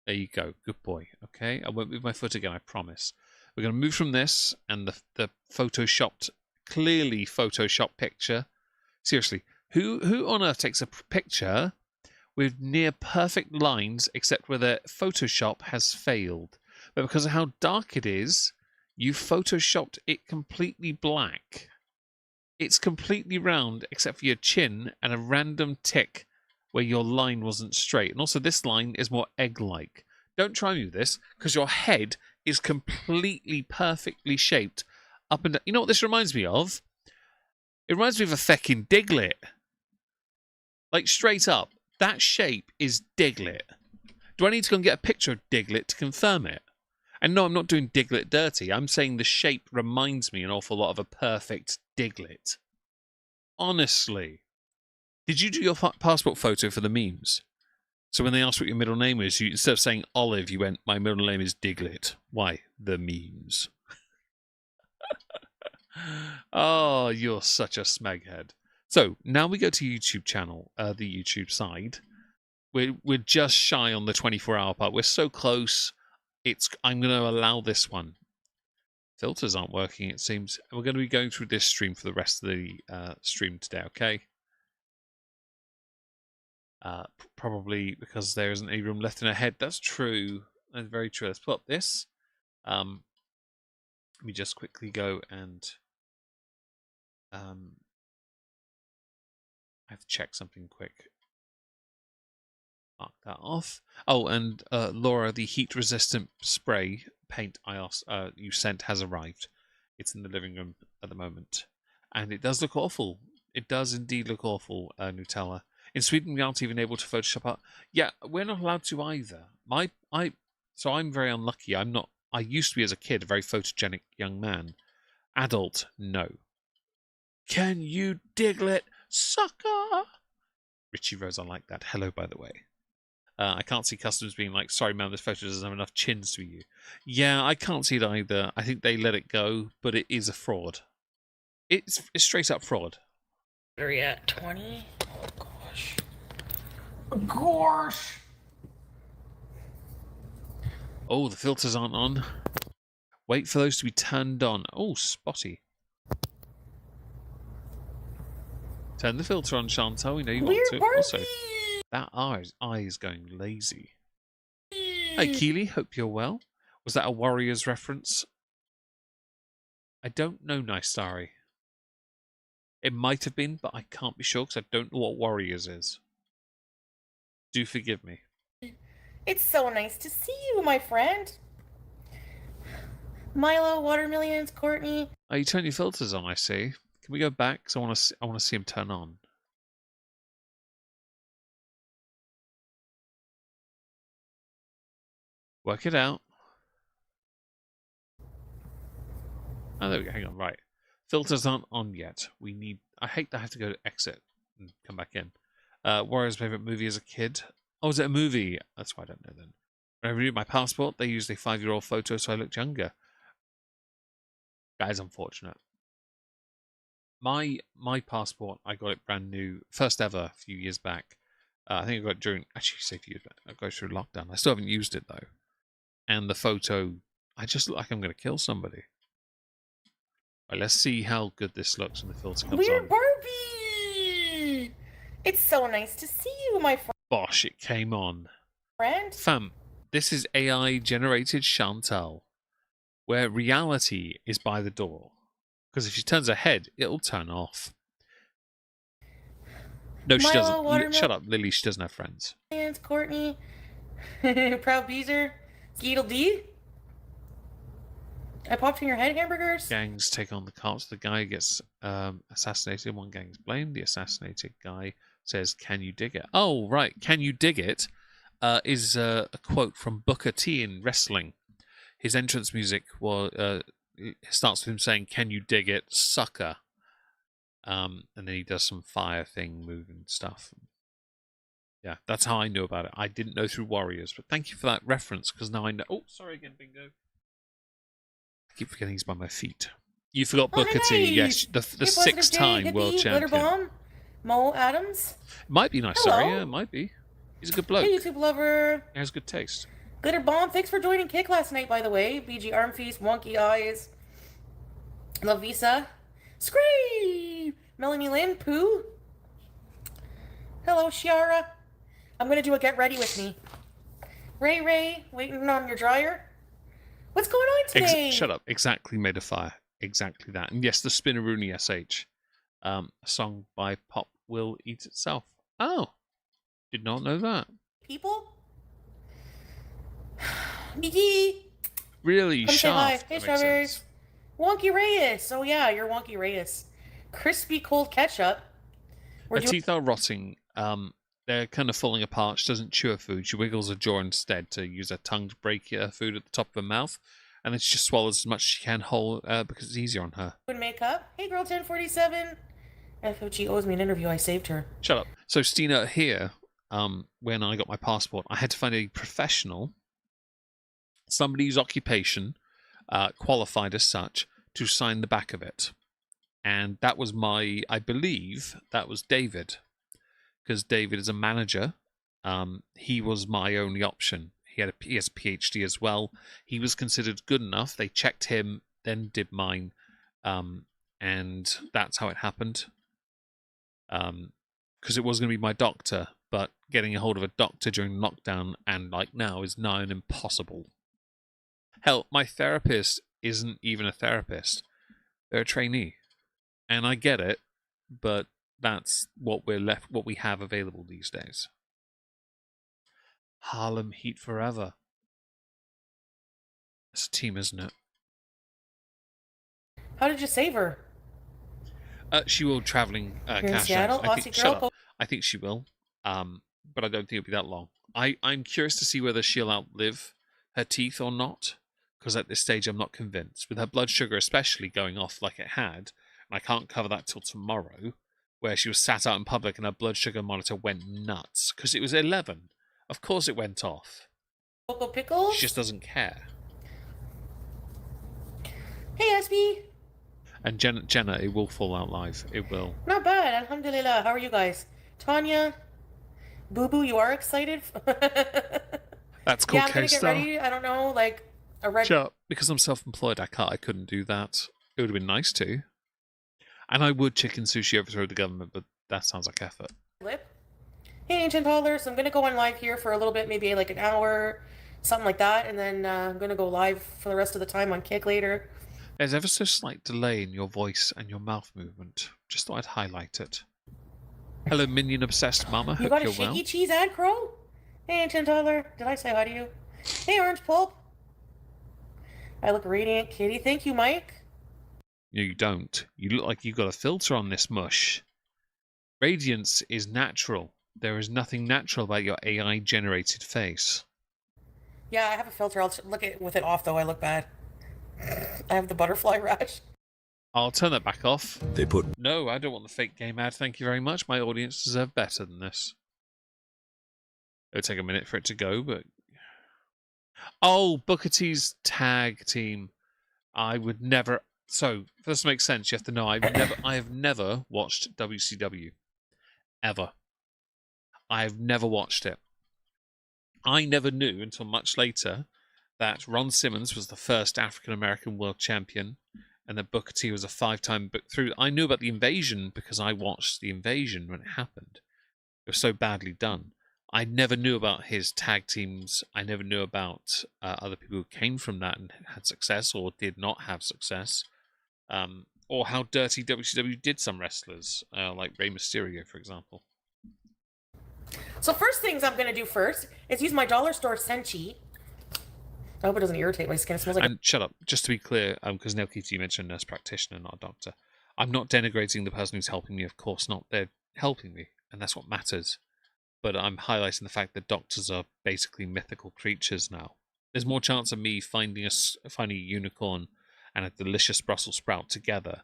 There you go. Good boy. Okay, I won't move my foot again, I promise. We're going to move from this and the photoshopped, clearly photoshopped picture. Seriously, who on earth takes a picture with near perfect lines except where the Photoshop has failed? But because of how dark it is, you photoshopped it completely black. It's completely round except for your chin and a random tick where your line wasn't straight. And also this line is more egg-like. Don't try me with this, because your head is completely perfectly shaped up and down. You know what this reminds me of? It reminds me of a feckin' Diglett. Like, straight up, that shape is Diglett. Do I need to go and get a picture of Diglett to confirm it? And no, I'm not doing Diglett dirty. I'm saying the shape reminds me an awful lot of a perfect Diglett. Honestly. Did you do your passport photo for the memes? So when they asked what your middle name is, you, instead of saying Olive, you went, my middle name is Diglett. Why? The memes. Oh, you're such a smeghead. So now we go to YouTube channel, the YouTube side. We're just shy on the 24-hour part. We're so close. I'm going to allow this one. Filters aren't working, it seems. We're going to be going through this stream for the rest of the stream today, okay? Probably because there isn't any room left in her head. That's true. That's very true. Let's put up this. Let me just quickly go and I have to check something quick. Mark that off. Oh, and Laura, the heat-resistant spray paint I asked you sent has arrived. It's in the living room at the moment, and it does look awful. It does indeed look awful, Nutella. In Sweden, we aren't even able to Photoshop out. Yeah, we're not allowed to either. So I'm very unlucky. I'm not. I used to be as a kid a very photogenic young man. Adult, no. Can you Diglett, sucker? Richie Rose, I like that. Hello, by the way. I can't see customers being like, sorry, man, this photo doesn't have enough chins to you. Yeah, I can't see it either. I think they let it go, but it is a fraud. It's straight up fraud. Where are we at? 20? Oh, gosh. Gosh! Oh, the filters aren't on. Wait for those to be turned on. Oh, spotty. Turn the filter on, Chantal. We know you want to. Also, that eye is going lazy. Hey, Keely. Hope you're well. Was that a Warriors reference? I don't know, Nice Starry. It might have been, but I can't be sure because I don't know what Warriors is. Do forgive me. It's so nice to see you, my friend. Milo, Watermelons, Courtney. Oh, you turn your filters on, I see. Can we go back? Because I want to see him turn on. Work it out. Oh, there we go. Hang on. Right. Filters aren't on yet. We need... I hate that I have to go to exit and come back in. Warrior's favourite movie as a kid. Oh, is it a movie? That's why I don't know then. When I renewed my passport, they used a 5-year-old photo so I looked younger. That is unfortunate. my passport, I got it brand new, first ever, a few years back. I think I got it during, actually, say a few years back. I got it through lockdown. I still haven't used it though. And the photo, I just look like I'm going to kill somebody. Right, let's see how good this looks when the filter comes We're on. Barbie! It's so nice to see you, my Bosh, it came on. friend. Fam, this is AI generated Chantal, where reality is by the door. Because if she turns her head, it'll turn off. No, she Milo, doesn't. watermelon, Shut up, Lily. She doesn't have friends. Courtney, Proud Beezer, Skeetle D. I popped in your head, hamburgers. Gangs take on the cops. The guy gets assassinated. One gang is blamed. The assassinated guy says, "Can you dig it?" Oh, right. "Can you dig it?" Is a quote from Booker T in wrestling. His entrance music starts with him saying, "Can you dig it, sucker?" And then he does some fire thing, moving stuff. Yeah, that's how I knew about it. I didn't know through Warriors, but thank you for that reference, because now I know. Oh, sorry again, Bingo. I keep forgetting he's by my feet. You forgot Booker T. Yes, the sixth-time world champion. Glitterbomb, Mo Adams. It might be nice, sorry. Yeah, it might be. He's a good bloke. Hey, YouTube lover. He has good taste. Glitterbomb, thanks for joining Kick last night, by the way. BG Arm Feast, Wonky Eyes, Lavisa, Scream, Melanie Lynn, Pooh. Hello, Shiara. I'm gonna do a get ready with me. Ray, waiting on your dryer. What's going on today? Shut up. Exactly made of fire. Exactly that. And yes, the Spinneroonie SH. A song by Pop Will Eat Itself. Oh. Did not know that. People? Biggie! Really? Come Shaft. say hi. Hey, strawberries. Wonky Reyes. Oh, yeah, you're Wonky Reyes. Crispy cold ketchup. Her teeth are rotting. They're kind of falling apart. She doesn't chew her food. She wiggles her jaw instead to use her tongue to break her food at the top of her mouth. And then she just swallows as much as she can whole because it's easier on her. Makeup. Hey, girl 1047. FOG owes me an interview. I saved her. Shut up. So, Stina, here, when I got my passport, I had to find a professional, somebody whose occupation qualified as such, to sign the back of it. And that was I believe, that was David. Because David is a manager. He was my only option. He has a PhD as well. He was considered good enough. They checked him, then did mine. And that's how it happened. Because it was going to be my doctor, but getting a hold of a doctor during lockdown and like now is now an impossible. Hell, my therapist isn't even a therapist. They're a trainee. And I get it, but that's what we have available these days. Harlem Heat forever. It's a team, isn't it? How did you save her? She will traveling in Seattle? I think she will. But I don't think it'll be that long. I'm curious to see whether she'll outlive her teeth or not. Because at this stage, I'm not convinced. With her blood sugar especially going off like it had, and I can't cover that till tomorrow, where she was sat out in public and her blood sugar monitor went nuts. Because it was 11. Of course it went off. Cocoa Pickles? She just doesn't care. Hey, SB! And Jenna, it will fall out live. It will. Not bad, alhamdulillah. How are you guys? Tanya? Boo Boo, you are excited? That's called I'm gonna get ready. I don't know, like a red. Sure, because I'm self-employed, I couldn't do that. It would have been nice to. And I would chicken sushi overthrow the government, but that sounds like effort. Lip. Hey, Ancient Toddlers. I'm gonna go on live here for a little bit, maybe like an hour, something like that, and then I'm gonna go live for the rest of the time on Kick later. There's ever so slight delay in your voice and your mouth movement. Just thought I'd highlight it. Hello, Minion Obsessed Mama. You got a shaky cheese ad, Crow? Hey, Ancient Toddler. Did I say hi to you? Hey, Orange Pulp. I look radiant, Kitty. Thank you, Mike. No, you don't. You look like you've got a filter on this mush. Radiance is natural. There is nothing natural about your AI-generated face. Yeah, I have a filter. I'll look at with it off, though. I look bad. I have the butterfly rash. I'll turn that back off. No, I don't want the fake game ad. Thank you very much. My audience deserve better than this. It'll take a minute for it to go, but... Oh, Booker T's tag team. I would never... So for this to make sense, you have to know I have never watched WCW ever. I have never watched it. I never knew until much later that Ron Simmons was the first African American world champion, and that Booker T was a 5-time book through. I knew about the Invasion because I watched the Invasion when it happened. It was so badly done. I never knew about his tag teams. I never knew about other people who came from that and had success or did not have success, or how dirty WCW did some wrestlers, like Rey Mysterio, for example. So first things I'm gonna do first is use my dollar store Senchi. I hope it doesn't irritate my skin. It smells like. And shut up. Just to be clear, because Neil Keating, you mentioned nurse practitioner, not a doctor. I'm not denigrating the person who's helping me. Of course not. They're helping me, and that's what matters. But I'm highlighting the fact that doctors are basically mythical creatures now. There's more chance of me finding a unicorn and a delicious Brussels sprout together,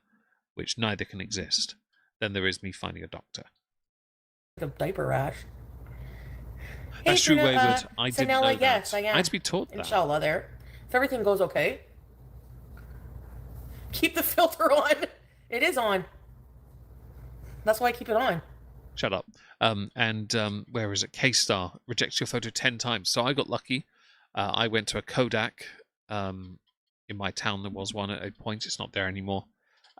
which neither can exist, than there is me finding a doctor. Like a diaper rash. That's true, Wayward. I didn't know that. Yes, I am. I had to be taught that. Inshallah, there. If everything goes okay. Keep the filter on. It is on. That's why I keep it on. Shut up. Where is it? K-Star rejects your photo 10 times. So I got lucky. I went to a Kodak. In my town, there was one at a point. It's not there anymore.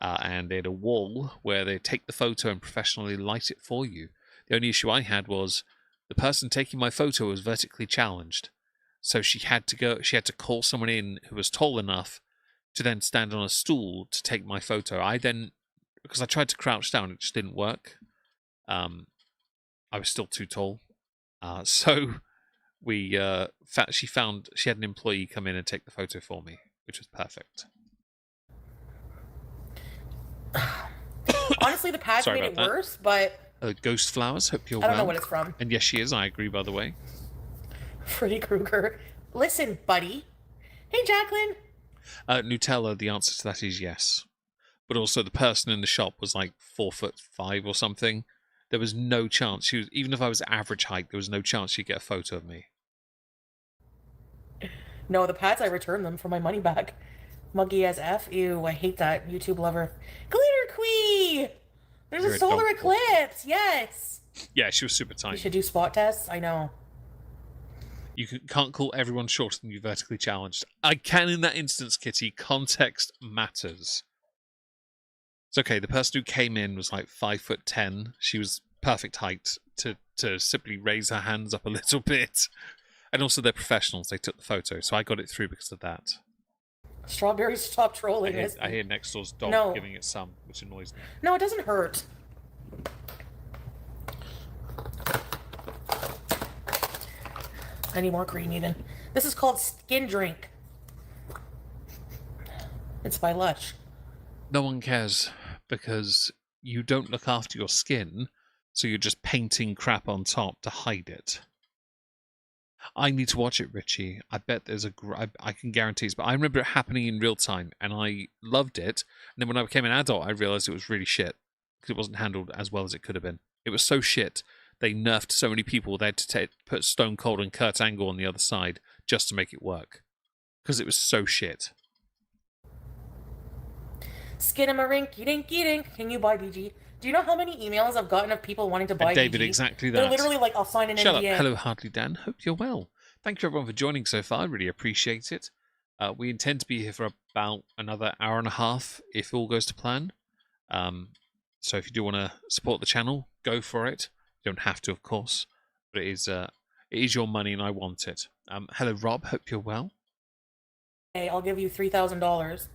And they had a wall where they take the photo and professionally light it for you. The only issue I had was the person taking my photo was vertically challenged. So she had to call someone in who was tall enough to then stand on a stool to take my photo. Because I tried to crouch down, it just didn't work. I was still too tall. So she had an employee come in and take the photo for me, which was perfect. Honestly, the pads made it worse, but... Ghost Flowers, hope you're well. I don't know what it's from. And yes, she is, I agree, by the way. Freddy Krueger. Listen, buddy. Hey, Jacqueline. Nutella, the answer to that is yes. But also the person in the shop was like 4'5" or something. There was no chance. Even if I was average height, there was no chance she'd get a photo of me. No, the pads, I returned them for my money back. Muggy as F. Ew, I hate that YouTube lover. Glitter Queen! There's a solar eclipse! Yes! Yeah, she was super tiny. You should do spot tests? I know. You can't call everyone shorter than you vertically challenged. I can in that instance, Kitty. Context matters. It's okay. The person who came in was like 5'10". She was perfect height to simply raise her hands up a little bit. And also they're professionals. They took the photo, so I got it through because of that. Strawberry, stop trolling. I hear next door's dog giving it some, which annoys me. No, it doesn't hurt. I need more cream even. This is called Skin Drink. It's by Lush. No one cares because you don't look after your skin, so you're just painting crap on top to hide it. I need to watch it, Richie. I bet there's I can guarantee it, but I remember it happening in real time, and I loved it. And then when I became an adult, I realized it was really shit because it wasn't handled as well as it could have been. It was so shit. They nerfed so many people. They had to put Stone Cold and Kurt Angle on the other side just to make it work because it was so shit. Skinamarinky dinky dink. Can you buy BG? Do you know how many emails I've gotten of people wanting to buy David, BG? exactly that. They're literally like, I'll sign an NDA. Shut up. Hello, Hardly Dan. Hope you're well. Thank you, everyone, for joining so far. I really appreciate it. We intend to be here for about another hour and a half, if all goes to plan. So if you do want to support the channel, go for it. You don't have to, of course. But it is your money, and I want it. Hello, Rob. Hope you're well. Hey, I'll give you $3,000.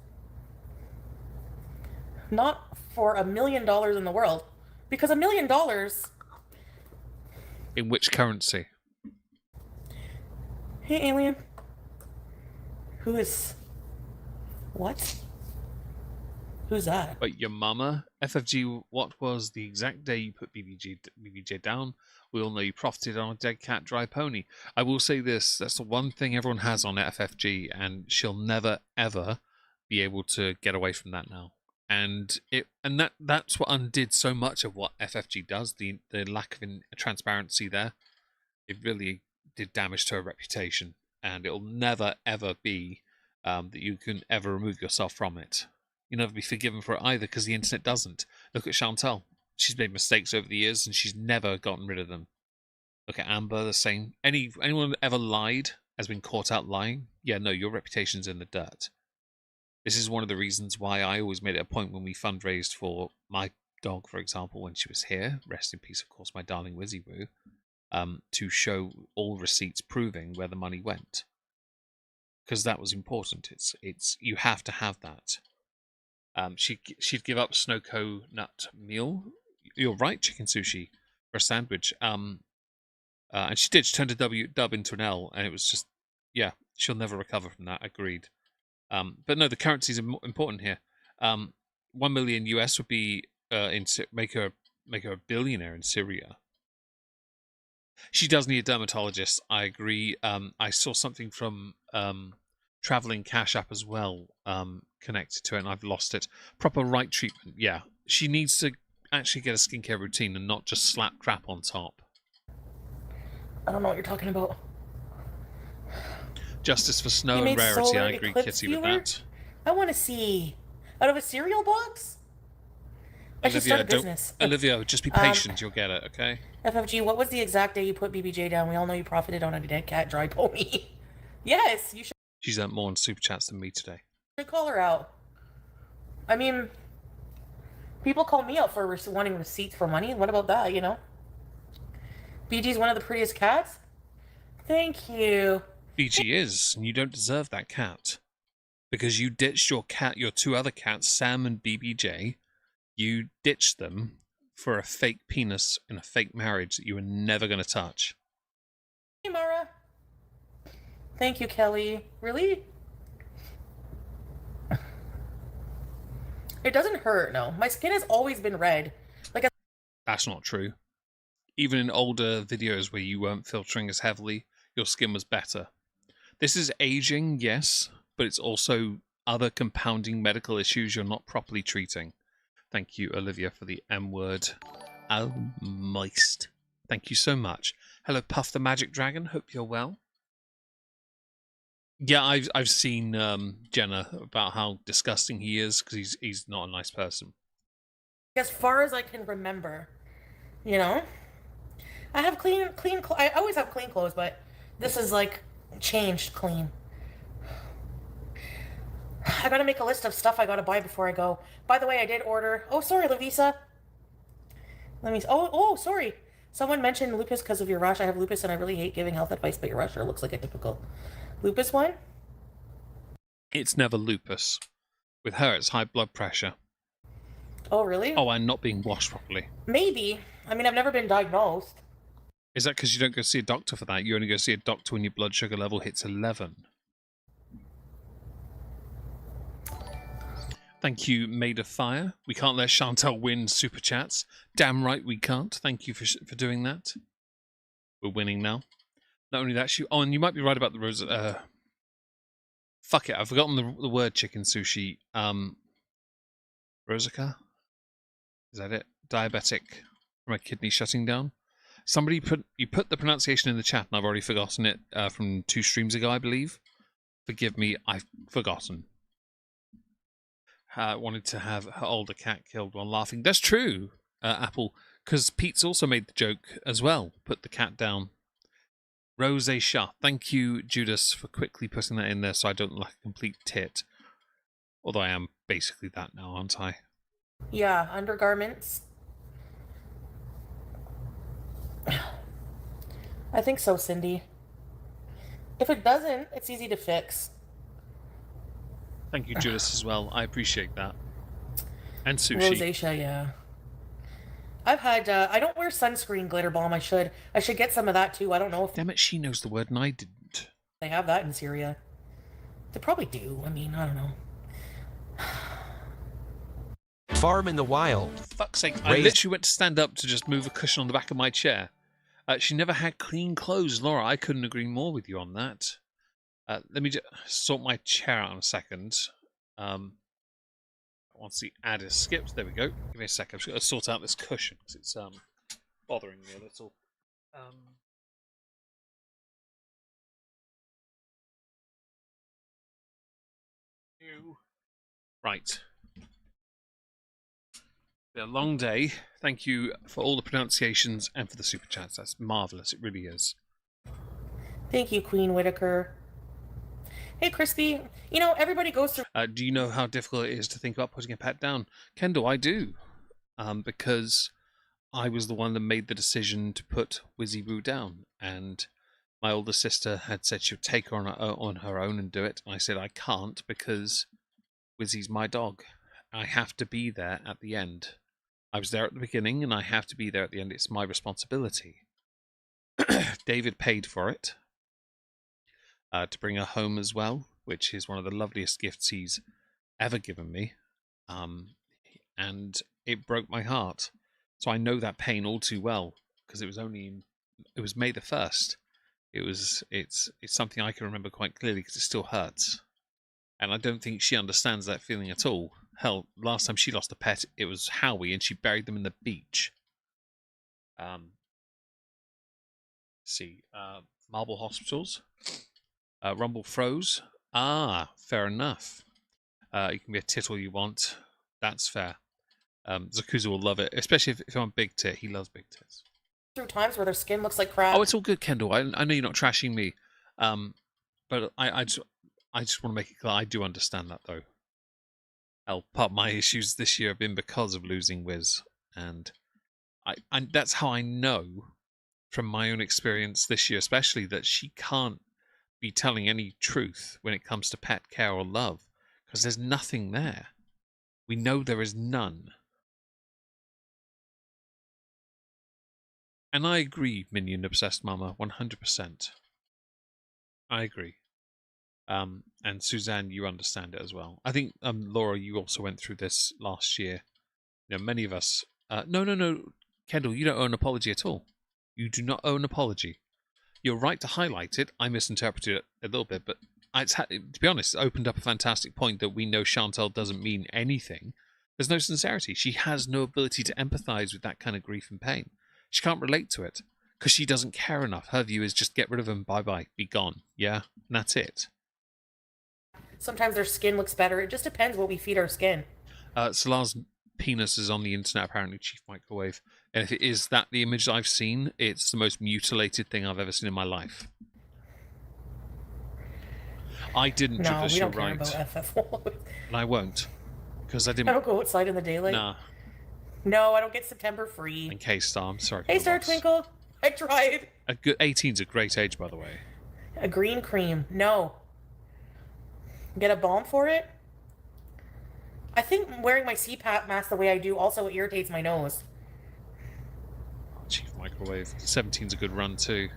Not for $1 million in the world, because $1 million. In which currency? Hey, alien. Who is? What? Who's that? But your mama, FFG. What was the exact day you put BBJ down? We all know you profited on a dead cat, dry pony. I will say this: that's the one thing everyone has on FFG, and she'll never ever be able to get away from that now. And that's what undid so much of what FFG does. The lack of transparency there, it really did damage to her reputation, and it'll never ever be that you can ever remove yourself from it. You'll never be forgiven for it either, because the internet doesn't. Look at Chantal. She's made mistakes over the years, and she's never gotten rid of them. Look at Amber, the same. Anyone ever lied has been caught out lying. Yeah, no, your reputation's in the dirt. This is one of the reasons why I always made it a point when we fundraised for my dog, for example, when she was here. Rest in peace, of course, my darling Wizzy Woo. To show all receipts proving where the money went, because that was important. It's you have to have that. She'd give up snow nut meal. You're right, chicken sushi for a sandwich. And she did. She turned a dub into an L, and it was just, yeah, she'll never recover from that. Agreed. But no, the currency is important here. 1 million US would be make her a billionaire in Syria. She does need a dermatologist. I agree. I saw something from Traveling Cash App as well, connected to it, and I've lost it. Proper right treatment. Yeah, she needs to actually get a skincare routine and not just slap crap on top. I don't know what you're talking about. Justice for Snow and Rarity. I agree, Kitty, with that. I want to see out of a cereal box. I should start a business. Olivia, just be patient. You'll get it, okay? FFG, what was the exact day you put BBJ down? We all know you profited on a dead cat dry pony. Yes, you should. She's earned more in super chats than me today. Should call her out. I mean, people call me out for wanting receipts for money. What about that, you know? BG's one of the prettiest cats? Thank you. BG is, and you don't deserve that cat. Because you ditched your two other cats, Sam and BBJ. You ditched them for a fake penis in a fake marriage that you were never going to touch. Hey, Mara. Thank you, Kelly. Really? It doesn't hurt, no. My skin has always been red. That's not true. Even in older videos where you weren't filtering as heavily, your skin was better. This is aging, yes, but it's also other compounding medical issues you're not properly treating. Thank you, Olivia, for the M word. Oh, moist. Thank you so much. Hello, Puff the Magic Dragon. Hope you're well. Yeah, I've seen Jenna about how disgusting he is, because he's not a nice person. As far as I can remember, you know, I have clean. I always have clean clothes, but this is like changed clean. I gotta make a list of stuff I gotta buy before I go. By the way, I did order. Oh, sorry, Lavisa. Let me. Oh, sorry. Someone mentioned lupus because of your rash. I have lupus and I really hate giving health advice, but your rash looks like a typical lupus one. It's never lupus. With her, it's high blood pressure. Oh, really? Oh, and not being washed properly. Maybe. I mean, I've never been diagnosed. Is that because you don't go see a doctor for that? You only go see a doctor when your blood sugar level hits 11. Thank you, Maid of Fire. We can't let Chantal win super chats. Damn right we can't. Thank you for doing that. We're winning now. Not only that, and you might be right about the rose. Fuck it, I've forgotten the word chicken sushi. Rosica? Is that it? Diabetic from a kidney shutting down. Somebody put the pronunciation in the chat, and I've already forgotten it from 2 streams ago, I believe. Forgive me, I've forgotten. Wanted to have her older cat killed while laughing. That's true, Apple, because Pete's also made the joke as well. Put the cat down. Rosacea. Thank you, Judas, for quickly putting that in there so I don't look like a complete tit. Although I am basically that now, aren't I? Yeah, undergarments. I think so, Cindy. If it doesn't, it's easy to fix. Thank you, Judas, as well. I appreciate that. And sushi. Rosacea, yeah. I've had, I don't wear sunscreen glitter balm. I should get some of that too. I don't know if... Damn it, she knows the word and I didn't. They have that in Syria. They probably do. I mean, I don't know. Farm in the wild. For fuck's sake, I literally went to stand up to just move a cushion on the back of my chair. She never had clean clothes, Laura. I couldn't agree more with you on that. Let me just sort my chair out in a second. Once the ad is skipped, there we go. Give me a second. I'm just going to sort out this cushion because it's bothering me a little. Right. Been a long day. Thank you for all the pronunciations and for the super chats. That's marvelous. It really is. Thank you, Queen Whitaker. Hey, Crispy. You know, everybody goes through. Do you know how difficult it is to think about putting a pet down? Kendall, I do. Because I was the one that made the decision to put Wizzy Woo down. And my older sister had said she would take her on her own and do it. And I said, I can't because Wizzy's my dog. I have to be there at the end. I was there at the beginning, and I have to be there at the end. It's my responsibility. David paid for it to bring her home as well, which is one of the loveliest gifts he's ever given me. And it broke my heart. So I know that pain all too well because it was May the 1st. It's something I can remember quite clearly because it still hurts. And I don't think she understands that feeling at all. Hell, last time she lost a pet, it was Howie, and she buried them in the beach. Marble Hospitals. Rumble froze. Ah, fair enough. You can be a tit all you want. That's fair. Zakuza will love it, especially if I'm big tit. He loves big tits. Through times where their skin looks like crap. Oh, it's all good, Kendall. I know you're not trashing me. But I just want to make it clear I do understand that, though. Part of my issues this year have been because of losing Wiz, and that's how I know from my own experience this year, especially, that she can't be telling any truth when it comes to pet care or love, because there's nothing there. We know there is none. And I agree, Minion Obsessed Mama, 100%. I agree. And Suzanne, you understand it as well. I think, Laura, you also went through this last year. You know, many of us... No, Kendall, you don't owe an apology at all. You do not owe an apology. You're right to highlight it. I misinterpreted it a little bit, but to be honest, it opened up a fantastic point that we know Chantal doesn't mean anything. There's no sincerity. She has no ability to empathize with that kind of grief and pain. She can't relate to it because she doesn't care enough. Her view is just get rid of them, bye-bye, be gone. Yeah? And that's it. Sometimes their skin looks better. It just depends what we feed our skin. Salar's penis is on the internet, apparently, Chief Microwave. And if it is the image I've seen, it's the most mutilated thing I've ever seen in my life. I didn't No, Travis, we you're don't care right. about FF1. And I won't. Because I didn't... I don't go outside in the daylight. Nah. No, I don't get September free. And K-Star, I'm sorry. Hey, Star Twinkle. I tried. 18's a great age, by the way. A green cream. No. Get a balm for it? I think wearing my CPAP mask the way I do also irritates my nose. Chief Microwave. 17's a good run, too.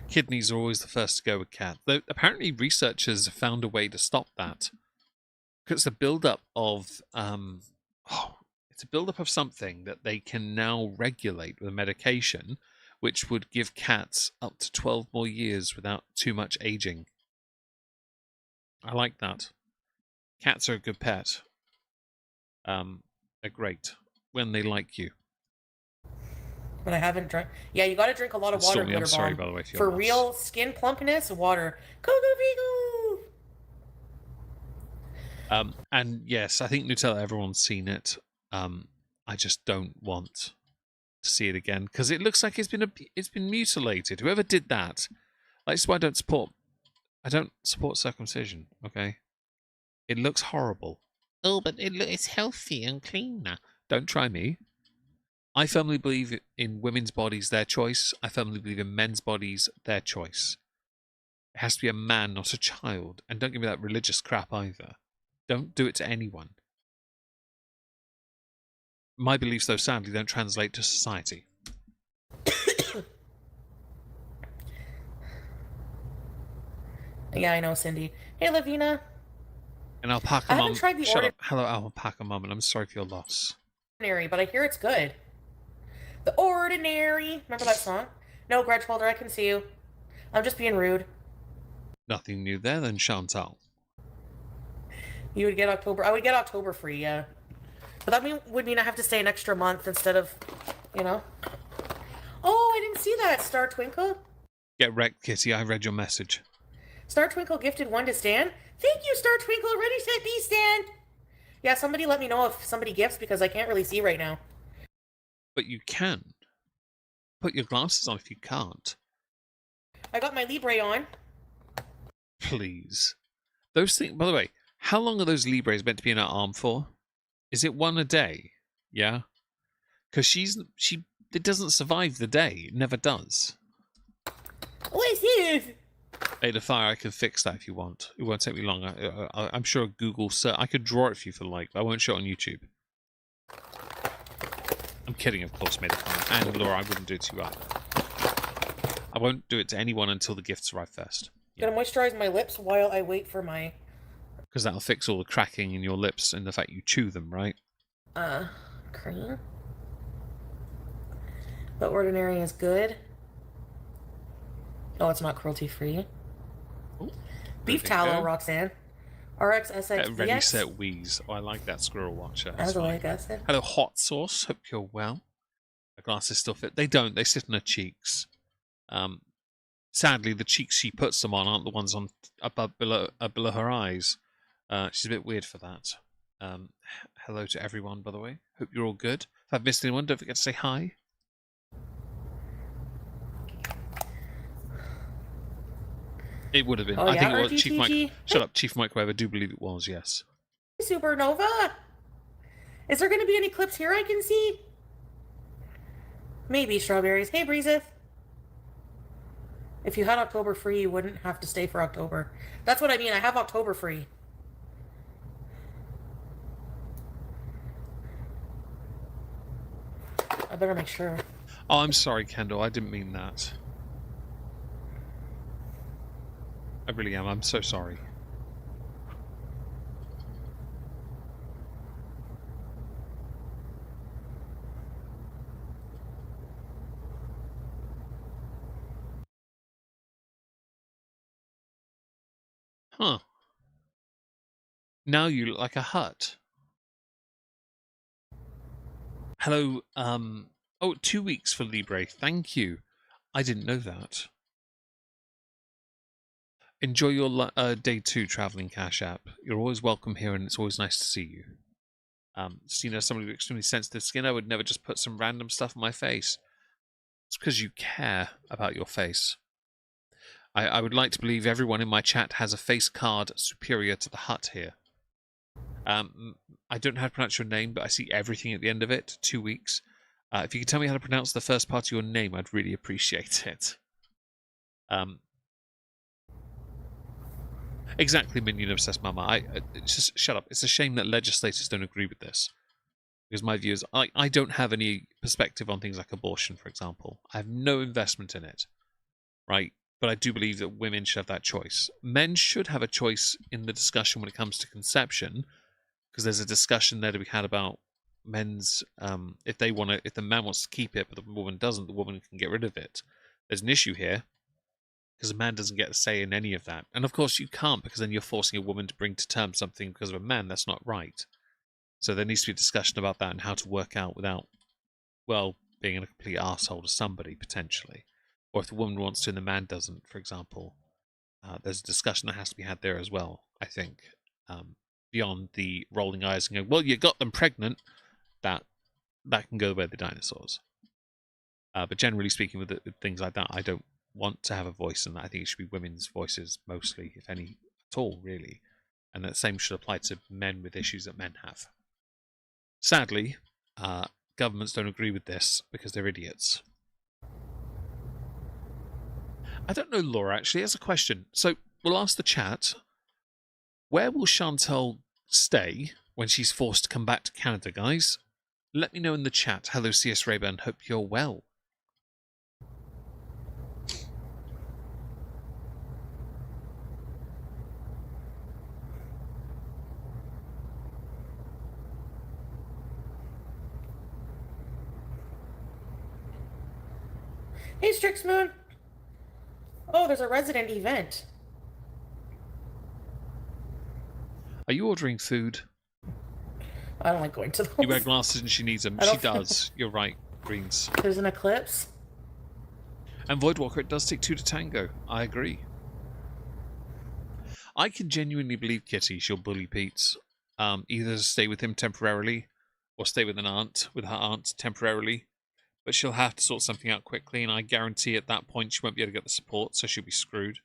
Kidneys are always the first to go with cat. Though apparently researchers have found a way to stop that. Because it's a build-up of... it's a build-up of something that they can now regulate with a medication, which would give cats up to 12 more years without too much aging. I like that. Cats are a good pet. They're great when they like you. But I haven't drank. Yeah, you gotta drink a lot of water, Stormy, I'm Glitter sorry, Bomb. by the way, For real skin plumpness, water. Cocoa Pico! And yes, I think Nutella, everyone's seen it. I just don't want to see it again because it looks like it's been mutilated. Whoever did that, that's why I don't support circumcision. Okay, it looks horrible. Oh, but it's healthy and clean now. Don't try me. I firmly believe in women's bodies, their choice. I firmly believe in men's bodies, their choice. It has to be a man, not a child. And don't give me that religious crap either. Don't do it to anyone. My beliefs, though, sadly, don't translate to society. Yeah, I know, Cindy. Hey, Lavina. And Alpaca I Mum. haven't tried the Shut up. Hello, Alpaca Mum, and I'm sorry for your loss. Ordinary, but I hear it's good. The Ordinary. Remember that song? No, Grudge Holder, I can see you. I'm just being rude. Nothing new there, then, Chantal. You would get October. I would get October free, yeah. But that would mean I have to stay an extra month instead of, you know. Oh, I didn't see that, Star Twinkle. Get wrecked, Kitty. I read your message. Star Twinkle gifted one to Stan. Thank you, Star Twinkle. Ready, set, be, Stan. Yeah, somebody let me know if somebody gifts because I can't really see right now. But you can. Put your glasses on if you can't. I got my Libre on. Please. Those things, by the way, how long are those Libres meant to be in her arm for? Is it one a day? Yeah? Because it doesn't survive the day. It never does. What is this? Hey, the fire, I can fix that if you want. It won't take me long. I'm sure Google search. I could draw it for you for the like, but I won't show it on YouTube. I'm kidding, of course, made and Laura, I wouldn't do it to you either. I won't do it to anyone until the gifts arrive first. Yeah. Gonna moisturize my lips while I wait for my... Because that'll fix all the cracking in your lips and the fact you chew them, right? Cream. The Ordinary is good. Oh, it's not cruelty-free. Beef tallow, Roxanne. RXSX. Ready, set, wheeze. Oh, I like that squirrel watcher. As like I said. Hello, hot sauce. Hope you're well. The glasses still fit. They don't. They sit on her cheeks. Sadly, the cheeks she puts them on aren't the ones on below her eyes. She's a bit weird for that. Hello to everyone, by the way. Hope you're all good. If I've missed anyone, don't forget to say hi. It would have been. I think it was Chief Mike. Shut up, Chief Microwave. I do believe it was. Yes. Supernova. Is there going to be any clips here I can see? Maybe strawberries. Hey, Beeze. If you had October free, you wouldn't have to stay for October. That's what I mean. I have October free. I better make sure. Oh, I'm sorry, Kendall. I didn't mean that. I really am. I'm so sorry. Huh. Now you look like a hut. Hello, oh, 2 weeks for Libre. Thank you. I didn't know that. Enjoy your day 2 traveling Cash App. You're always welcome here, and it's always nice to see you. Somebody with extremely sensitive skin, I would never just put some random stuff on my face. It's because you care about your face. I would like to believe everyone in my chat has a face card superior to the hut here. I don't know how to pronounce your name, but I see everything at the end of it. 2 weeks. If you could tell me how to pronounce the first part of your name, I'd really appreciate it. Exactly, Minion Obsessed Mama. Just shut up. It's a shame that legislators don't agree with this. Because my view is, I don't have any perspective on things like abortion, for example. I have no investment in it. Right? But I do believe that women should have that choice. Men should have a choice in the discussion when it comes to conception, because there's a discussion there to be had about men's if the man wants to keep it but the woman doesn't, the woman can get rid of it. There's an issue here because a man doesn't get a say in any of that, and of course you can't, because then you're forcing a woman to bring to term something because of a man. That's not right. So there needs to be a discussion about that and how to work out without, well, being a complete arsehole to somebody potentially. Or if the woman wants to and the man doesn't, for example, there's a discussion that has to be had there as well, I think. Beyond the rolling eyes and going, well, you got them pregnant, that can go the way of the dinosaurs. But generally speaking, with things like that, I don't want to have a voice in that. I think it should be women's voices mostly, if any at all, really. And that same should apply to men with issues that men have. Sadly, governments don't agree with this because they're idiots. I don't know, Laura, actually. Here's a question. So we'll ask the chat, where will Chantal stay when she's forced to come back to Canada, guys? Let me know in the chat. Hello, CS Rayburn. Hope you're well. Hey, Strixmoon. Oh, there's a resident event. Are you ordering food? I don't like going to those. You wear glasses and she needs them. She does. You're right, Greens. There's an eclipse. And Voidwalker, it does take 2 to tango. I agree. I can genuinely believe, Kitty, she'll bully Pete. either stay with him temporarily or stay with with her aunt temporarily. But she'll have to sort something out quickly, and I guarantee at that point she won't be able to get the support, so she'll be screwed.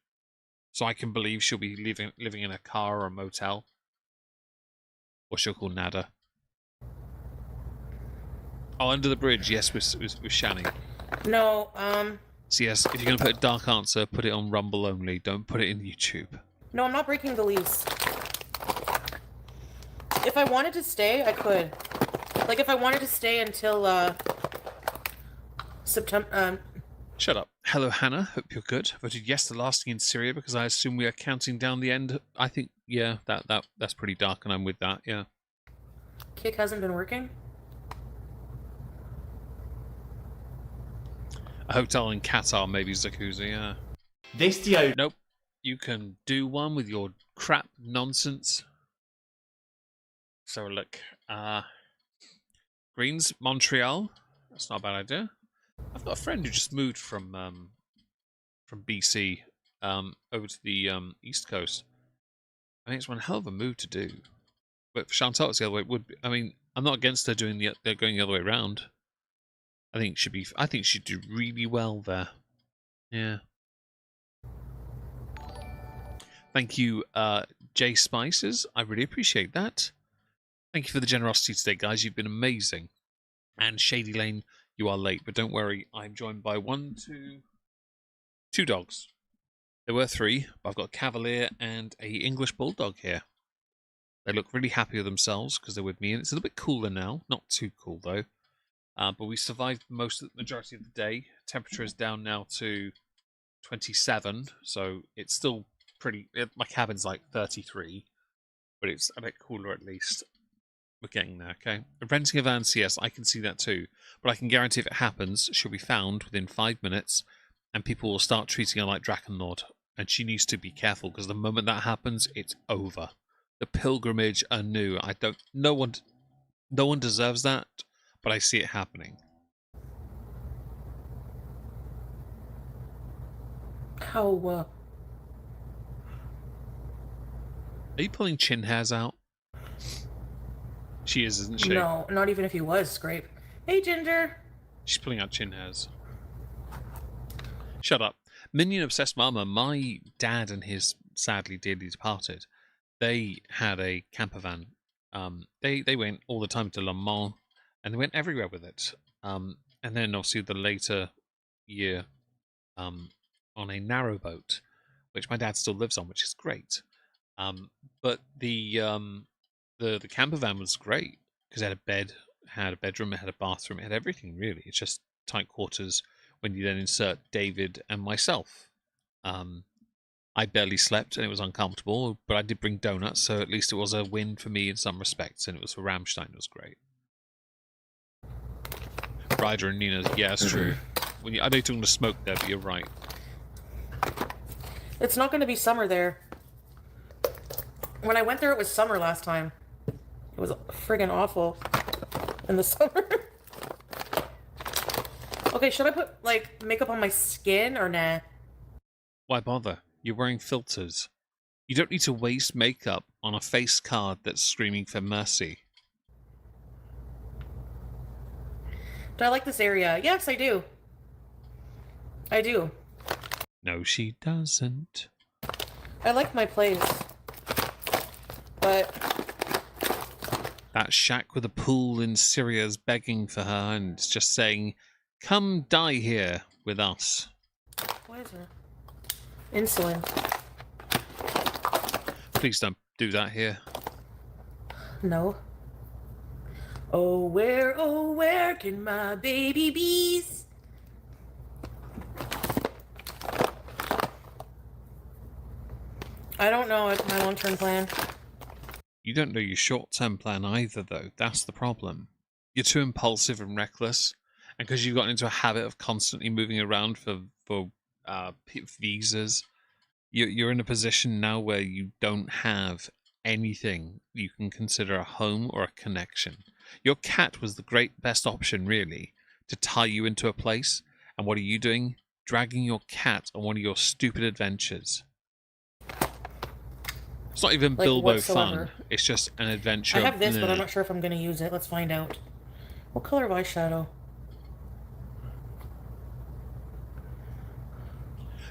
So I can believe she'll be living in a car or a motel. Or she'll call Nada. Oh, under the bridge, yes, with Shani. No, So yes, if you're going to put a dark answer, put it on Rumble only. Don't put it in YouTube. no, I'm not breaking the lease. If I wanted to stay, I could. Like, if I wanted to stay until, September, Shut up. Hello, Hannah. Hope you're good. Voted yes to lasting in Syria because I assume we are counting down the end. I think, yeah, that's pretty dark, and I'm with that, yeah. Kick hasn't been working? A hotel in Qatar, maybe Zakuza, yeah. This the Nope. You can do one with your crap nonsense. So look, Greens, Montreal. That's not a bad idea. I've got a friend who just moved from BC over to the East Coast. I think it's one hell of a move to do. But for Chantal, it's the other way. It would be, I mean, I'm not against her doing going the other way around. I think she'd do really well there. Yeah. Thank you, J Spices. I really appreciate that. Thank you for the generosity today, guys. You've been amazing. And Shady Lane, you are late, but don't worry. I'm joined by two dogs. There were three, but I've got a Cavalier and a English Bulldog here. They look really happy with themselves because they're with me, and it's a little bit cooler now. Not too cool, though. But we survived the majority of the day. Temperature is down now to 27, so it's still pretty... my cabin's like 33, but it's a bit cooler at least. We're getting there, okay? Renting a van, yes, I can see that too. But I can guarantee if it happens, she'll be found within 5 minutes, and people will start treating her like Drakenlord. And she needs to be careful, because the moment that happens, it's over. The pilgrimage anew. No one deserves that, but I see it happening. How, Are you pulling chin hairs out? She is, isn't she? No, not even if he was, Scrape. Hey, Ginger! She's pulling out chin hairs. Shut up. Minion Obsessed Mama, my dad and his sadly dearly departed, they had a camper van. They went all the time to Le Mans, and they went everywhere with it. And then obviously the later year on a narrowboat, which my dad still lives on, which is great. But the camper van was great because it had a bed, had a bedroom, it had a bathroom, it had everything really. It's just tight quarters when you then insert David and myself. I barely slept and it was uncomfortable, but I did bring donuts, so at least it was a win for me in some respects, and it was for Rammstein, it was great. Ryder and Nina, yeah, it's true. I know you're talking to smoke there, but you're right. It's not going to be summer there. When I went there, it was summer last time. It was friggin' awful in the summer. Okay, should I put, like, makeup on my skin or nah? Why bother? You're wearing filters. You don't need to waste makeup on a face card that's screaming for mercy. Do I like this area? Yes, I do. I do. No, she doesn't. I like my place. But that shack with a pool in Syria is begging for her, and it's just saying, come die here with us. what is it? Insulin. Please don't do that here. No. Oh, where can my baby bees? I don't know my long-term plan. You don't know your short-term plan either, though. That's the problem. You're too impulsive and reckless, and because you've gotten into a habit of constantly moving around for visas, you're in a position now where you don't have anything you can consider a home or a connection. Your cat was the best option, really, to tie you into a place. And what are you doing? Dragging your cat on one of your stupid adventures. It's not even like, Bilbo whatsoever. fun. It's just an adventure. I have this, but I'm not sure if I'm going to use it. Let's find out. What color of eyeshadow?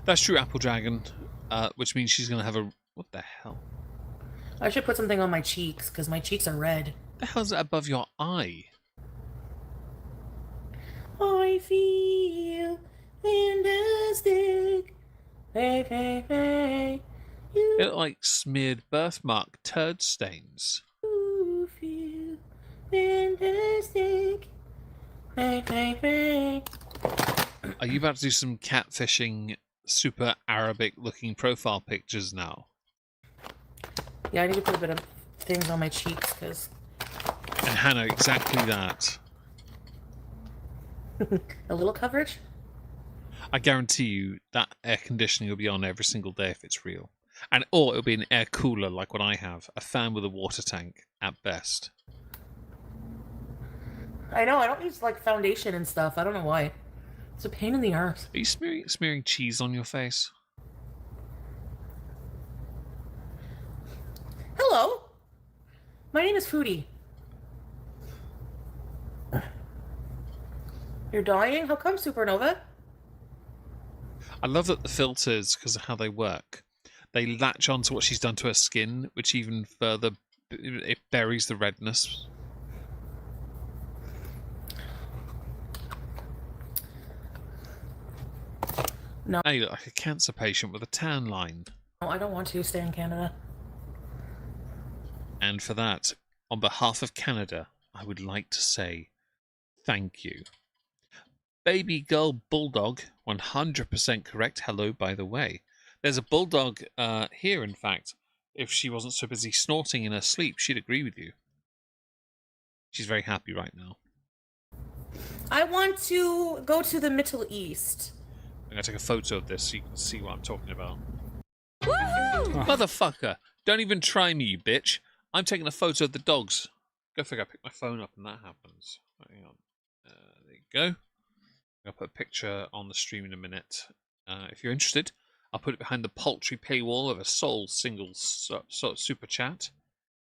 That's true, Apple Dragon. Which means she's gonna have a... What the hell? I should put something on my cheeks, because my cheeks are red. The hell's that above your eye? I feel fantastic. Hey, hey, hey. You It look like smeared birthmark turd stains. feel fantastic. Hey, hey, hey. Are you about to do some catfishing, super Arabic looking profile pictures now? Yeah, I need to put a bit of things on my cheeks, because... And Hannah, exactly that. A little coverage? I guarantee you that air conditioning will be on every single day if it's real. Or it'll be an air cooler like what I have. A fan with a water tank, at best. I know, I don't use, like, foundation and stuff. I don't know why. It's a pain in the arse. Are you smearing cheese on your face? Hello! My name is Foodie. You're dying? How come, Supernova? I love that the filters, because of how they work, they latch onto what she's done to her skin, which even further, it buries the redness. No. Now you look like a cancer patient with a tan line. No, I don't want to stay in Canada. And for that, on behalf of Canada, I would like to say thank you. Baby girl bulldog, 100% correct. Hello, by the way. There's a bulldog here, in fact. If she wasn't so busy snorting in her sleep, she'd agree with you. She's very happy right now. I want to go to the Middle East. I'm going to take a photo of this so you can see what I'm talking about. Woohoo! Motherfucker! Don't even try me, you bitch. I'm taking a photo of the dogs. Go figure, I pick my phone up and that happens. Hang on. There you go. I'll put a picture on the stream in a minute. If you're interested, I'll put it behind the paltry paywall of a sole single super chat.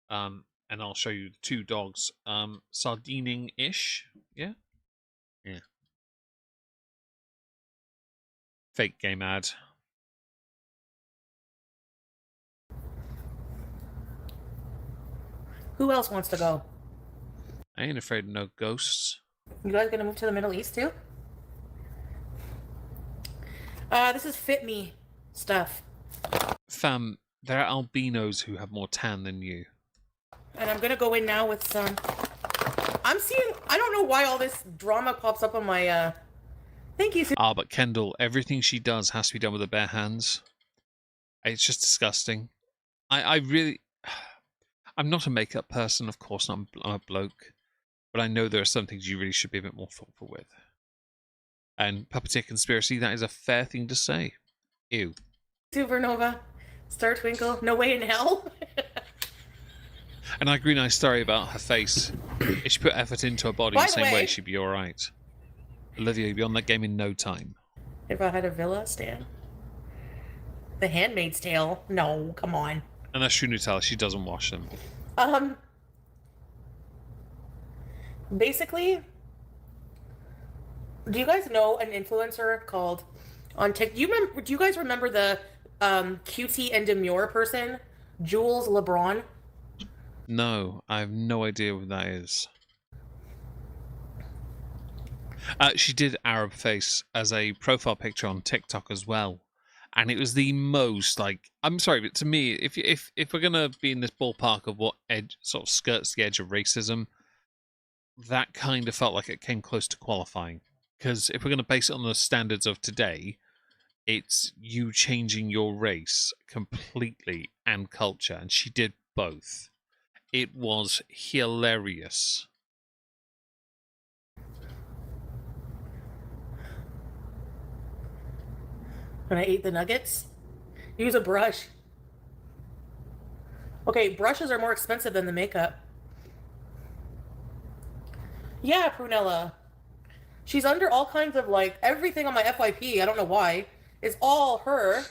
And I'll show you the two dogs. Sardining-ish. Yeah? Yeah. Fake game ad. Who else wants to go? I ain't afraid of no ghosts. You guys gonna move to the Middle East too? This is Fit Me stuff. Fam, there are albinos who have more tan than you. And I'm gonna go in now with some... I'm seeing... I don't know why all this drama pops up on my, Thank you. But Kendall, everything she does has to be done with her bare hands. It's just disgusting. I really... I'm not a makeup person, of course not. I'm a bloke. But I know there are some things you really should be a bit more thoughtful with. And Puppeteer Conspiracy, that is a fair thing to say. Ew. Supernova. Star Twinkle. No Way in Hell. And I agree, nice story about her face. If she put effort into her body the same way, she'd be alright. Olivia, you'd be on that game in no time. If I had a villa, Stan. The Handmaid's Tale. No, come on. And that's true, Nutella. She doesn't wash them. Basically, do you guys know an influencer called on TikTok? Do you guys remember the cutie and demure person, Jules LeBron? No, I have no idea what that is. She did Arab face as a profile picture on TikTok as well, and it was the most like. I'm sorry, but to me, if we're gonna be in this ballpark of what sort of skirts the edge of racism, that kind of felt like it came close to qualifying. Because if we're gonna base it on the standards of today, it's you changing your race completely and culture, and she did both. It was hilarious. When I ate the nuggets, use a brush. Okay, brushes are more expensive than the makeup. Yeah, Prunella. She's under all kinds of, like, everything on my FYP, I don't know why, is all her.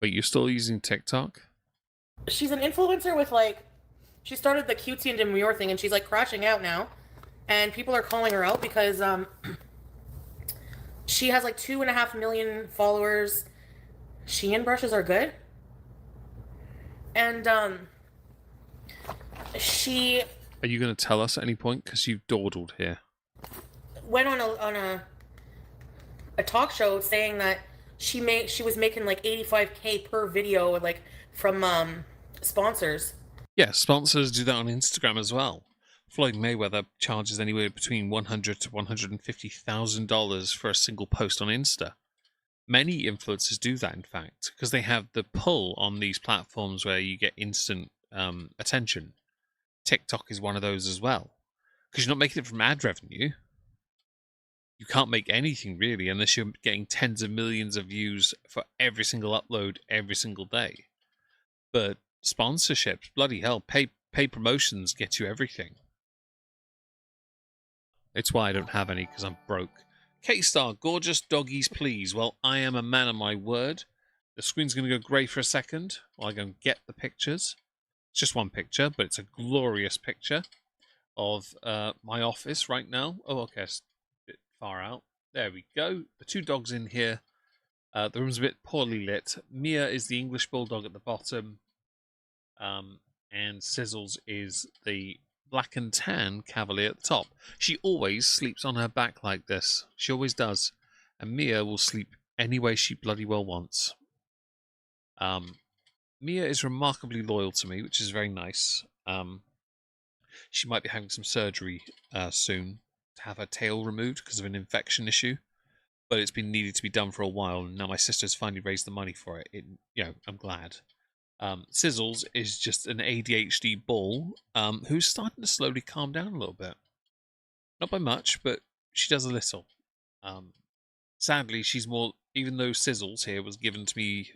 But you're still using TikTok? She's an influencer with like, she started the cutesy and demure thing, and she's like crashing out now, and people are calling her out because she has like 2.5 million followers. Shein brushes are good, and she. Are you going to tell us at any point? Because you've dawdled here. Went on a talk show saying that she was making like 85K per video, like from sponsors. Yeah, sponsors do that on Instagram as well. Floyd Mayweather charges anywhere between $100,000 to $150,000 for a single post on Insta. Many influencers do that, in fact, because they have the pull on these platforms where you get instant attention. TikTok is one of those as well, because you're not making it from ad revenue. You can't make anything really unless you're getting tens of millions of views for every single upload every single day. But sponsorships, bloody hell, pay promotions get you everything. It's why I don't have any, because I'm broke. K-Star, gorgeous doggies, please. Well, I am a man of my word. The screen's going to go grey for a second while I go and get the pictures. It's just one picture, but it's a glorious picture of my office right now. Oh, okay, it's a bit far out. There we go. The two dogs in here. The room's a bit poorly lit. Mia is the English Bulldog at the bottom. And Sizzles is the black and tan Cavalier at the top. She always sleeps on her back like this. She always does. And Mia will sleep any way she bloody well wants. Mia is remarkably loyal to me, which is very nice. She might be having some surgery soon to have her tail removed because of an infection issue. But it's been needed to be done for a while, and now my sister's finally raised the money for it. I'm glad. Sizzles is just an ADHD bull who's starting to slowly calm down a little bit. Not by much, but she does a little. Sadly, she's more, even though Sizzles here was given to me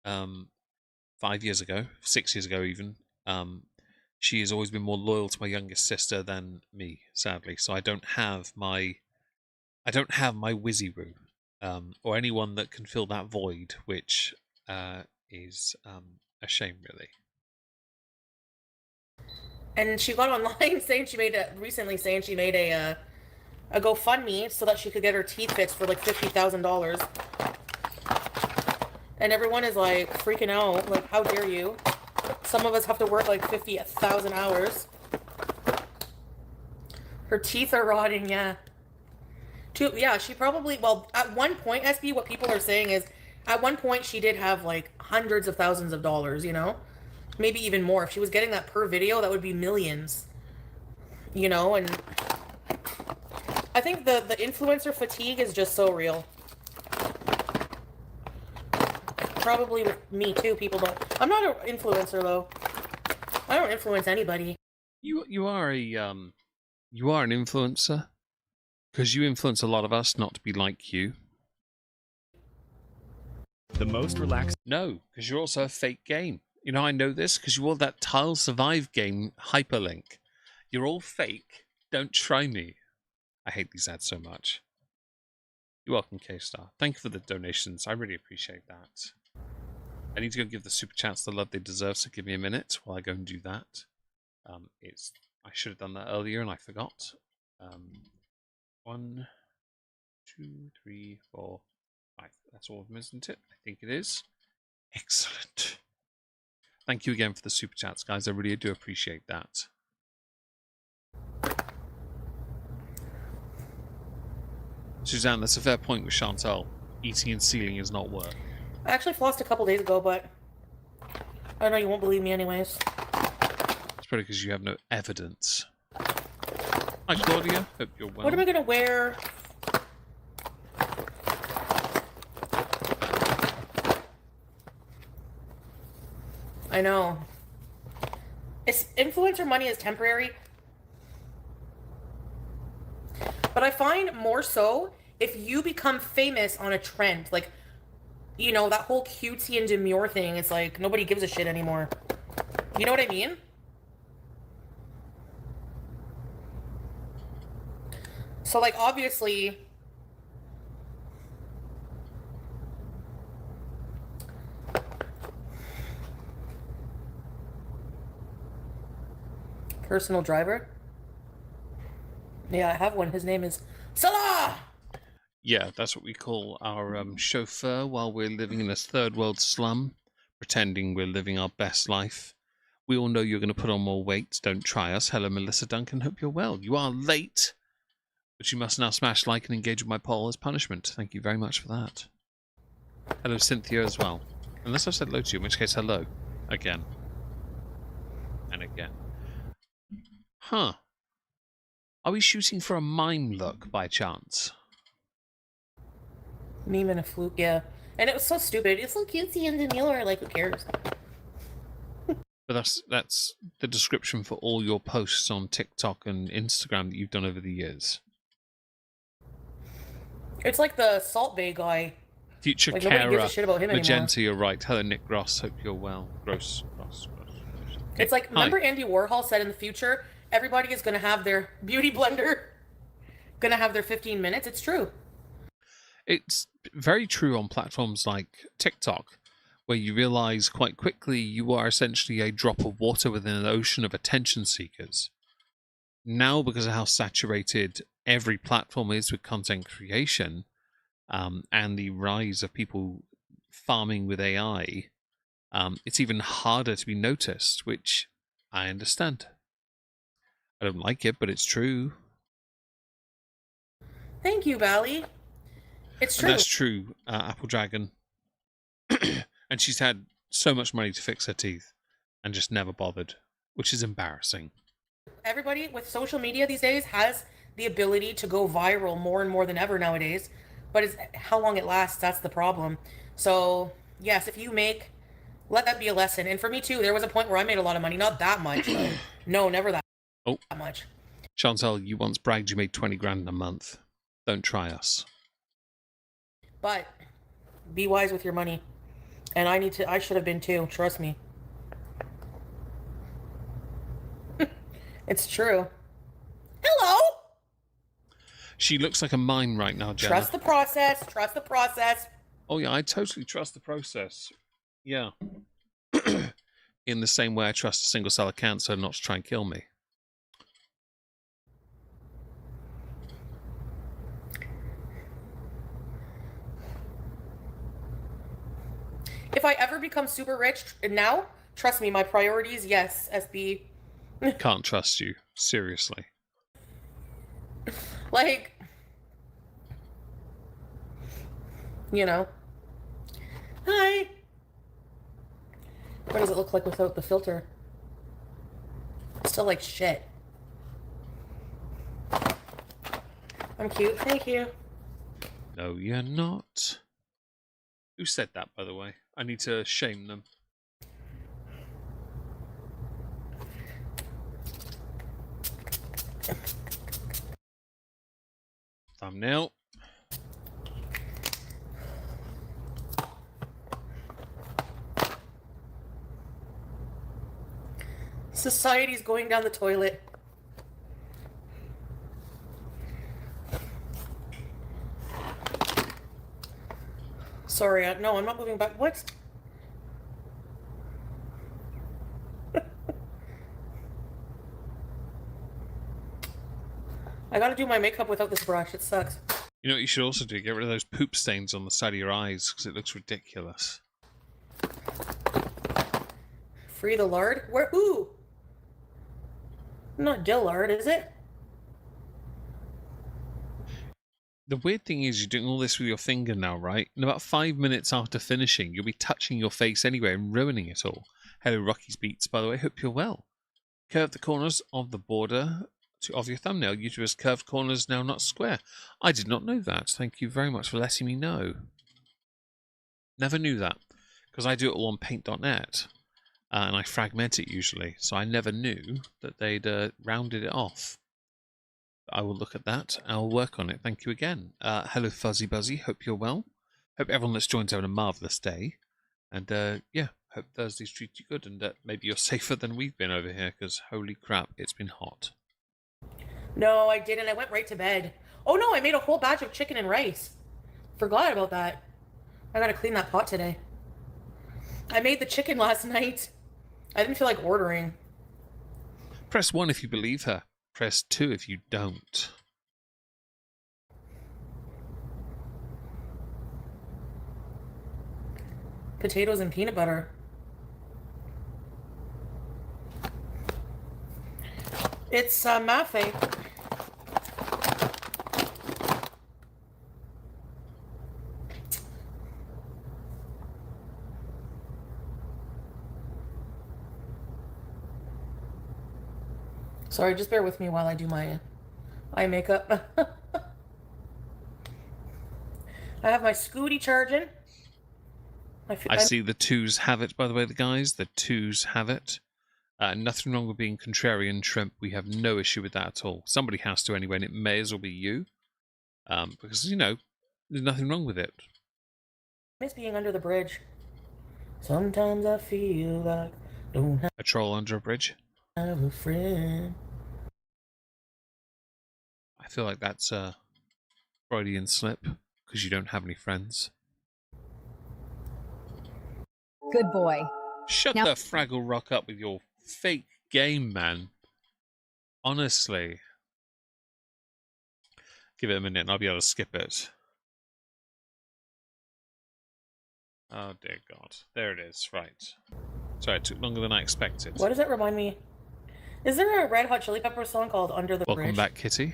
5 years ago, 6 years ago even, she has always been more loyal to my youngest sister than me, sadly. So I don't have my Wizzy-Roo, or anyone that can fill that void, which is a shame, really. And she got online saying she made a GoFundMe so that she could get her teeth fixed for like $50,000. And everyone is like freaking out, like, how dare you? Some of us have to work like 50,000 hours. Her teeth are rotting, yeah. She probably, well, at one point, SB, what people are saying is, at one point she did have like hundreds of thousands of dollars, you know? Maybe even more. If she was getting that per video, that would be millions. You know, and I think the influencer fatigue is just so real. Probably with me too, people don't. I'm not an influencer though. I don't influence anybody. You are an influencer because you influence a lot of us not to be like you. The most relaxed. No, because you're also a fake game. You know, I know this because you all that Tile Survive game hyperlink. You're all fake. Don't try me. I hate these ads so much. You're welcome, K-Star. Thank you for the donations. I really appreciate that. I need to go give the super chats the love they deserve, so give me a minute while I go and do that. I should have done that earlier and I forgot. 1, 2, 3, 4, 5. That's all of them, isn't it? I think it is. Excellent. Thank you again for the super chats, guys. I really do appreciate that. Suzanne, that's a fair point with Chantal. Eating and sealing is not work. I actually flossed a couple days ago, but I know you won't believe me anyways. It's probably because you have no evidence. Hi, Claudia. Hope you're well. What am I gonna wear? I know. Influencer money is temporary. But I find more so if you become famous on a trend, like, you know, that whole cutesy and demure thing, it's like nobody gives a shit anymore. You know what I mean? So, like, obviously, Personal driver? Yeah, I have one. His name is Salah! Yeah, that's what we call our chauffeur while we're living in a third world slum, pretending we're living our best life. We all know you're going to put on more weight. Don't try us. Hello, Melissa Duncan. Hope you're well. You are late, but you must now smash like and engage with my poll as punishment. Thank you very much for that. Hello, Cynthia, as well. Unless I've said hello to you, in which case, hello. Again. And again. Huh. Are we shooting for a mime look by chance? Meme and a fluke, yeah. And it was so stupid. It's so cutesy and demure. Like, who cares? But that's the description for all your posts on TikTok and Instagram that you've done over the years. It's like the Salt Bay guy. Future Like, nobody gives a carer, shit about him Magenta, anymore. you're right. Hello, Nick Gross. Hope you're well. Gross. It's like, Hi. remember Andy Warhol said in the future, everybody is going to have their beauty blender, going to have their 15 minutes. It's true. It's very true on platforms like TikTok, where you realize quite quickly you are essentially a drop of water within an ocean of attention seekers. Now, because of how saturated every platform is with content creation, and the rise of people farming with AI, it's even harder to be noticed, which I understand. I don't like it, but it's true. Thank you, Bally. It's true. And that's true, Apple Dragon. And she's had so much money to fix her teeth and just never bothered, which is embarrassing. Everybody with social media these days has the ability to go viral more and more than ever nowadays. But it's how long it lasts, that's the problem. So, yes, if you make, let that be a lesson. And for me too, there was a point where I made a lot of money. Not that much. No, never that much. Chantal, you once bragged you made 20 grand a month. Don't try us. But be wise with your money. And I should have been too, trust me. It's true. Hello! She looks like a mime right now, Jenna. Trust the process. Trust the process. Oh yeah, I totally trust the process. Yeah. In the same way I trust a single cell of cancer not to try and kill me. If I ever become super rich now, trust me, my priorities, yes, SB. Can't trust you. Seriously. Like, you know. Hi. What does it look like without the filter? It's still like shit. I'm cute. Thank you. No, you're not. Who said that, by the way? I need to shame them. Thumbnail. Society's going down the toilet. Sorry, no, I'm not moving back. What? I gotta do my makeup without this brush. It sucks. You know what you should also do? Get rid of those poop stains on the side of your eyes, because it looks ridiculous. Free the lard? Where? Ooh! Not Dillard, is it? The weird thing is you're doing all this with your finger now, right? And about 5 minutes after finishing, you'll be touching your face anyway and ruining it all. Hello, Rocky's Beats, by the way. Hope you're well. Curve the corners of the border of your thumbnail. YouTuber's curved corners now not square. I did not know that. Thank you very much for letting me know. Never knew that, because I do it all on paint.net. And I fragment it usually, so I never knew that they'd rounded it off. I will look at that. I'll work on it. Thank you again. Hello, Fuzzy Buzzy. Hope you're well. Hope everyone that's joined having a marvellous day. And yeah, hope Thursdays treat you good, and maybe you're safer than we've been over here, because holy crap, it's been hot. No, I didn't. I went right to bed. Oh no, I made a whole batch of chicken and rice. Forgot about that. I gotta clean that pot today. I made the chicken last night. I didn't feel like ordering. Press 1 if you believe her. Press 2 if you don't. Potatoes and peanut butter. It's Mafe. Sorry, just bear with me while I do my eye makeup. I have my Scooty charging. I see the twos have it, by the way, the guys. The twos have it. Nothing wrong with being contrarian, Shrimp. We have no issue with that at all. Somebody has to anyway, and it may as well be you. Because, you know, there's nothing wrong with it. I miss being under the bridge. Sometimes I feel like I don't have A troll under a bridge. a friend. I feel like that's a Freudian slip, because you don't have any friends. Good boy. Shut Now- the Fraggle Rock up with your fake game, man. Honestly. Give it a minute and I'll be able to skip it. Oh dear God. There it is. Right. Sorry, it took longer than I expected. What does it remind me? Is there a Red Hot Chili Peppers song called Under the Welcome Bridge? back, Kitty.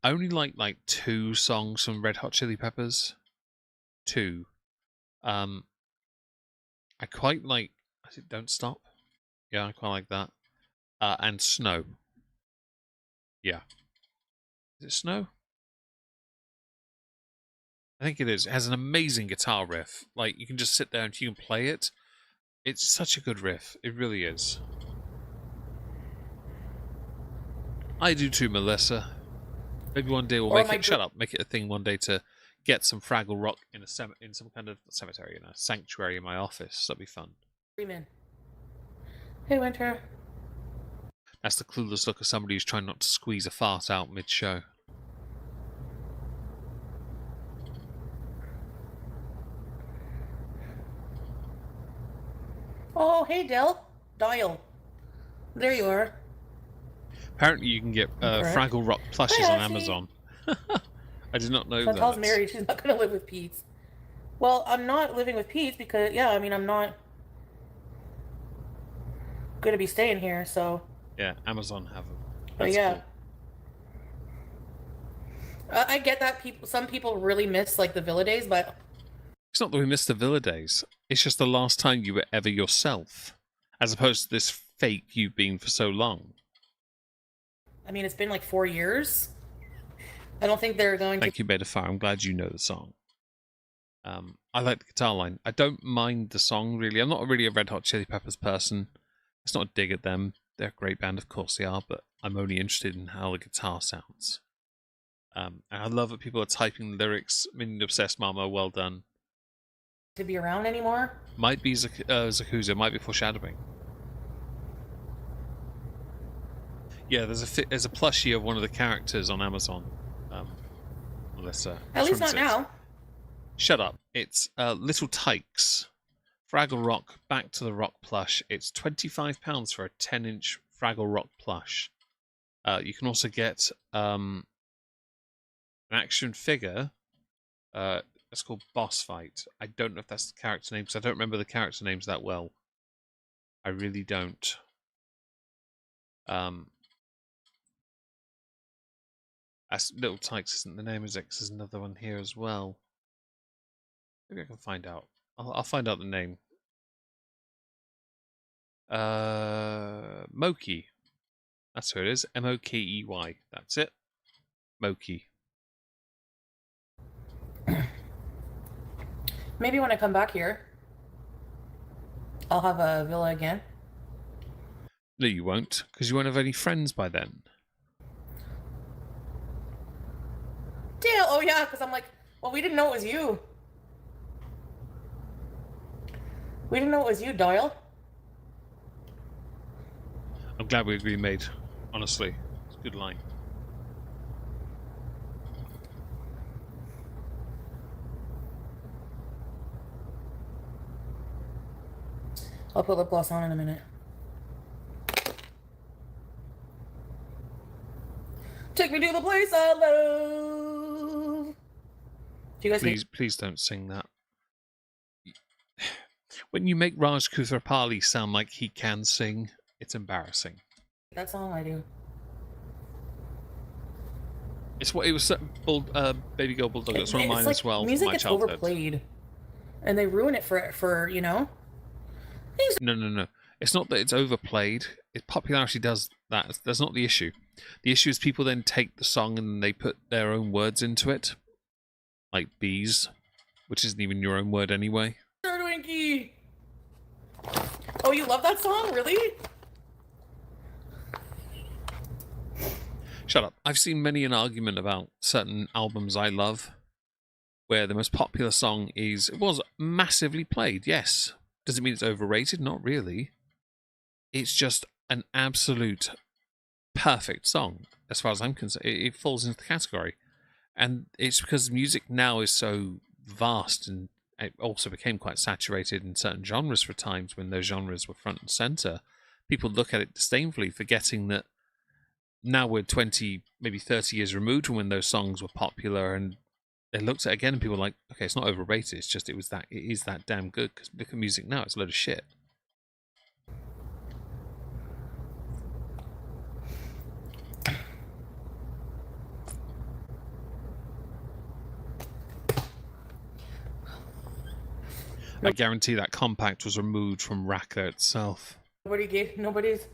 I only like 2 songs from Red Hot Chili Peppers. 2. I quite like. Is it Don't Stop? Yeah, I quite like that. And Snow. Yeah. Is it Snow? I think it is. It has an amazing guitar riff. Like, you can just sit there and you can play it. It's such a good riff. It really is. I do too, Melissa. Maybe one day we'll Or make it. Shut up. Make it a thing one day to get some Fraggle Rock in some kind of cemetery, in a sanctuary in my office. That'd be fun. Freeman. Hey, Winter. That's the clueless look of somebody who's trying not to squeeze a fart out mid-show. Oh, hey, Dial. There you are. Apparently you can get Correct. Fraggle Rock plushes Hi, on Ashley. Amazon. I did not know Chantal's that. married. She's not going to live with Pete. Well, I'm not living with Pete because, yeah, I mean, I'm not going to be staying here, so. Yeah, Amazon have them. But That's yeah. cool. I get that some people really miss, like, the Villa days, but It's not that we missed the Villa days. It's just the last time you were ever yourself, as opposed to this fake you've been for so long. I mean, it's been like 4 years. I don't think they're going Thank you, Beta Fire. I'm glad you know the song. I like the guitar line. I don't mind the song, really. I'm not really a Red Hot Chili Peppers person. It's not a dig at them. They're a great band, of course they are, but I'm only interested in how the guitar sounds. And I love that people are typing the lyrics. Minion Obsessed Mama, well done. to be around anymore. Might be Zakuza, might be foreshadowing. Yeah, there's a plushie of one of the characters on Amazon. Melissa. At Which least one is not it? now. Shut up. It's Little Tykes. Fraggle Rock, Back to the Rock plush. It's £25 for a 10-inch Fraggle Rock plush. You can also get an action figure. It's called Boss Fight. I don't know if that's the character name, because I don't remember the character names that well. I really don't. That's Little Tykes isn't the name, is it? 'Cause there's another one here as well. Maybe I can find out. I'll find out the name. Moki. That's who it is. Mokey. That's it. Moki. Maybe when I come back here, I'll have a villa again. No, you won't, because you won't have any friends by then. Dale, oh yeah, because I'm like, well, we didn't know it was you. We didn't know it was you, Doyle. I'm glad we remade. Honestly, it's a good line. I'll put lip gloss on in a minute. Take me to the place I love. Do you guys Please don't sing that. When you make Raj Kuthrapali sound like he can sing, it's embarrassing. that song? I do. It's what it was. Baby Girl Bulldog. It's one of mine like, as well. Music from my gets childhood. overplayed, and they ruin it for you know. No. It's not that it's overplayed. Popularity does that. That's not the issue. The issue is people then take the song and they put their own words into it, like Beeze, which isn't even your own word anyway. Winky. Oh, you love that song, really? Shut up. I've seen many an argument about certain albums I love, where the most popular song was massively played. Yes. Does it mean it's overrated? Not really. It's just an absolute perfect song, as far as I'm concerned. It falls into the category. And it's because music now is so vast, and it also became quite saturated in certain genres for times when those genres were front and center. People look at it disdainfully, forgetting that now we're 20, maybe 30 years removed from when those songs were popular, and they looked at it again and people were like, okay, it's not overrated, it's just it is that damn good, because look at music now, it's a load of shit. I guarantee that compact was removed from Raqqa itself. Nobody's.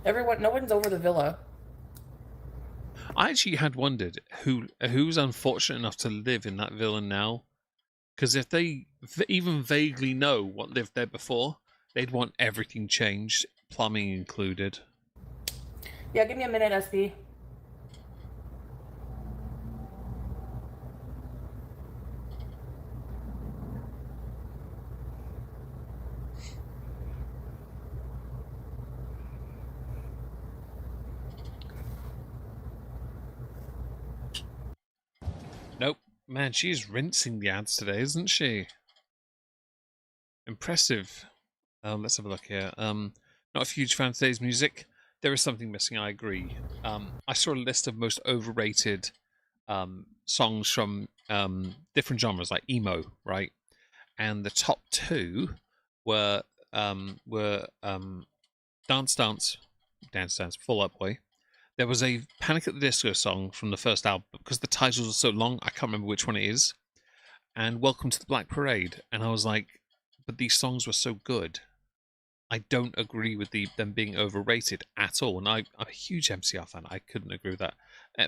No one's over the villa. I actually had wondered who's unfortunate enough to live in that villa now, because if they even vaguely know what lived there before, they'd want everything changed, plumbing included. Yeah, give me a minute, SP. Nope. Man, she's rinsing the ads today, isn't she? Impressive. Let's have a look here. Not a huge fan of today's music. There is something missing, I agree. I saw a list of most overrated songs from different genres, like emo, right? And the top two were Dance Dance, Fall Out Boy. There was a Panic at the Disco song from the first album, because the titles are so long, I can't remember which one it is. And Welcome to the Black Parade. And I was like, but these songs were so good. I don't agree with them being overrated at all. And I'm a huge MCR fan. I couldn't agree with that.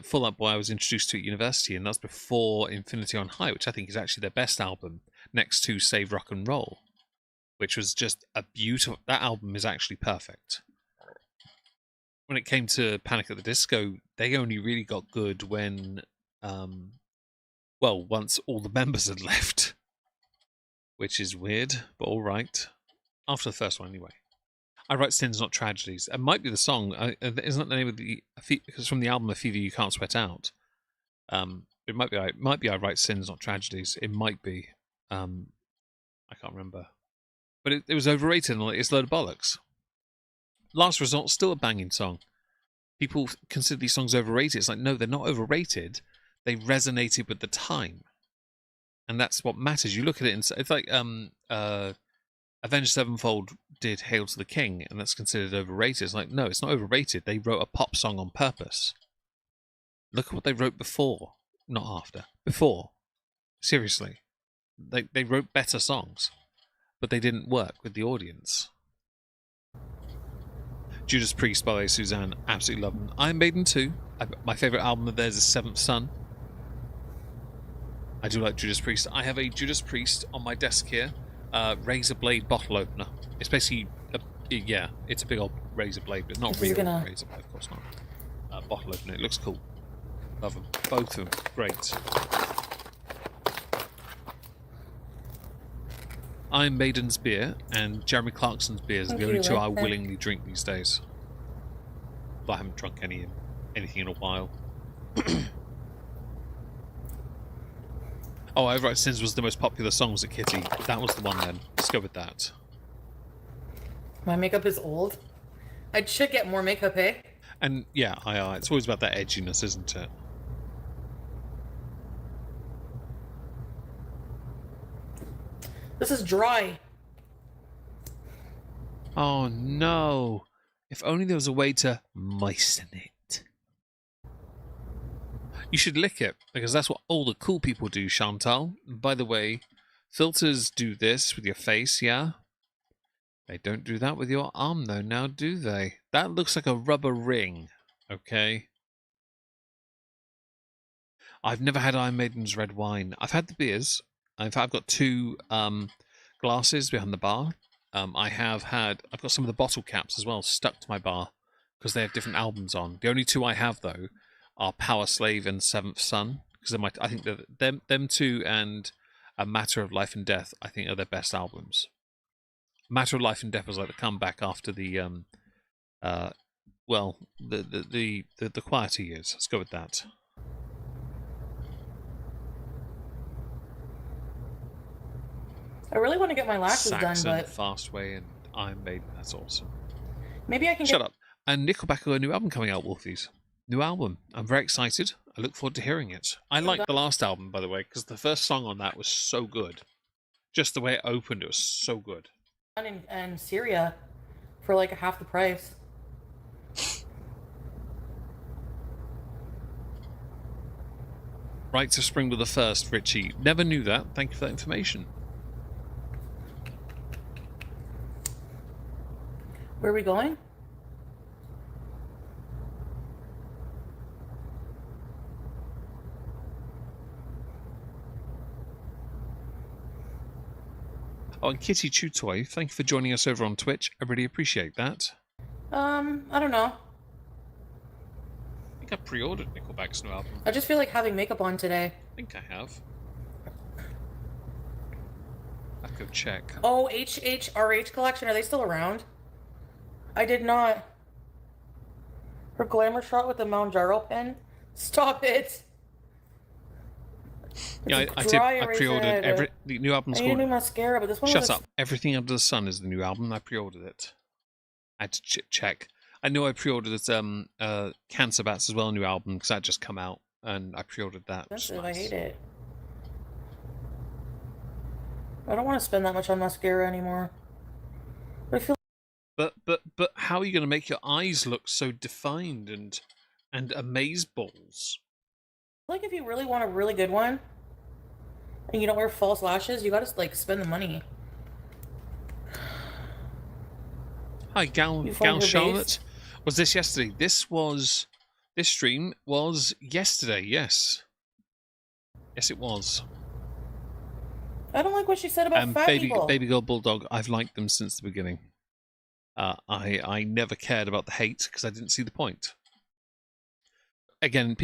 Fall Out Boy I was introduced to at university, and that's before Infinity on High, which I think is actually their best album, next to Save Rock and Roll, which was just a beautiful... That album is actually perfect. When it came to Panic at the Disco, they only really got good when, once all the members had left, which is weird, but all right. After the first one, anyway. I Write Sins, Not Tragedies. It might be the song. Isn't that the name of the? Because from the album "A Fever You Can't Sweat Out." It might be. I Write Sins, Not Tragedies. It might be. I can't remember. But it was overrated, and it's a load of bollocks. Last Resort, still a banging song. People consider these songs overrated. It's like, no, they're not overrated. They resonated with the time. And that's what matters. You look at it and it's like Avenged Sevenfold did Hail to the King, and that's considered overrated. It's like, no, it's not overrated. They wrote a pop song on purpose. Look at what they wrote before. Not after. Before. Seriously. They wrote better songs, but they didn't work with the audience. Judas Priest by Suzanne, absolutely love them. Iron Maiden too. My favourite album of theirs is Seventh Son. I do like Judas Priest. I have a Judas Priest on my desk here, razor blade bottle opener. It's basically, it's a big old razor blade, but not real razor blade, of course not. Bottle opener, it looks cool. Love them. Both of them, great. Iron Maiden's beer and Jeremy Clarkson's beers are the only two I willingly drink these days. But I haven't drunk anything in a while. Oh, I Write Sins was the most popular song, was it, Kitty? That was the one then. Let's go with that. My makeup is old. I should get more makeup, eh? And yeah, it's always about that edginess, isn't it? This is dry. Oh no! If only there was a way to moisten it. You should lick it, because that's what all the cool people do, Chantal. By the way, filters do this with your face, yeah? They don't do that with your arm, though, now do they? That looks like a rubber ring, okay? I've never had Iron Maiden's red wine. I've had the beers. In fact, I've got two glasses behind the bar. I've got some of the bottle caps as well stuck to my bar because they have different albums on. The only two I have, though, are Power Slave and Seventh Son, because I think that them two and A Matter of Life and Death, I think, are their best albums. Matter of Life and Death was like the comeback after the the quieter years. Let's go with that. I really want to get my lashes Saxon, done, but Fastway, and Iron Maiden. That's awesome. maybe I can Shut up. And Nickelback have got a new album coming out, Wolfies. New album. I'm very excited. I look forward to hearing it. I liked the last album, by the way, because the first song on that was so good. Just the way it opened, it was so good. In Syria for like half the price. Right to Spring the first, Richie. Never knew that. Thank you for that information. Where are we going? Oh, and Kitty Chutoy, thank you for joining us over on Twitch. I really appreciate that. I don't know. I think I pre-ordered Nickelback's new album. I just feel like having makeup on today. I think I have. I'll go check. Oh, HHRH collection, are they still around? I did not. Her glamour shot with the Mount Jarl pen? Stop it! Yeah, I pre-ordered the new album's I need a new mascara, but this one Shut up. Everything Under the Sun is the new album. I pre-ordered it. I had to check. I know I pre-ordered Cancer Bats as well, a new album, because that just come out, and I pre-ordered that. Expensive, nice. I hate it. I don't want to spend that much on mascara anymore. But I feel But how are you going to make your eyes look so defined and amazeballs? like if you really want a really good one, and you don't wear false lashes, you gotta like spend the money. Hi, Gal Charlotte. Was this yesterday? This stream was yesterday. Yes, it was. I don't like what she said about fat people. Baby Girl Bulldog. I've liked them since the beginning. I never cared about the hate because I didn't see the point. Again,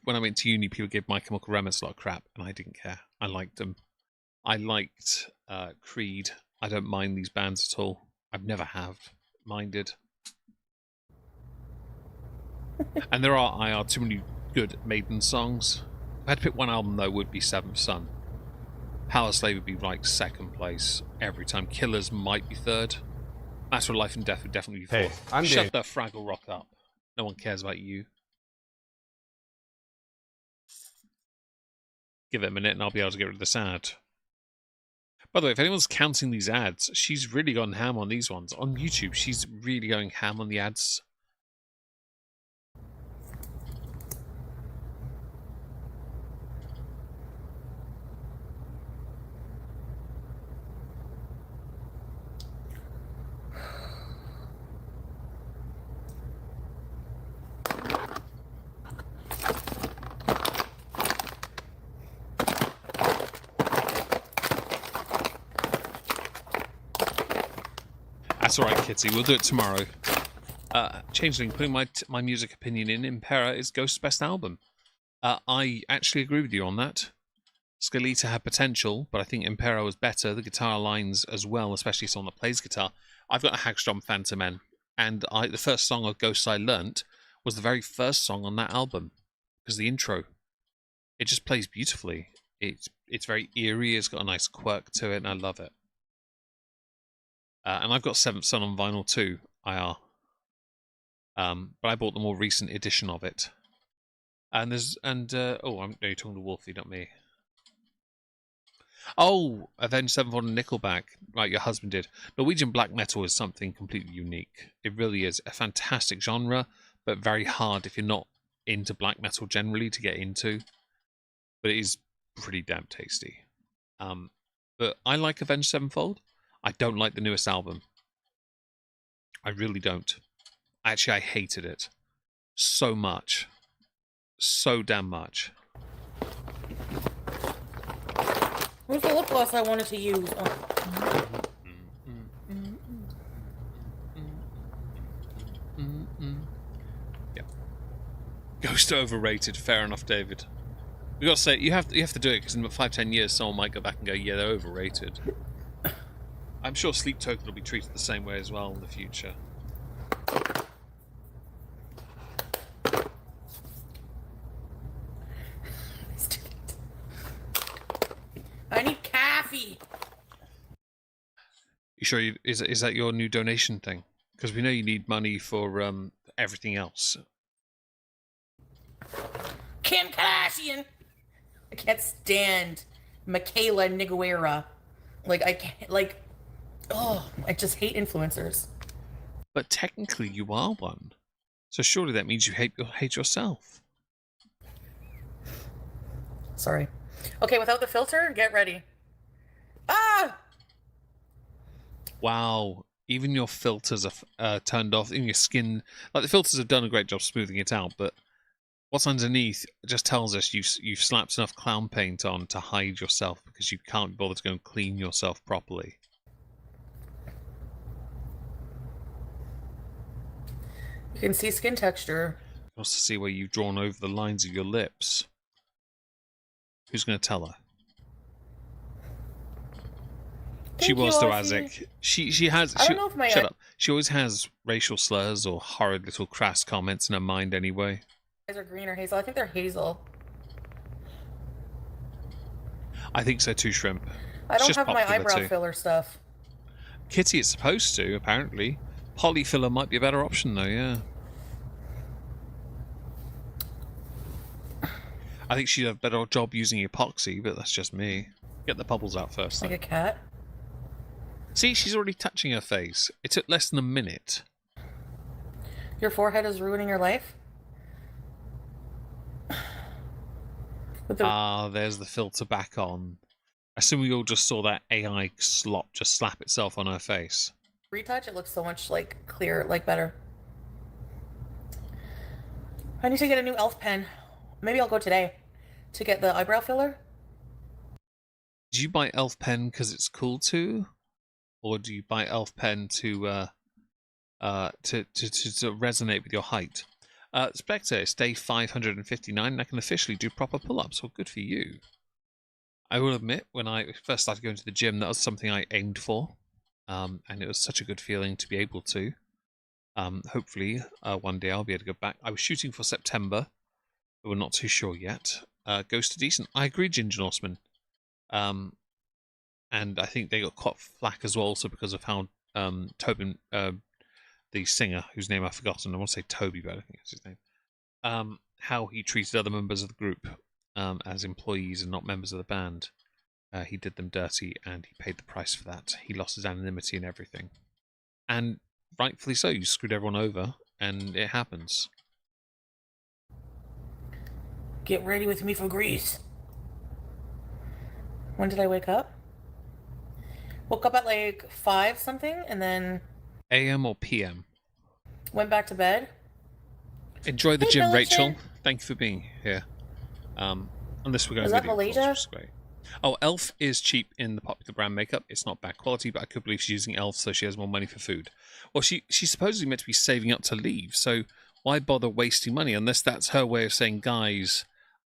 when I went to uni, people gave My Chemical Romance a lot of crap, and I didn't care. I liked them. I liked Creed. I don't mind these bands at all. I've never minded. And there are too many good Maiden songs. If I had to pick one album, though, would be Seventh Son. Power Slave would be like second place every time. Killers might be third. Matter of Life and Death would definitely be fourth. Hey, Shut the Fraggle Rock up. No one cares about you. Give it a minute and I'll be able to get rid of this ad. By the way, if anyone's counting these ads, she's really gone ham on these ones. On YouTube, she's really going ham on the ads. That's alright, Kitty. We'll do it tomorrow. Changeling, putting my music opinion in. Impera is Ghost's best album. I actually agree with you on that. Skeleta had potential, but I think Impera was better. The guitar lines as well, especially someone that plays guitar. I've got a Hagstrom Phantom Men, and the first song of Ghosts I learnt was the very first song on that album, because the intro. It just plays beautifully. It's very eerie. It's got a nice quirk to it, and I love it. And I've got Seventh Son on vinyl too, IR. But I bought the more recent edition of it. And oh, no, you're talking to Wolfie, not me. Oh, Avenged Sevenfold and Nickelback. Right, your husband did. Norwegian black metal is something completely unique. It really is a fantastic genre, but very hard if you're not into black metal generally to get into. But it is pretty damn tasty. But I like Avenged Sevenfold. I don't like the newest album. I really don't. Actually, I hated it so much. So damn much. Where's the lip gloss I wanted to use? Yeah. Ghost overrated. Fair enough, David. We got to say you have to do it because in about 5-10 years, someone might go back and go, yeah, they're overrated. I'm sure Sleep Token will be treated the same way as well in the future. I need coffee. You sure? Is that your new donation thing? Because we know you need money for everything else. Kim Kardashian. I can't stand Michaela Niguera. Like I can't. Like, oh, I just hate influencers. But technically, you are one. So surely that means you hate yourself. Sorry. Okay, without the filter, get ready. Ah! Wow. Even your filters are turned off. Even your skin, like the filters have done a great job smoothing it out, but what's underneath just tells us you've slapped enough clown paint on to hide yourself because you can't bother to go and clean yourself properly. You can see skin texture. You can also see where you've drawn over the lines of your lips. Who's going to tell her? She was thoracic. She has. I don't know if my shut up. She always has racial slurs or horrid little crass comments in her mind anyway. Eyes are green or hazel. I think they're hazel. I think so too, Shrimp. I don't have my eyebrow filler stuff. Kitty is supposed to, apparently. Poly filler might be a better option though, yeah. I think she'd have a better job using epoxy, but that's just me. Get the bubbles out first. Like a cat? See, she's already touching her face. It took less than a minute. Your forehead is ruining your life? There's the filter back on. I assume we all just saw that AI slop just slap itself on her face. Retouch, it looks so much like clear, like better. I need to get a new e.l.f. pen. Maybe I'll go today to get the eyebrow filler. Do you buy e.l.f. pen because it's cool to, or do you buy e.l.f. pen to resonate with your height? Spectre, it's day 559, and I can officially do proper pull-ups. Well, good for you. I will admit, when I first started going to the gym, that was something I aimed for, and it was such a good feeling to be able to. Hopefully, one day I'll be able to go back. I was shooting for September, but we're not too sure yet. Goes to decent. I agree, Ginger Norseman. And I think they got caught flack as well, also because of how Tobin, the singer, whose name I've forgotten, I want to say Toby, but I don't think that's his name, how he treated other members of the group as employees and not members of the band. He did them dirty, and he paid the price for that. He lost his anonymity and everything. And rightfully so, you screwed everyone over, and it happens. Get ready with me for Greece. When did I wake up? Woke up at like 5 something, and then... AM or PM? Went back to bed. Enjoy the gym, Rachel. Thank you for being here. Unless we're going to video calls, which is great. Oh, e.l.f. is cheap in the popular brand makeup. It's not bad quality, but I could believe she's using e.l.f. so she has more money for food. Well, she's supposedly meant to be saving up to leave, so why bother wasting money unless that's her way of saying, guys,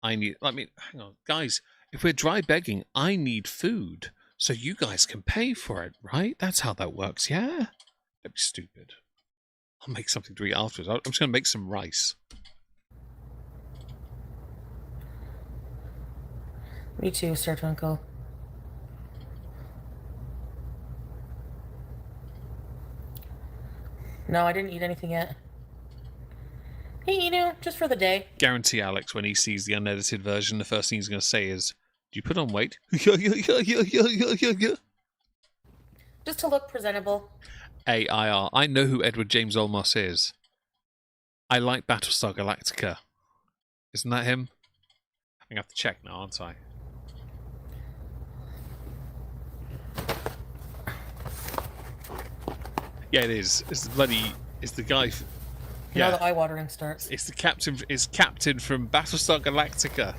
hang on, guys, if we're dry begging, I need food, so you guys can pay for it, right? That's how that works, yeah? Don't be stupid. I'll make something to eat afterwards. I'm just going to make some rice. Me too, Star Twinkle. No, I didn't eat anything yet. Hey, just for the day. Guarantee Alex, when he sees the unedited version, the first thing he's going to say is, "Do you put on weight?" Just to look presentable. AIR. I know who Edward James Olmos is. I like Battlestar Galactica. Isn't that him? I think I have to check now, aren't I? Yeah, it is. It's the bloody. It's the guy. Now the eye watering starts. It's the captain. It's Captain from Battlestar Galactica.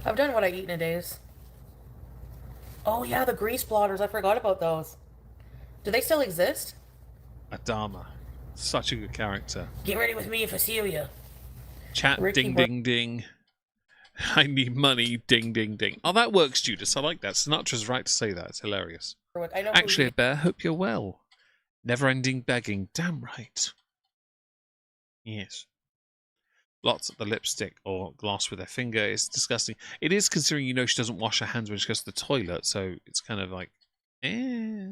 I've done what I eat in a days. Oh yeah, the grease blotters. I forgot about those. Do they still exist? Adama. Such a good character. Get ready with me for Syria. Chat ding ding ding. I need money ding ding ding. Oh, that works, Judas. I like that. Sinatra's right to say that. It's hilarious. I know Actually, Bear, hope you're well. Never-ending begging. Damn right. Yes. Lots of the lipstick or gloss with her finger. It's disgusting. It is, considering she doesn't wash her hands when she goes to the toilet, so it's kind of like, eh.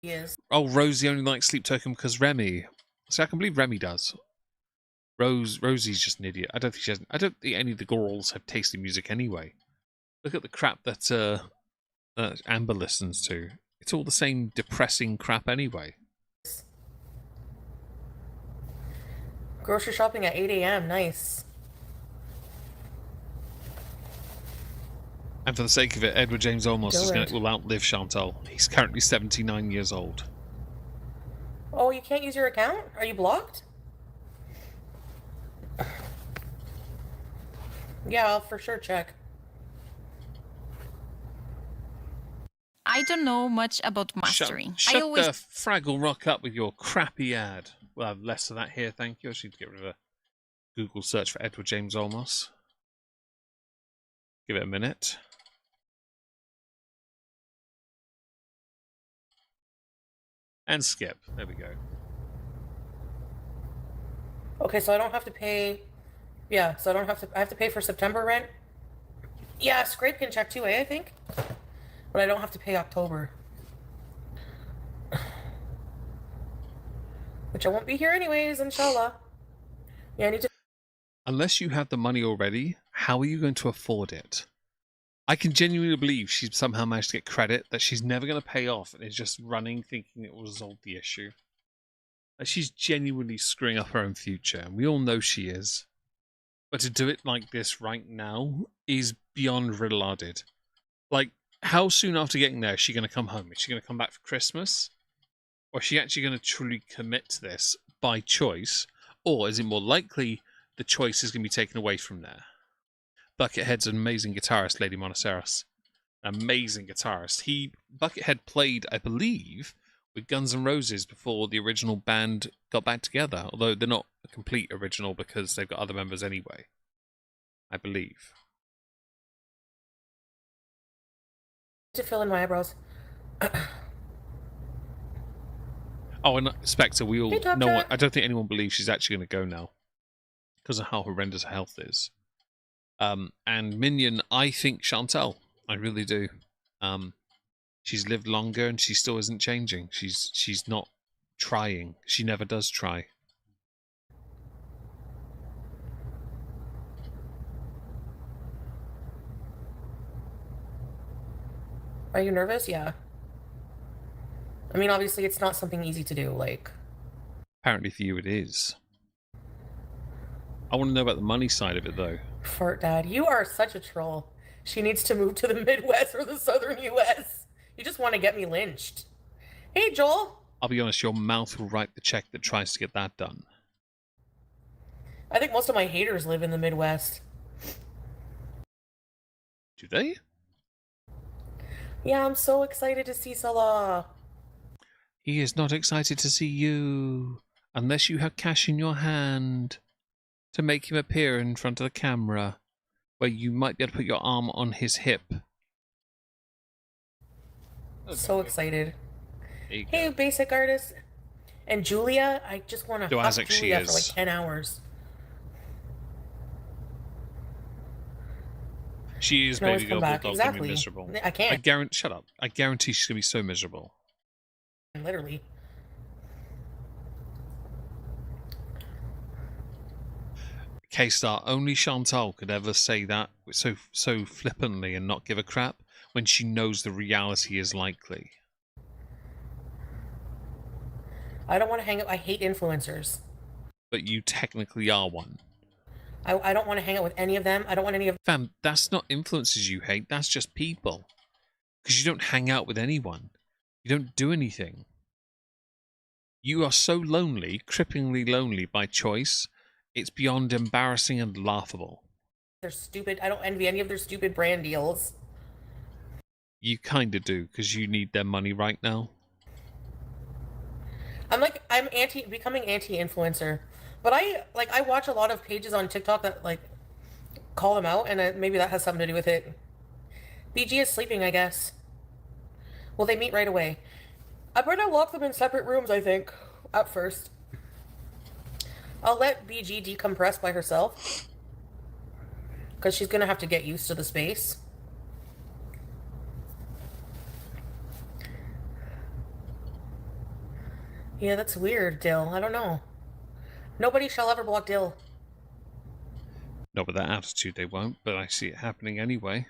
Yes. Oh, Rosie only likes Sleep Token because Remy. See, I can believe Remy does. Rosie's just an idiot. I don't think any of the girls have tasty music anyway. Look at the crap that Amber listens to. It's all the same depressing crap anyway. Grocery shopping at 8 a.m. Nice. And for the sake of it, Edward James Olmos will outlive Chantal. He's currently 79 years old. Oh, you can't use your account? Are you blocked? Yeah, I'll for sure check. I don't know much about mastering. Shut the Fraggle Rock up with your crappy ad. We'll have less of that here, thank you. I just need to get rid of a Google search for Edward James Olmos. Give it a minute. And skip. There we go. Okay, so I don't have to pay... Yeah, so I have to pay for September rent? Yeah, Scrape can check too, I think? But I don't have to pay October. Which I won't be here anyways, inshallah. Yeah, I need to... Unless you have the money already, how are you going to afford it? I can genuinely believe she's somehow managed to get credit that she's never going to pay off and is just running thinking it will resolve the issue. That she's genuinely screwing up her own future, and we all know she is. But to do it like this right now is beyond riddle-arded. Like, how soon after getting there is she going to come home? Is she going to come back for Christmas? Or is she actually going to truly commit to this by choice? Or is it more likely the choice is going to be taken away from there? Buckethead's an amazing guitarist, Lady Monoceros. An amazing guitarist. Buckethead played, I believe, with Guns N' Roses before the original band got back together. Although they're not a complete original because they've got other members anyway. I believe. To fill in my eyebrows. Oh, and Spectre, we all... Hey, no one, I don't think anyone believes she's actually going to go now. Because of how horrendous her health is. And Minion, I think Chantal. I really do. She's lived longer and she still isn't changing. She's not trying. She never does try. Are you nervous? Yeah. I mean, obviously, it's not something easy to do, like... Apparently for you it is. I want to know about the money side of it, though. Fart Dad, you are such a troll. She needs to move to the Midwest or the Southern U.S. You just want to get me lynched. Hey, Joel. I'll be honest, your mouth will write the check that tries to get that done. I think most of my haters live in the Midwest. Do they? Yeah, I'm so excited to see Salah. He is not excited to see you, unless you have cash in your hand to make him appear in front of the camera, where you might be able to put your arm on his hip. So excited. Hey, basic artist. And Julia, I just want to fuck Julia for like 10 hours. She is baby girl bulldog, exactly. Gonna be miserable. I can't. Shut up. I guarantee she's gonna be so miserable. Literally. K-Star, only Chantal could ever say that so flippantly and not give a crap when she knows the reality is likely. I don't want to hang out. I hate influencers. But you technically are one. I don't want to hang out with any of them. I don't want any of... Fam, that's not influencers you hate, that's just people. Because you don't hang out with anyone. You don't do anything. You are so lonely, cripplingly lonely by choice, it's beyond embarrassing and laughable. They're stupid. I don't envy any of their stupid brand deals. You kinda do, because you need their money right now. I'm becoming anti-influencer. But I watch a lot of pages on TikTok that, like, call them out, and maybe that has something to do with it. BG is sleeping, I guess. Will they meet right away? I better lock them in separate rooms, I think, at first. I'll let BG decompress by herself, because she's going to have to get used to the space. Yeah, that's weird, Dill. I don't know. Nobody shall ever block Dill. Not with that attitude they won't, but I see it happening anyway.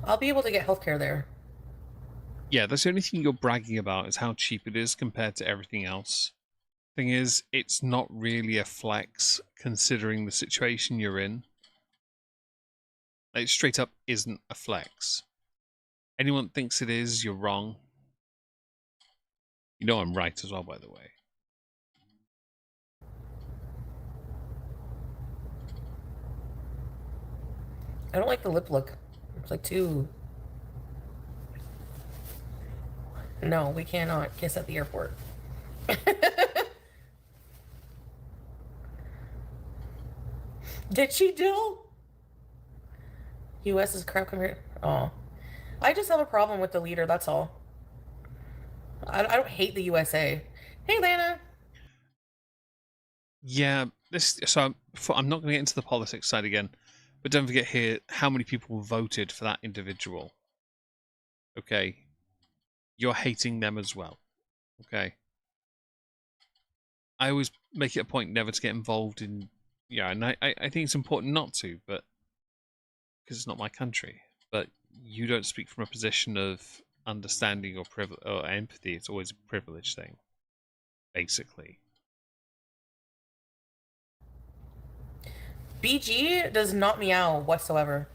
I'll be able to get healthcare there. Yeah, that's the only thing you're bragging about is how cheap it is compared to everything else. Thing is, it's not really a flex considering the situation you're in. It straight up isn't a flex. Anyone thinks it is, you're wrong. You know I'm right as well, by the way. I don't like the lip look. It's like too... No, we cannot kiss at the airport. Did she do? U.S. is crap compared... Oh. I just have a problem with the leader, that's all. I don't hate the USA. Hey, Lana. Yeah, I'm not going to get into the politics side again, but don't forget here how many people voted for that individual. Okay? You're hating them as well. Okay? I always make it a point never to get involved in... Yeah, and I think it's important not to, but... Because it's not my country. But you don't speak from a position of understanding or empathy. It's always a privilege thing. Basically. BG does not meow whatsoever.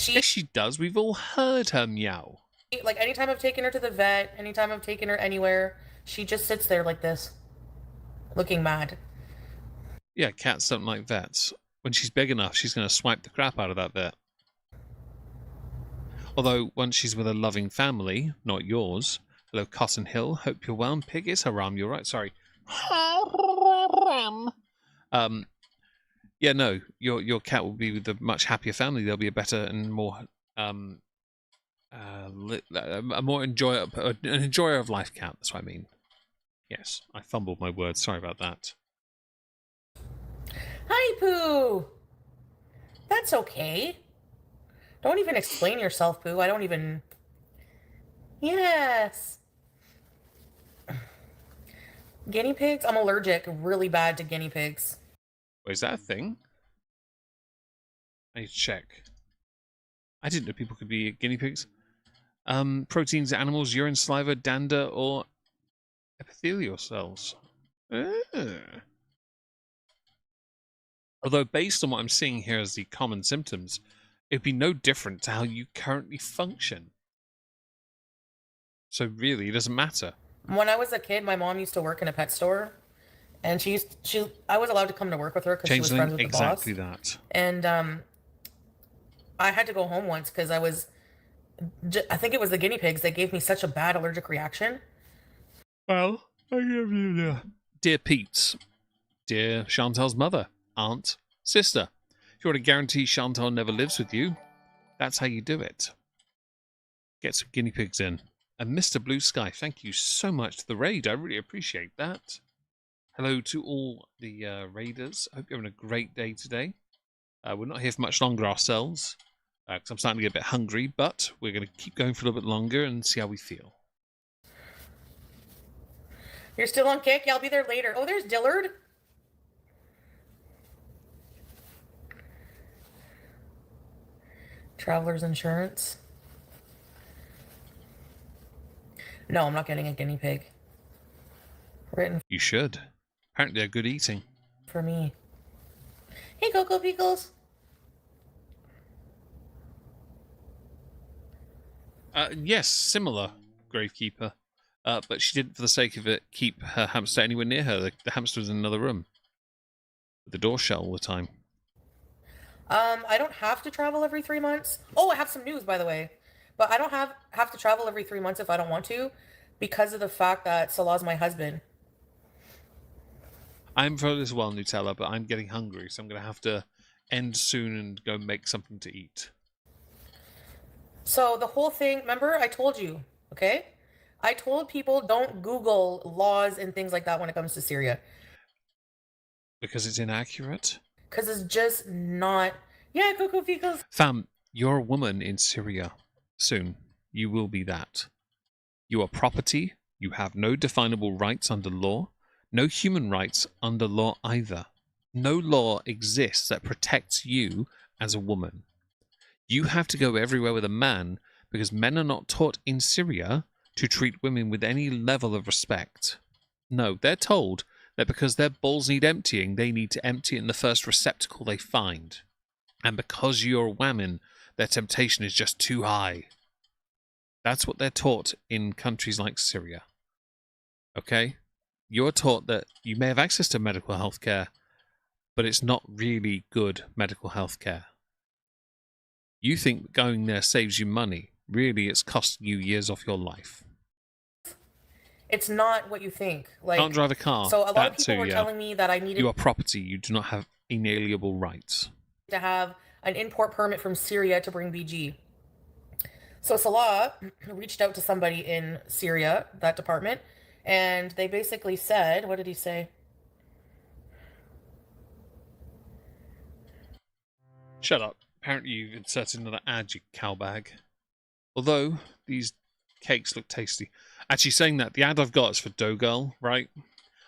Yes, she does. We've all heard her meow. Like, anytime I've taken her to the vet, anytime I've taken her anywhere, she just sits there like this, looking mad. Yeah, cats don't like vets. When she's big enough, she's going to swipe the crap out of that vet. Although, once she's with a loving family, not yours. Hello, Cotton Hill. Hope you're well. And Pig is Haram. You're right. Sorry. Haram. Yeah, no. Your cat will be with a much happier family. There'll be a better and more an enjoyer of life cat. That's what I mean. Yes, I fumbled my words. Sorry about that. Hi, Pooh. That's okay. Don't even explain yourself, Pooh. I don't even... Yes. Guinea pigs? I'm allergic really bad to guinea pigs. Wait, is that a thing? I need to check. I didn't know people could be guinea pigs. Proteins, animals, urine, saliva, dander, or epithelial cells. Although, based on what I'm seeing here as the common symptoms, it'd be no different to how you currently function. So really, it doesn't matter. When I was a kid, my mom used to work in a pet store, and I was allowed to come to work with her because she was friends with the boss. Exactly that. And I had to go home once because I think it was the guinea pigs that gave me such a bad allergic reaction. Well, dear Pete, dear Chantal's mother, aunt, sister, if you want to guarantee Chantal never lives with you, that's how you do it. Get some guinea pigs in. And Mr. Blue Sky, thank you so much for the raid. I really appreciate that. Hello to all the raiders. I hope you're having a great day today. We're not here for much longer ourselves, because I'm starting to get a bit hungry, but we're going to keep going for a little bit longer and see how we feel. You're still on kick? Yeah, I'll be there later. Oh, there's Dillard. Traveler's insurance. No, I'm not getting a guinea pig. Written You should. Apparently they're good eating. for me. Hey, Cocoa Pickles. Yes, similar, Gravekeeper. But she didn't, for the sake of it, keep her hamster anywhere near her. The hamster was in another room. With the door shut all the time. I don't have to travel every 3 months. Oh, I have some news, by the way. But I don't have to travel every 3 months if I don't want to, because of the fact that Salah's my husband. I'm for this well, Nutella, but I'm getting hungry, so I'm going to have to end soon and go make something to eat. So the whole thing, remember I told you, okay? I told people don't Google laws and things like that when it comes to Syria. Because it's inaccurate? Because it's just not... Yeah, Cocoa Pickles. Fam, you're a woman in Syria. Soon, you will be that. You are property. You have no definable rights under law. No human rights under law either. No law exists that protects you as a woman. You have to go everywhere with a man because men are not taught in Syria to treat women with any level of respect. No, they're told that because their balls need emptying, they need to empty it in the first receptacle they find. And because you're a woman, their temptation is just too high. That's what they're taught in countries like Syria. Okay? You're taught that you may have access to medical health care, but it's not really good medical health care. You think going there saves you money. Really, it's costing you years off your life. It's not what you think. Like, Can't drive a car. so a lot of That people too, were yeah. telling me that I needed You are property. You do not have inalienable rights. to have an import permit from Syria to bring BG. So Salah reached out to somebody in Syria, that department, and they basically said, what did he say? Shut up. Apparently you've inserted another ad, you cowbag. Although, these cakes look tasty. Actually, saying that, the ad I've got is for Dough Girl, right?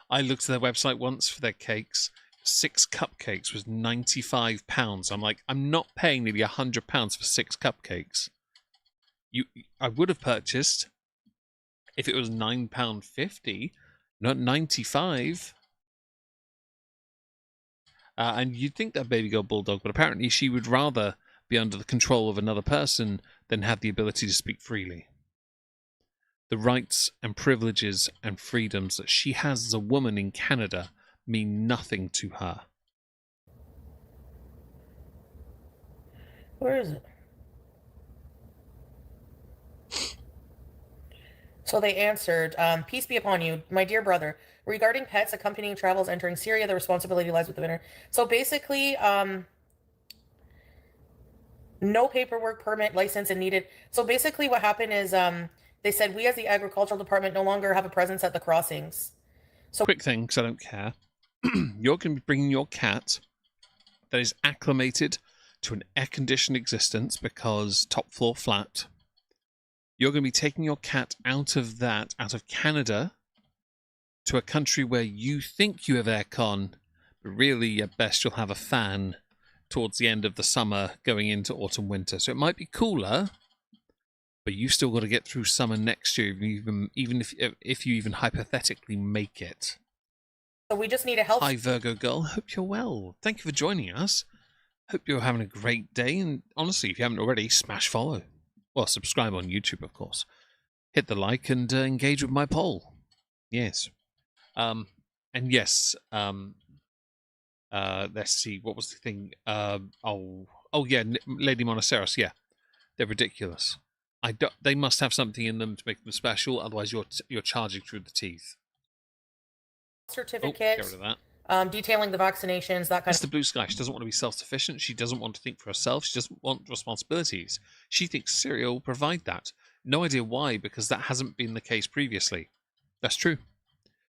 I looked at their website once for their cakes. 6 cupcakes was £95. I'm like, I'm not paying nearly £100 for 6 cupcakes. I would have purchased if it was £9.50, not 95. And you'd think that baby girl bulldog, but apparently she would rather be under the control of another person than have the ability to speak freely. The rights and privileges and freedoms that she has as a woman in Canada mean nothing to her. Where is it? So they answered, peace be upon you, my dear brother. Regarding pets accompanying travels entering Syria, the responsibility lies with the winner. So basically, no paperwork, permit, license, and needed. So basically what happened is they said, we as the agricultural department no longer have a presence at the crossings. So Quick thing, because I don't care. You're going to be bringing your cat that is acclimated to an air-conditioned existence because top floor flat. You're going to be taking your cat out of Canada, to a country where you think you have aircon, but really at best you'll have a fan towards the end of the summer going into autumn winter. So it might be cooler, but you've still got to get through summer next year, even if you even hypothetically make it. So we just need a health... Hi Virgo girl, hope you're well. Thank you for joining us. Hope you're having a great day, and honestly, if you haven't already, smash follow. Well, subscribe on YouTube, of course. Hit the like and engage with my poll. Yes. And yes, let's see, what was the thing? Yeah, Lady Monoceros, yeah. They're ridiculous. They must have something in them to make them special, otherwise you're charging through the teeth. certificate, get rid of that. Detailing the vaccinations, that kind That's the blue sky. She doesn't want to be self-sufficient. She doesn't want to think for herself. She doesn't want responsibilities. She thinks Syria will provide that. No idea why, because that hasn't been the case previously. That's true.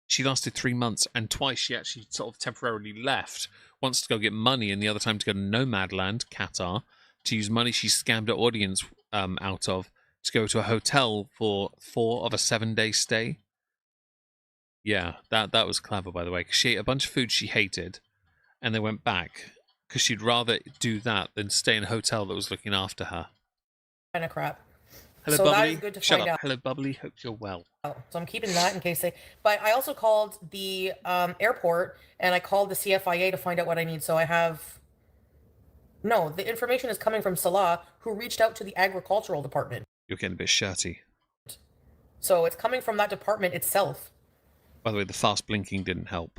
She lasted 3 months, and twice she actually sort of temporarily left. Once to go get money, and the other time to go to Nomadland, Qatar, to use money she scammed her audience out of, to go to a hotel for 4 of a 7-day stay. Yeah, that was clever, by the way, because she ate a bunch of food she hated, and then went back because she'd rather do that than stay in a hotel that was looking after her. Kind of crap. Hello, So that Bubbly. is good to Shut find up. out. Hello, Bubbly. Hope you're well. So I'm keeping that in case they. But I also called the airport and I called the CFIA to find out what I need. So I have. No, the information is coming from Salah, who reached out to the agricultural department. You're getting a bit shirty. So it's coming from that department itself. By the way, the fast blinking didn't help.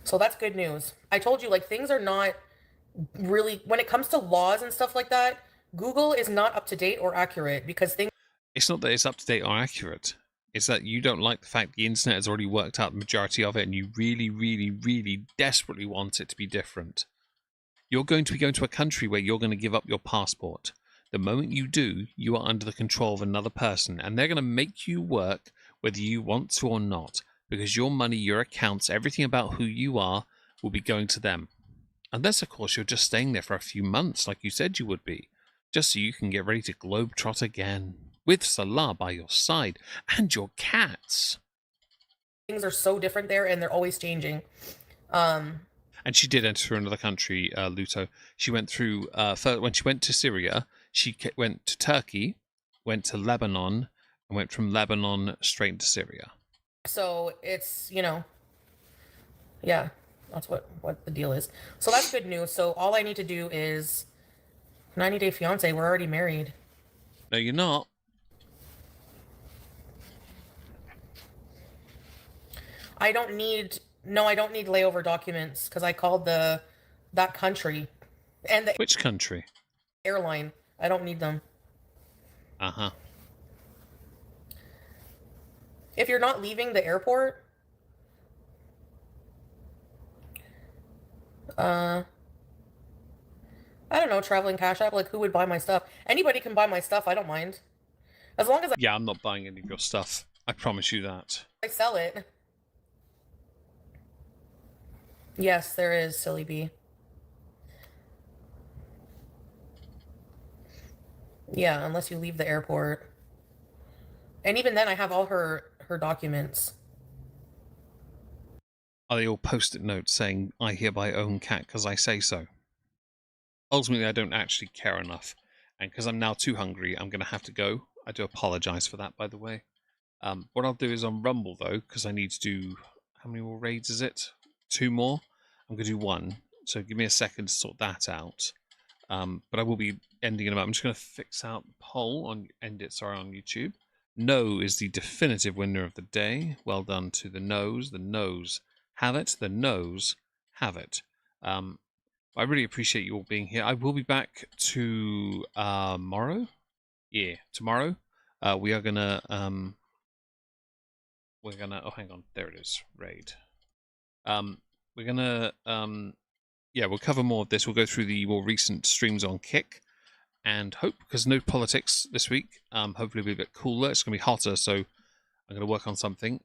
So that's good news. I told you, like, things are not really, when it comes to laws and stuff like that, Google is not up to date or accurate because things. It's not that it's up to date or accurate. It's that you don't like the fact the internet has already worked out the majority of it, and you really, really, really desperately want it to be different. You're going to be going to a country where you're going to give up your passport. The moment you do, you are under the control of another person, and they're going to make you work whether you want to or not, because your money, your accounts, everything about who you are will be going to them. Unless, of course, you're just staying there for a few months like you said you would be, just so you can get ready to globetrot again, with Salah by your side, and your cats. Things are so different there, and they're always changing. And she did enter through another country, Luto. She went through, when she went to Syria, she went to Turkey, went to Lebanon, and went from Lebanon straight into Syria. So it's, yeah, that's what the deal is. So that's good news. So all I need to do is 90 Day Fiance. We're already married. No, you're not. I don't need layover documents because I called that country and the Which country? airline. I don't need them. Uh-huh. If you're not leaving the airport, I don't know, traveling cash app, like who would buy my stuff? Anybody can buy my stuff, I don't mind. As long as Yeah, I'm not buying any of your stuff. I promise you that. I sell it. Yes, there is, Silly Bee. Yeah, unless you leave the airport. And even then I have all her documents. Are they all post-it notes saying, I hereby own cat because I say so? Ultimately, I don't actually care enough. And because I'm now too hungry, I'm going to have to go. I do apologize for that, by the way. What I'll do is on Rumble, though, because I need to do... How many more raids is it? 2 more? I'm going to do 1. So give me a second to sort that out. But I will be ending in a moment. I'm just going to fix out the poll on YouTube. No is the definitive winner of the day. Well done to the no's. The no's have it. The no's have it. I really appreciate you all being here. I will be back tomorrow. Yeah, tomorrow. We are gonna. We're gonna. Oh, hang on. There it is. Raid. We're gonna. Yeah, we'll cover more of this. We'll go through the more recent streams on Kick. And hope, because no politics this week, hopefully it'll be a bit cooler. It's going to be hotter, so I'm going to work on something.